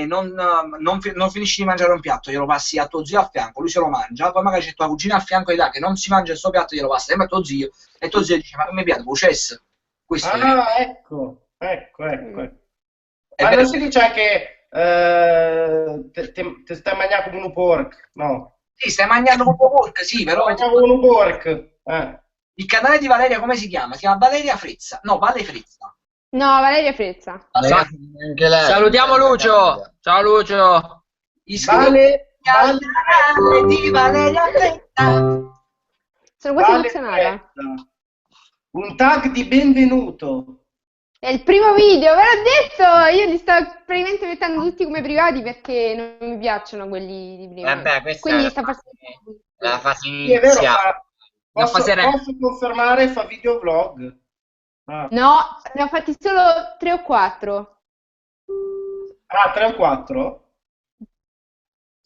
non finisci di mangiare un piatto, glielo passi a tuo zio a fianco, lui se lo mangia, poi magari c'è tua cugina a fianco di là che non si mangia il suo piatto, glielo passi sempre a tuo zio, e tuo zio dice ma come piatto, il cesso. Questo ecco. Ma non si dice anche te stai mangiando come un porco, no? Sì, stai mangiando un po' porco, sì, però... Mangiavo come un porco. Il canale di Valeria come si chiama? Si chiama Valeria Frezza. No, Vale Frezza. No, Valeria Frezza. Anche lei. Salutiamo Lucio. Ciao Lucio. Iscrivetevi al canale di Valeria Frezza. Sono quasi Vale emozionata. Frezza. Un tag di benvenuto. È il primo video, ve l'ho detto! Io li sto praticamente mettendo tutti come privati perché non mi piacciono quelli di prima. Vabbè, questa Quindi è sta la fase Sì, è vero, iniziale. posso fase re. confermare, fa videovlog. Ah, No, ne ho fatti solo 3 o 4. 3 o 4?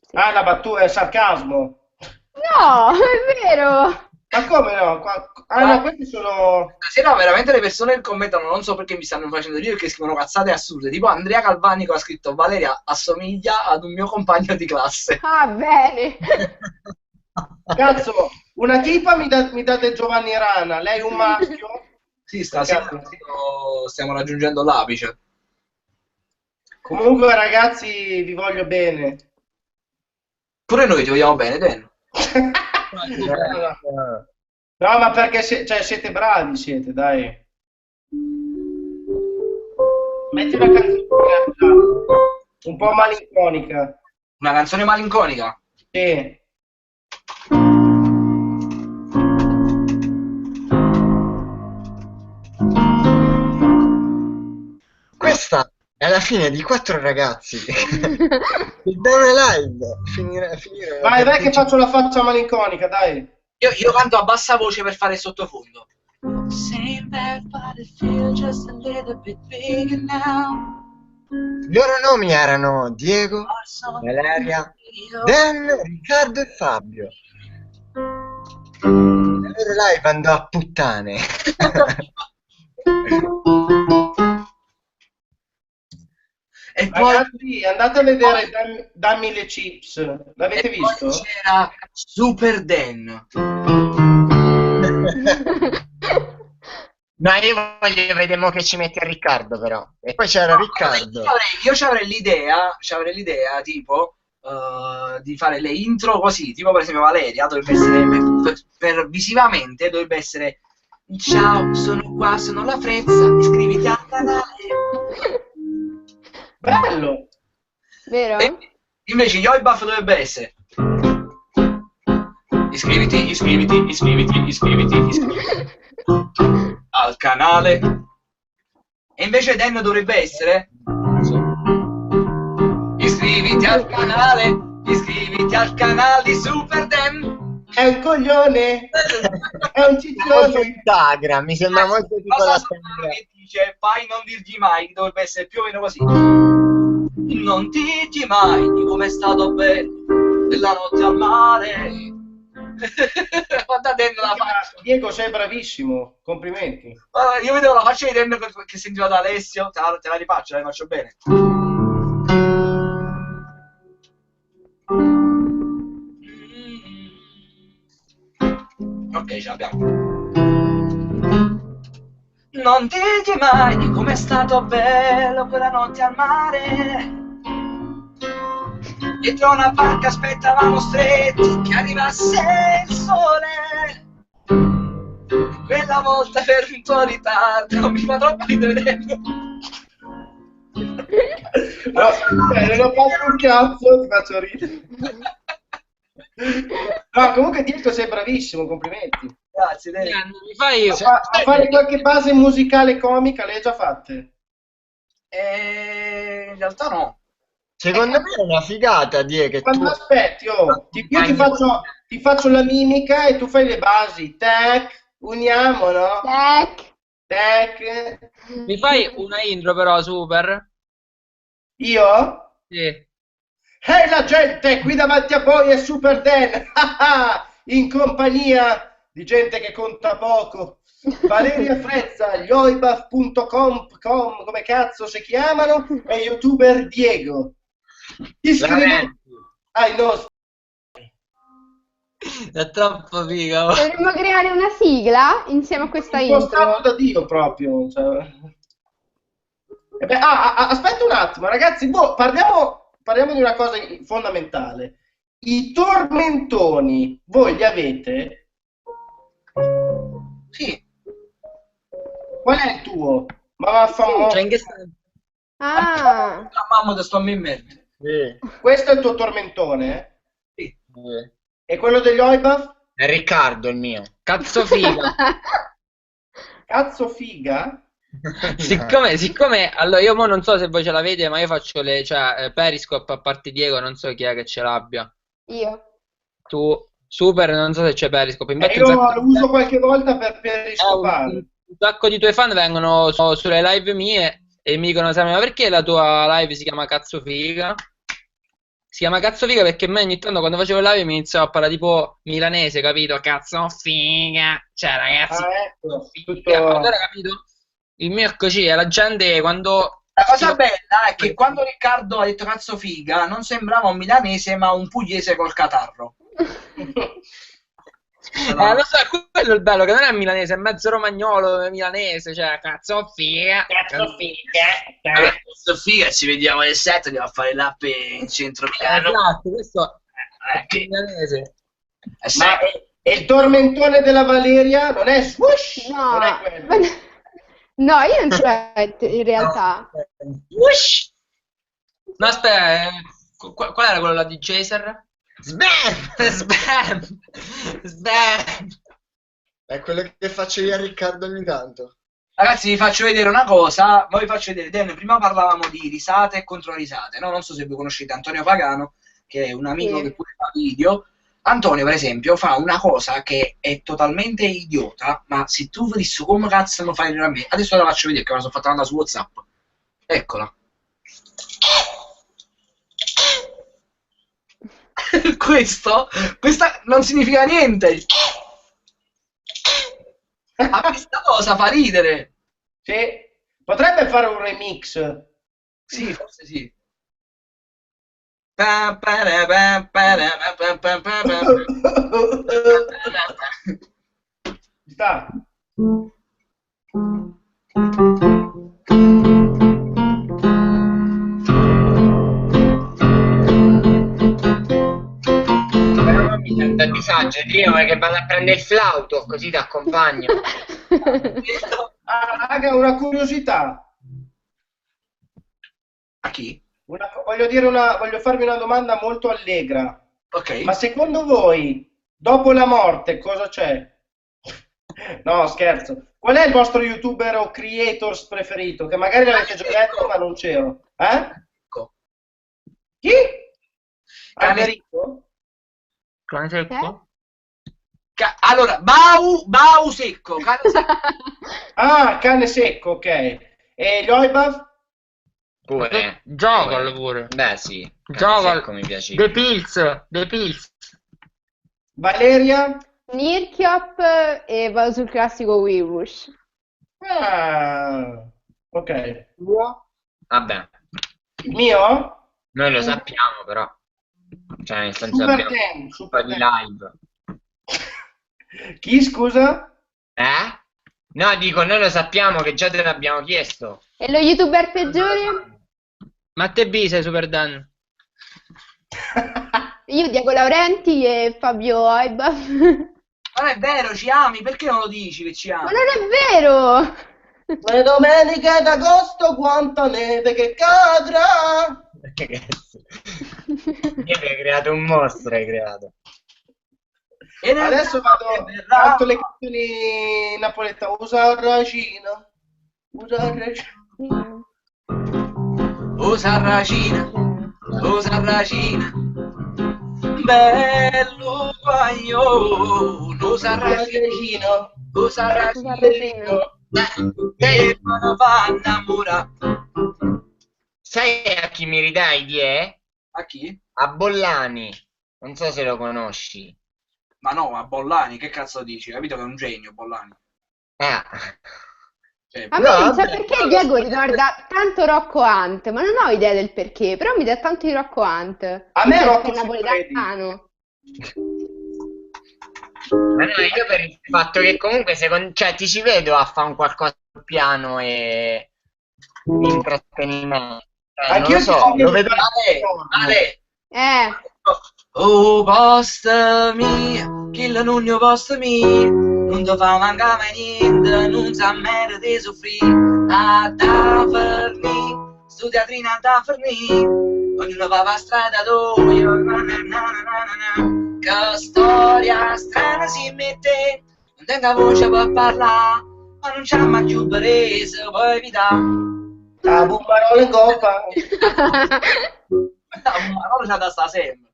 Sì. Ah, la battuta è sarcasmo. No, è vero! Ma come no? No, questi sono... Stasera veramente le persone che commentano, non so perché mi stanno facendo ridere, perché scrivono cazzate assurde. Tipo Andrea Calvanico ha scritto: Valeria assomiglia ad un mio compagno di classe. Ah, bene! Cazzo, una tipa mi dà del Giovanni Rana, lei un maschio. Sì, stasera stiamo raggiungendo l'apice. Comunque ragazzi, vi voglio bene. Pure noi ti vogliamo bene, Dan. No, ma perché siete bravi, dai. Metti una canzone un po' malinconica. Una canzone malinconica? Sì. Questa è la fine di 4 ragazzi. Il Dame Live finire Vai che faccio la faccia malinconica, dai. Io canto a bassa voce per fare il sottofondo. I loro nomi erano Diego, Valeria, Dan, Riccardo e Fabio. Il loro live andò a puttane. E poi Ragazzi, andate a vedere Dammi le chips. L'avete visto? c'era Super Dan. No, io voglio vedere che ci mette Riccardo però. E poi c'era Riccardo. Io ci avrei l'idea tipo di fare le intro così, tipo per esempio Valeria dovrebbe essere per visivamente dovrebbe essere: ciao, sono qua, sono la Frezza, iscriviti al canale. Bello. Vero? E invece Yoibuff dovrebbe essere: iscriviti al canale. E invece Dan dovrebbe essere: iscriviti al canale di Super Dan. È un coglione. È un Molto ciccione. Instagram, mi sembra molto tipo Cosa la strana che dice fai non dirgli mai, dovrebbe essere più o meno così: non dirgli mai di com'è stato bello della notte al mare. Guarda Dan la faccia. Diego, sei bravissimo. Complimenti. Guarda, io vedevo la faccia di Dan che sentiva da Alessio. Te la rifaccio, la faccio bene. Ok, ce l'abbiamo. Non dirgli mai di com'è stato bello quella notte al mare. Dietro una barca aspettavamo stretti che arrivasse il sole. Quella volta per un po' di ritardo mi fa troppo ridere. No, non ho fatto un cazzo, ti faccio ridere. No, comunque Diego sei bravissimo, complimenti. Grazie, Dan. Mi fai... A fare qualche base musicale comica le hai già fatte? In realtà no. Secondo me è una figata, Die, che tu... Quando aspetti, io ti faccio la mimica e tu fai le basi. Tac, uniamo, no? Tac. Tac. Mi fai una intro però, Super? Io? Sì. Ehi la gente, qui davanti a voi è Super Dan, in compagnia di gente che conta poco. Valeria Frezza, yoibuff.com, come cazzo si chiamano, e youtuber Diego. Iscrivetevi ai nostri. È troppo figa. Dovremmo creare una sigla insieme a questa Impostato intro. da Dio proprio. Cioè. Aspetta un attimo, ragazzi, parliamo di una cosa fondamentale. I tormentoni, voi li avete? tuo. Ma vaffanculo. Cioè, in che senso? Ah, Mamma te sto a me in merda. Questo è il tuo tormentone? Sì. E quello degli Oibaf? È Riccardo il mio. Cazzo figa. Cazzo figa? Siccome, allora io mo non so se voi ce l'avete, ma io faccio Periscope a parte Diego, non so chi è che ce l'abbia. io. Tu, Super, non so se c'è Periscope. Infatti Io lo uso qualche volta per riscopare. un sacco di tuoi fan vengono sulle live mie e mi dicono, ma perché la tua live si chiama Cazzo Figa? Si chiama Cazzo Figa perché a me ogni tanto quando facevo live mi iniziavo a parlare tipo milanese, capito? Cazzo figa. Cioè, ragazzi, Ecco, figa. tutto... Allora, capito? Il mio è così, e la gente quando... La cosa bella è che quando Riccardo ha detto cazzo figa, non sembrava un milanese, ma un pugliese col catarro. Lo so, quello è il bello, che non è milanese, è mezzo romagnolo milanese, cioè, cazzo figa. Cazzo figa. Cazzo figa, ci vediamo alle 7, andiamo a fare l'app in centro Milano. Esatto, questo è milanese. Ma e il tormentone della Valeria non è swoosh? No, Non è quello. no, io non ce l'ho in realtà. Ush! No, aspetta, qual era quello là di Jaser? Sbam! Sbam! Sbam! È quello che faccio io a Riccardo ogni tanto. Ragazzi, vi faccio vedere una cosa. Voi faccio vedere, Dan, prima parlavamo di risate e controrisate, no? Non so se voi conoscete Antonio Pagano, che è un amico Sì. che pure fa video. Antonio, per esempio, fa una cosa che è totalmente idiota, ma se tu vedessi come cazzo lo fai a me, adesso te la faccio vedere che me la sono fatta mandare su WhatsApp. Eccola. Questa non significa niente. Ma questa cosa fa ridere. Sì. Potrebbe fare un remix. Sì, forse sì. Ci sta. Però non mi sento a disagio, Dio, perché vado a prendere il flauto, così ti accompagno. Ah, raga, una curiosità. A chi? Voglio farvi una domanda molto allegra. Ok. Ma secondo voi, dopo la morte, cosa c'è? No, scherzo. Qual è il vostro youtuber o creators preferito? Che magari l'avete già detto, ma non c'ero. Ecco. Chi? Alberico? Cane secco? Allora, Bau secco, cane secco. Ah, cane secco, ok. E gli Oibaf? Pure. Jogal pure. Beh, sì. Jogal. Come mi piace. The Pills. Valeria? Nirchiop e vado sul classico Weebush. Ah, ok. Vabbè, Il mio? noi lo sappiamo, però. Cioè, nel senso Super abbiamo Ten, un po' Super di Ten. live. Chi, scusa? No, dico, noi lo sappiamo che già te l'abbiamo chiesto. E lo youtuber peggiore? Matte B sei Super Dan. Io Diego Laurenti e Fabio Oibaf. Non è vero, ci ami, perché non lo dici che ci Ma ami? non è vero! Le domeniche d'agosto, quanta neve che cadrà. Io hai creato un mostro, hai creato. E nel Adesso canto le canzoni napoletane. Usa il ragino. Usa il ragino. Usa racina, bello guaglione, usa racino, usa racino, e me va innamorare. Sai a chi mi ridai di A chi? A Bollani. Non so se lo conosci. Ma no, ma Bollani, che cazzo dici? Capito che è un genio, Bollani. Cioè, A me No, non so vabbè, perché Diego ricorda tanto Rocco Hunt, ma non ho idea del perché, però mi dà tanto di Rocco Hunt. A me Forse Rocco perché è napoletano. Ma no, io per il fatto che comunque cioè, ti ci vedo a fare un qualcosa sul piano e di intrattenimento. Non Anch'io lo so, ci lo vedo. Ale, Eh, oh posta mia, chi la nunno posta mia, non ti fa mancare mai niente, non sa mere di soffrire, a Taverni, stu teatrino a Taverni, ognuno va per strada dove, che storia strana si mette, non tenga voce per parlare, ma non c'ha mai più prese, poi evitare. La bombarola in coppa. La bombarola c'ha da sta sempre.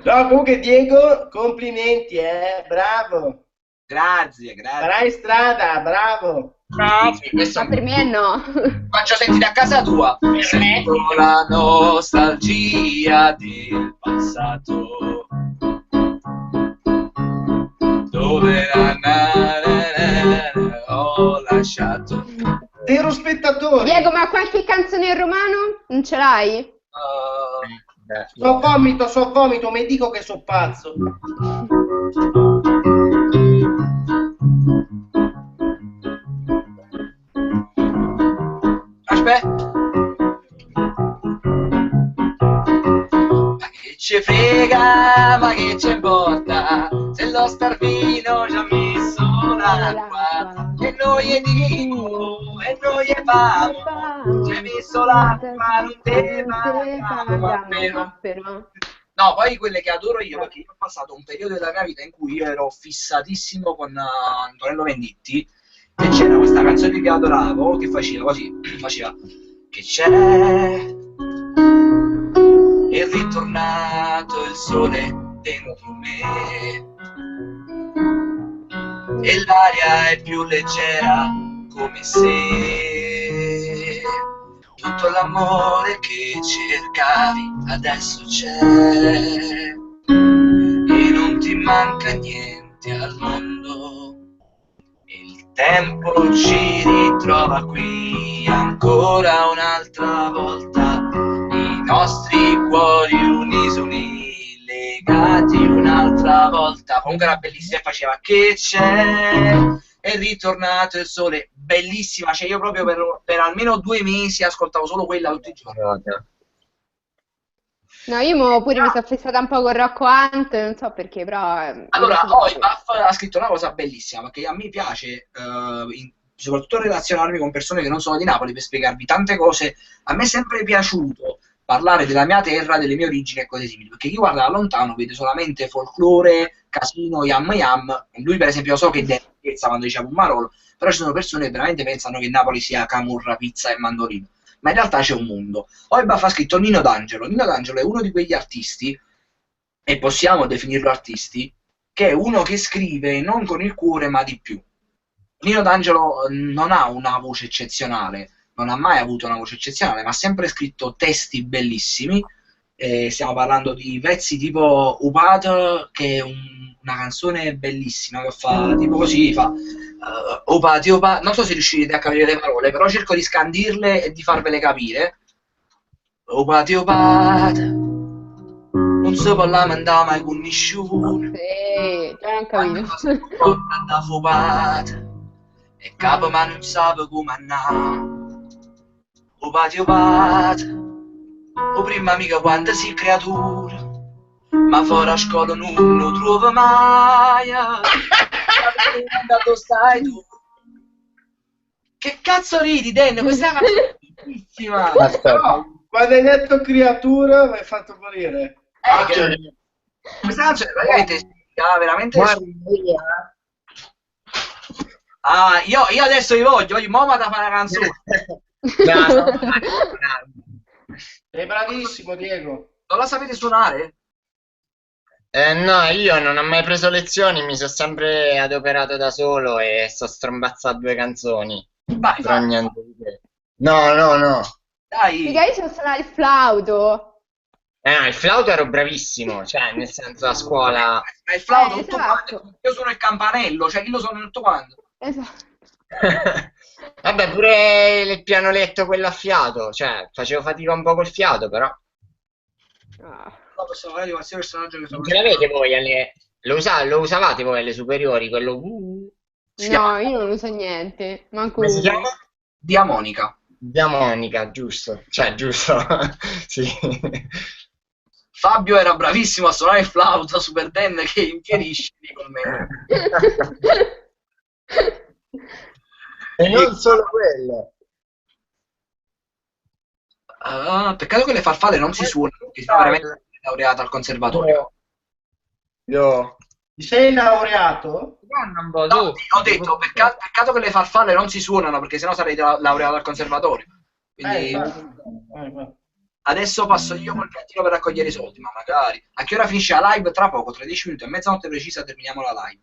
No, comunque Diego, complimenti, bravo. Grazie, grazie. Farai strada, bravo. Grazie. Questo Ma per me no. faccio sentire a casa tua. Sento la nostalgia del passato. Dove ho lasciato. Vero spettatore. Diego, ma qualche canzone in romano? Non ce l'hai? So vomito, mi dico che so pazzo. Aspetta. Ma che ci frega, ma che ci importa, se lo starvino ci ha messo l'acqua, e noi gli dico, e noi gli famo, ci ha messo l'acqua, non te paga, però. No, poi quelle che adoro io, perché io ho passato un periodo della mia vita in cui io ero fissatissimo con Antonello Venditti, e c'era questa canzone che adoravo, che faceva così, faceva che c'è, è ritornato il sole dentro me, e l'aria è più leggera come se tutto l'amore che cercavi adesso c'è, e non ti manca niente al mondo, il tempo ci ritrova qui ancora un'altra volta, i nostri cuori unisoni legati un'altra volta. Comunque era bellissima e faceva che c'è, è ritornato il sole, bellissima, cioè io proprio per almeno 2 mesi ascoltavo solo quella tutti i giorni. No, io pure mi sono fissata un po' con Rocco Hunt, non so perché, però... Allora, poi Buff ha scritto una cosa bellissima, perché a me piace soprattutto relazionarmi con persone che non sono di Napoli per spiegarvi tante cose. A me è sempre piaciuto parlare della mia terra, delle mie origini e cose simili, perché chi guarda da lontano vede solamente folklore, casino, yam yam. Lui per esempio, so che è quando diceva Pomarolo, però ci sono persone che veramente pensano che Napoli sia camurra, pizza e mandolino, ma in realtà c'è un mondo. Poi Buff ha scritto Nino D'Angelo. Nino D'Angelo è uno di quegli artisti, e possiamo definirlo artisti, che è uno che scrive non con il cuore ma di più. Nino D'Angelo non ha una voce eccezionale, non ha mai avuto una voce eccezionale, ma ha sempre scritto testi bellissimi. Stiamo parlando di pezzi tipo Upato, che è una canzone bellissima, che fa tipo così, fa Upati, Upati. Non so se riuscite a capire le parole, però cerco di scandirle e di farvele capire. Upati, Upati, non si può lamentare mai con nessuno. Sì, già non capito. Da fupata, e capo ma non sa come andare. Upati, Upati, o prima mica quando si creatura, ma fuori a scuola non lo trovo mai. Dove stai tu? Che cazzo ridi, Den? Questa è bellissima. No, quando hai detto creatura mi hai fatto morire. Questa canzone veramente ah, io adesso vi voglio mo da fare la canzone. Sei bravissimo, Diego. Non la sapete suonare? No, io non ho mai preso lezioni, mi sono sempre adoperato da solo e sto strombazzato 2 canzoni. Vai, Però niente di che. No. Mica dai. io so suonare il flauto. No, il flauto ero bravissimo, cioè nel senso a scuola. Ma il flauto tutto esatto. quanto. Io sono il campanello, cioè io lo sono tutto quanto. Esatto. Vabbè, pure il pianoletto quello a fiato, cioè facevo fatica un po' col fiato, però. Ah. No, possiamo fare di qualsiasi personaggio che fa Non ce l'avete voi lo usavate voi alle superiori, quello No, io non uso niente. Manco come si uno. chiama? Diamonica. Diamonica, giusto. Cioè, giusto. Sì. Fabio era bravissimo a suonare il flauto, Super Dan che infierisce con me. E non solo quello. Peccato che le farfalle non si suonano, perché sono veramente laureato al conservatorio. Io. Ti sei laureato? Un po', No, su. ho detto, peccato che le farfalle non si suonano, perché sennò sarei laureato al conservatorio. Quindi Infatti. adesso passo io col piattino per raccogliere i soldi, ma magari. A che ora finisce la live? Tra poco, tra 10 minuti, a mezzanotte precisa terminiamo la live.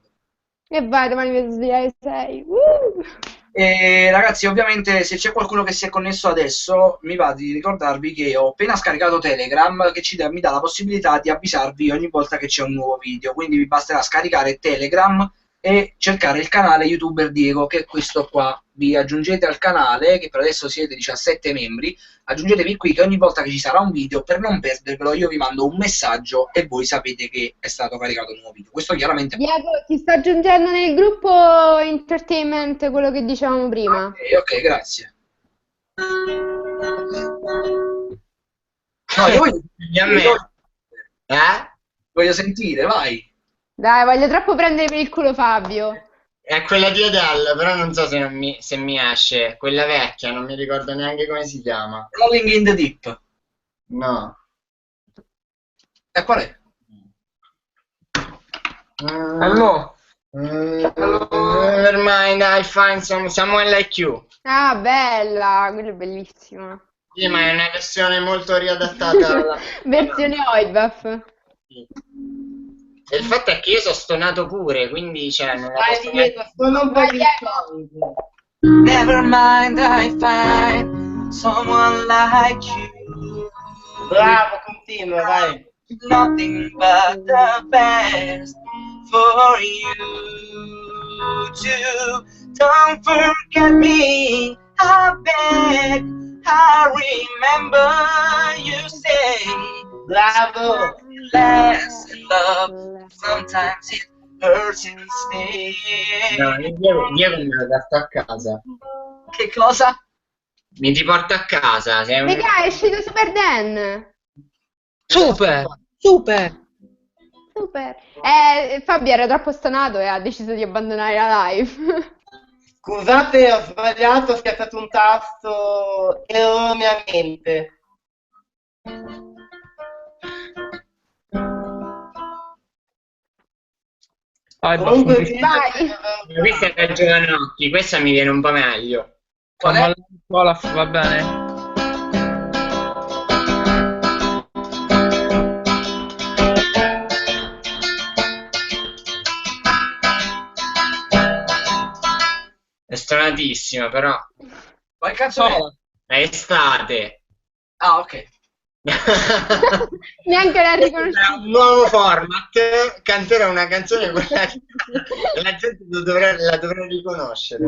E vai, domani mi svegliare alle 6. E ragazzi, ovviamente se c'è qualcuno che si è connesso adesso, mi va di ricordarvi che ho appena scaricato Telegram che mi dà la possibilità di avvisarvi ogni volta che c'è un nuovo video, quindi vi basterà scaricare Telegram e cercare il canale YouTuber Diego, che è questo qua. Vi aggiungete al canale, che per adesso siete 17 membri, aggiungetevi qui che ogni volta che ci sarà un video, per non perdervelo, io vi mando un messaggio e voi sapete che è stato caricato un nuovo video. Questo chiaramente... Diego, ti sto aggiungendo nel gruppo Entertainment quello che dicevamo prima. Ok, grazie. No, io voglio sentire, vai. Dai, voglio troppo prendere per il culo Fabio. È quella di Adele, però non so se mi esce. Quella vecchia, non mi ricordo neanche come si chiama. Rolling in the Deep. No. E qual è? Allora. Never mind, I find someone like you. Ah, bella, quello è bellissimo. Sì, ma è una versione molto riadattata alla... Versione OIBAF. E il fatto è che io sono stonato pure, quindi cioè, non la Dai, posso Diego, sono un po' Vai, di Diego. Never mind, I find someone like you. Bravo, continua, vai. Nothing but the best for you too. Don't forget me, I beg. I remember you say, Bravo. less in love. Sometimes it hurts instead. No, io me lo porto a casa. Che cosa? Mi ti porto a casa. Sei un... Raga, è uscito Super Dan. Super! Super! Super. Fabio era troppo stonato e ha deciso di abbandonare la live. Scusate, ho sbagliato, ho schiacciato un tasto erroneamente. Comunque, Vai. Questa è la Giovanotti, questa mi viene un po' meglio. Qual è? Olaf, va bene? È stranatissima, però Qual cazzo è? è estate. Ah, ok. Neanche l'ha È riconosciuto. un nuovo format, canterò una canzone quella che la gente la dovrà riconoscere.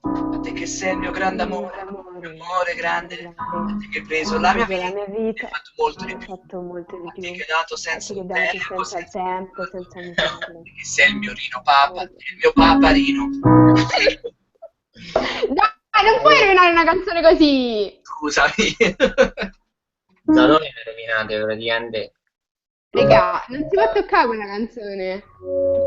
A te che sei il mio grande amore, amore grande, a te che hai preso la mia vita, hai fatto molto di più, a te che hai dato senza tempo, senza misure. che sei il mio Rino Papa, il mio paparino. Dai, non puoi rovinare una canzone così. Scusami. Da noi le rovinate praticamente. Raga, non si può toccare quella canzone. È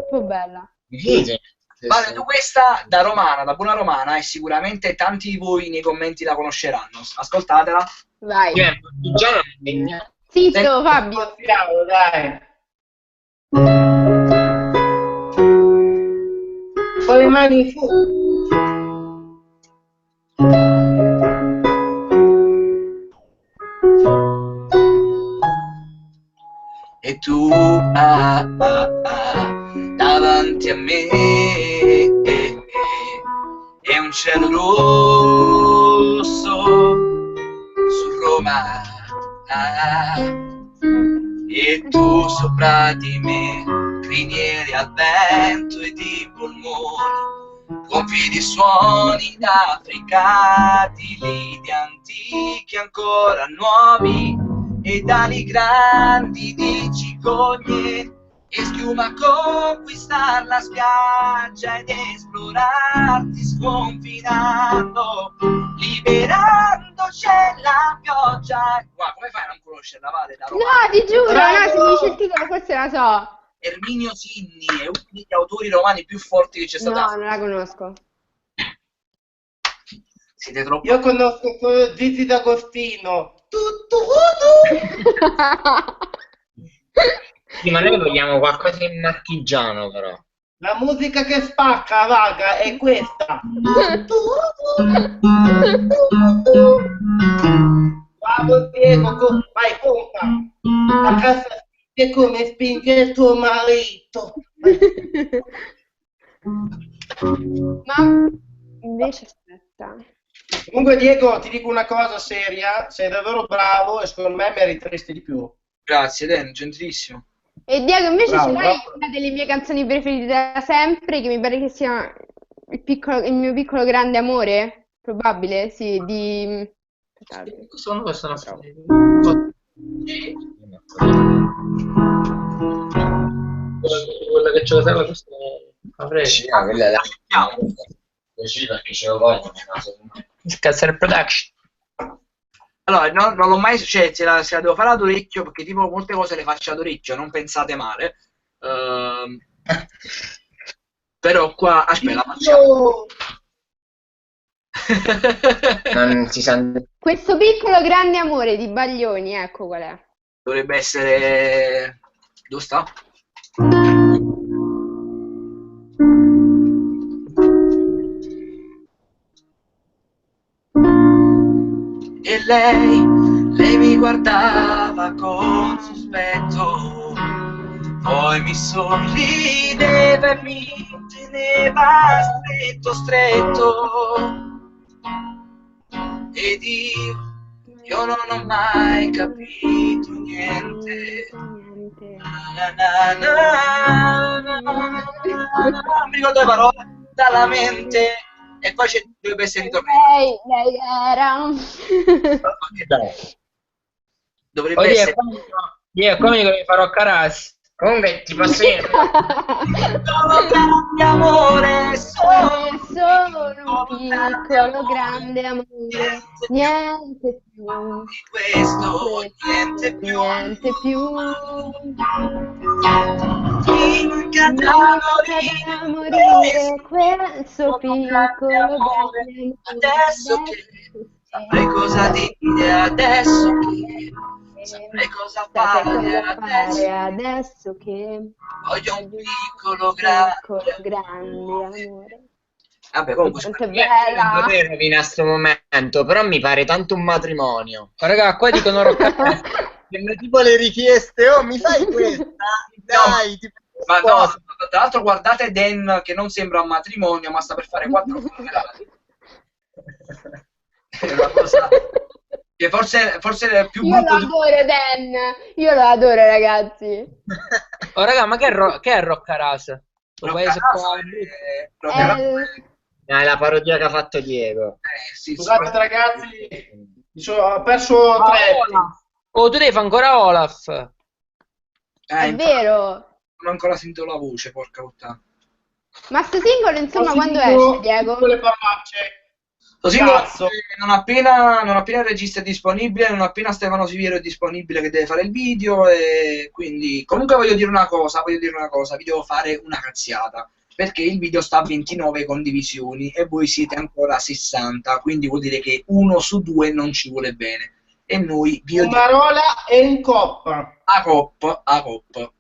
troppo bella. Difficile. Vale, tu questa da romana, da buona romana, e sicuramente tanti di voi nei commenti la conosceranno. Ascoltatela. Vai. Io è partigiano impegnato. Zitto, Fabio. Partiamo, dai. Con le mani su. E tu davanti a me è un cielo rosso su Roma e tu sopra di me criniere al vento ed i polmoni gonfi di suoni d'Africa, di lidi antichi ancora nuovi ed ali grandi di cigogne e schiuma conquistar la spiaggia ed esplorarti sconfinando, liberando c'è la pioggia. Guarda, come fai a non conoscerla, Vale? Da Roma? No, ti giuro, Bravo! no, se mi dici il titolo forse la so. Erminio Sinni è uno degli autori romani più forti che c'è stato. No, non la conosco. Siete troppo... Io conosco solo Gigi D'Agostino. Sì, ma noi vogliamo qualcosa in marchigiano, però. La musica che spacca, raga, è questa. Bravo Diego, vai, conta. A casa spinge come spinge il tuo marito. Ma invece aspetta. Comunque Diego, ti dico una cosa seria, sei davvero bravo e secondo me meriteresti di più. Grazie, Dan, gentilissimo. E Diego, invece Bravo, ce l'hai bravo. una delle mie canzoni preferite da sempre, che mi pare che sia il mio piccolo grande amore? Probabile, sì, di... Aspettate. Sono questo Trovo. quella che ce la serve questo avrei. Sì, ah, quella è la... Così perché ce lo vogliono. Scazzer Production. Allora, non l'ho mai... Cioè, se la devo fare ad orecchio, perché tipo molte cose le faccio ad orecchio, non pensate male. Però qua... Aspetta, la facciamo. Non si sente. Questo piccolo grande amore di Baglioni, ecco qual è. Dovrebbe essere... Dove sta? E lei mi guardava con sospetto, poi mi sorrideva e mi teneva stretto, stretto. Ed io non ho mai capito niente. Na, na, na, na, na, non mi ricordo le parole dalla mente. E poi dovrebbe essere ritornato. Lei era... Dovrebbe Oddio, essere. come dico che farò Caras. Comunque ti posso dire. Solo grande amore, Sono un piccolo grande amore, niente più, di questo, niente più. niente più. Mi manca da Da morire questo piccolo grande Adesso che saprei cosa dire, adesso che saprei cosa fare, adesso che voglio un piccolo grande. amore. Vabbè, comunque, Quanto è Non bella! potrei rovinare sto momento, però mi pare tanto un matrimonio. Oh, raga, qua dicono Roccaras. Sembra tipo le richieste, oh mi fai questa? Dai, tipo ma no, tra l'altro guardate Dan che non sembra un matrimonio, ma sta per fare 4 funerali. È una cosa che forse è più Io lo brutto di... adoro, Dan! Io lo adoro, ragazzi! Oh, raga, ma che è Roccaras? Un paese qua. È la parodia che ha fatto Diego. Sì, Scusate ragazzi, ho perso 3. Oh, tu devi fare ancora Olaf. È infatti, vero! non ho ancora sentito la voce, porca puttana. Ma sto singolo, insomma, Ho quando sentito esce, Diego? tutte le parolacce. Lo singolo, Cazzo. non appena il regista è disponibile, non appena Stefano Siviero è disponibile che deve fare il video, e quindi comunque voglio dire una cosa, vi devo fare una cazziata, perché il video sta a 29 condivisioni e voi siete ancora a 60, quindi vuol dire che 1 su 2 non ci vuole bene. E noi vi Un Marola e un Coppa. a cop.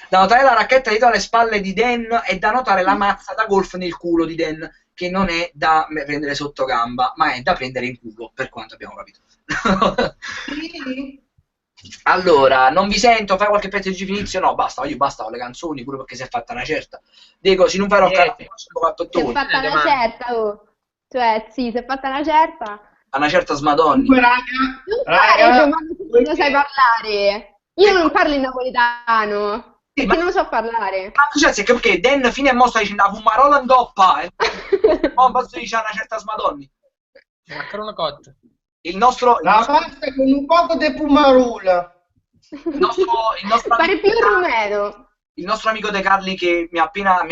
Da notare la racchetta dietro alle spalle di Dan e da notare la mazza da golf nel culo di Dan, che non è da prendere sotto gamba, ma è da prendere in culo, per quanto abbiamo capito. Allora, non vi sento, fai qualche pezzo di Gifinizio? No, basta con le canzoni, pure perché si è fatta una certa. Dico, se non farò Si è fatta una certa, oh. Cioè, sì, si è fatta una certa. a una certa Smadonna. Comunque, Non raga, fare, ma non sai parlare. Io non parlo in napoletano. Sì, Perché ma- non so parlare. Ma cioè, perché Dan fino a mo sta dicendo a fumarola in doppa, poi basta dice a una certa Smadonna. Macarono cotto. Il nostro la pasta con un poco di pumarula. il nostro Pare più rumeno. il nostro amico De Carli che mi ha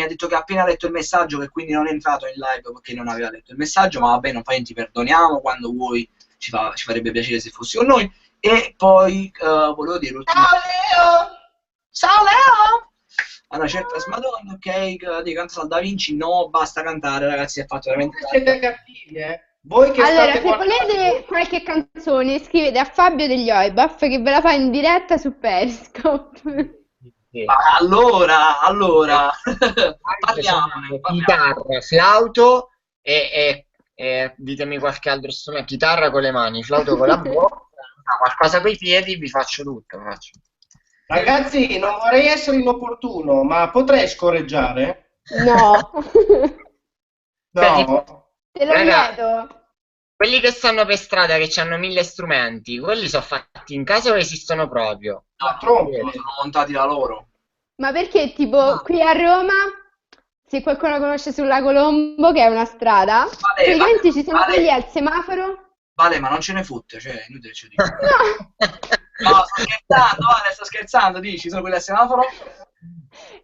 detto che ha appena letto il messaggio, che quindi non è entrato in live perché non aveva letto il messaggio, ma vabbè, non fa niente, ti perdoniamo, quando vuoi ci farebbe piacere se fossi con noi. E poi volevo dire l'ultima... Ciao Leo! A una certa Smadonna, ok, di cantare Da Vinci, no, basta cantare, ragazzi, è fatto veramente... Siete cattivi, eh? Voi che Allora, state se volete qualche canzone, scrivete a Fabio degli Oibaf che ve la fa in diretta su Periscope. Sì. Ma allora, parliamone. Chitarra, flauto e ditemi qualche altro strumento. Chitarra con le mani, flauto con la bocca, qualcosa con i piedi, vi faccio tutto. Ragazzi, non vorrei essere inopportuno, ma potrei scorreggiare? No, No. te lo Raga, chiedo. quelli che stanno per strada, che hanno 1000 strumenti, quelli sono fatti in casa o esistono proprio? La tromba. Sono montati da loro. Ma perché tipo qui a Roma, se qualcuno conosce sulla Colombo, che è una strada, praticamente ci sono quelli al semaforo. Vale, ma non ce ne fotte, cioè, inutile ce lo dico. No! No, sto scherzando, Vale, sto scherzando, dici, sono quelli al semaforo?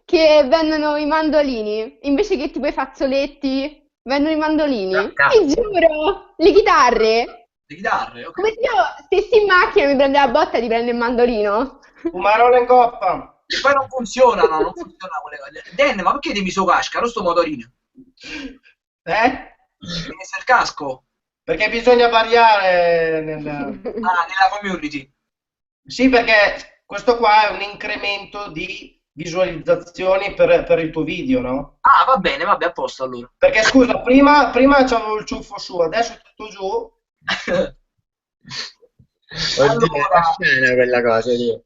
Che vendono i mandolini, invece che tipo i fazzoletti, vendono i mandolini. Ti giuro, le chitarre. Le chitarre, ok. Come se io stessi in macchina mi prende la botta e ti prende il mandolino. Fumarola in coppa. E poi non funzionano, non funziona quelle cose. Dan, ma perché devi so casca, non sto motorino? Eh? Devi essere il casco? Perché bisogna variare Nella community. Sì, perché questo qua è un incremento di visualizzazioni per il tuo video, no? Ah, va bene, vabbè, a posto allora. Perché scusa, prima c'avevo il ciuffo su, adesso è tutto giù. Oddio, è scena quella cosa lì.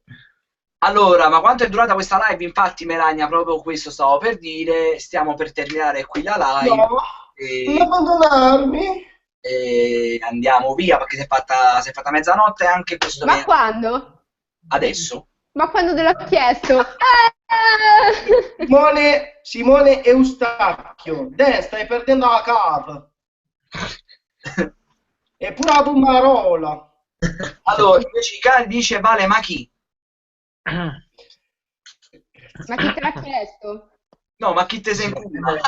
Allora, ma quanto è durata questa live? Infatti, Melania, proprio questo stavo per dire. Stiamo per terminare qui la live. No, non abbandonarmi. E andiamo via perché si è fatta mezzanotte anche questo Ma quando? adesso. Ma quando te l'ho chiesto? Simone Eustachio, stai perdendo la capa. E pure la Pumarola. Allora, invece Cal dice Vale, ma chi? Ma chi te l'ha chiesto? No, ma chi te sei in culo?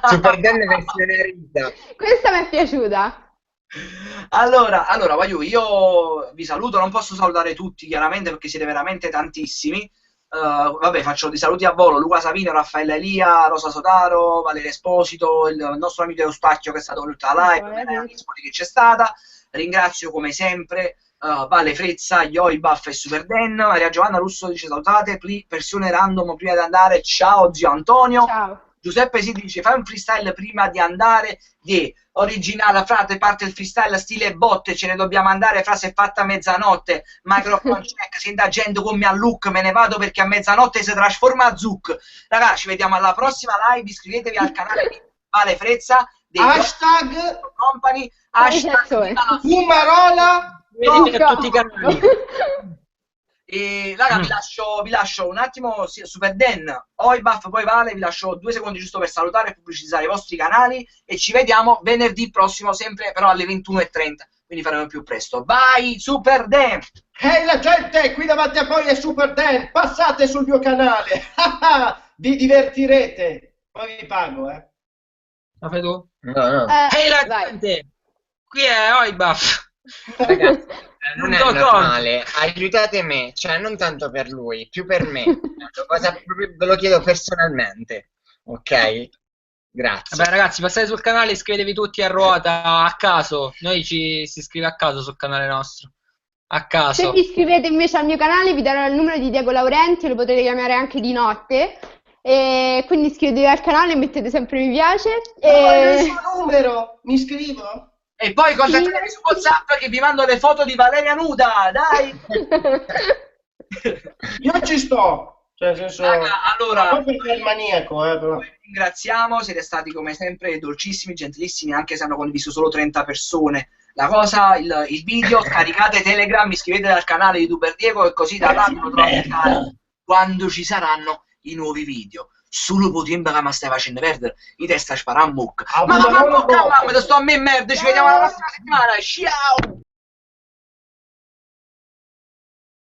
Super Dan versione Rita. Questa mi è piaciuta. Allora, io vi saluto, non posso salutare tutti chiaramente perché siete veramente tantissimi. Vabbè, faccio dei saluti a volo: Luca Savino, Raffaella Elia, Rosa Sotaro, Valerio Esposito, il nostro amico Eustachio che è stato tutta la live, che c'è stata. Ringrazio come sempre Vale Frezza, Yoibaf e Super Dan. Maria Giovanna Russo dice salutate, persone random prima di andare, ciao zio Antonio. Ciao. Giuseppe si dice fai un freestyle prima di andare, di originale, frate, parte il freestyle stile botte, ce ne dobbiamo andare, frase fatta a mezzanotte, microphone check, senta gente come a look, me ne vado perché a mezzanotte si trasforma a Zuc. Ragazzi, ci vediamo alla prossima live, iscrivetevi al canale di Vale Frezza, Hashtag Company, hashtag Fumarola. Vedete a tutti i canali. E raga, vi lascio un attimo, Super Dan, Oibaf, poi Vale, vi lascio 2 secondi giusto per salutare e pubblicizzare i vostri canali e ci vediamo venerdì prossimo, sempre però alle 21:30, quindi faremo più presto. Vai Super Dan! Ehi la gente, qui davanti a voi è Super Dan, passate sul mio canale, vi divertirete, poi vi pago, La fai tu? No. Ehi la gente! Qui è Oibaf! Ragazzi, non è normale, aiutate me, cioè non tanto per lui, più per me. Ve lo chiedo personalmente, ok? Grazie. Vabbè ragazzi, passate sul canale, iscrivetevi tutti a ruota a caso. Si iscrive a caso sul canale nostro. A caso. Se vi iscrivete invece al mio canale vi darò il numero di Diego Laurenti, lo potete chiamare anche di notte. E quindi iscrivetevi al canale e mettete sempre mi piace. E... il suo numero, mi iscrivo? E poi contattatemi su WhatsApp che vi mando le foto di Valeria nuda, dai! Io ci sto, cioè nel senso, allora, non perché è il maniaco, però. Vi ringraziamo, siete stati come sempre dolcissimi, gentilissimi, anche se hanno condiviso solo 30 persone. La cosa, il video, scaricate Telegram, iscrivetevi al canale di Tuber Diego e così da là lo trovate quando ci saranno i nuovi video. Solo po' tempo che mi stai facendo perdere i testa a sparare a mucca. Ma sto a me merda, ci vediamo la prossima settimana, ciao!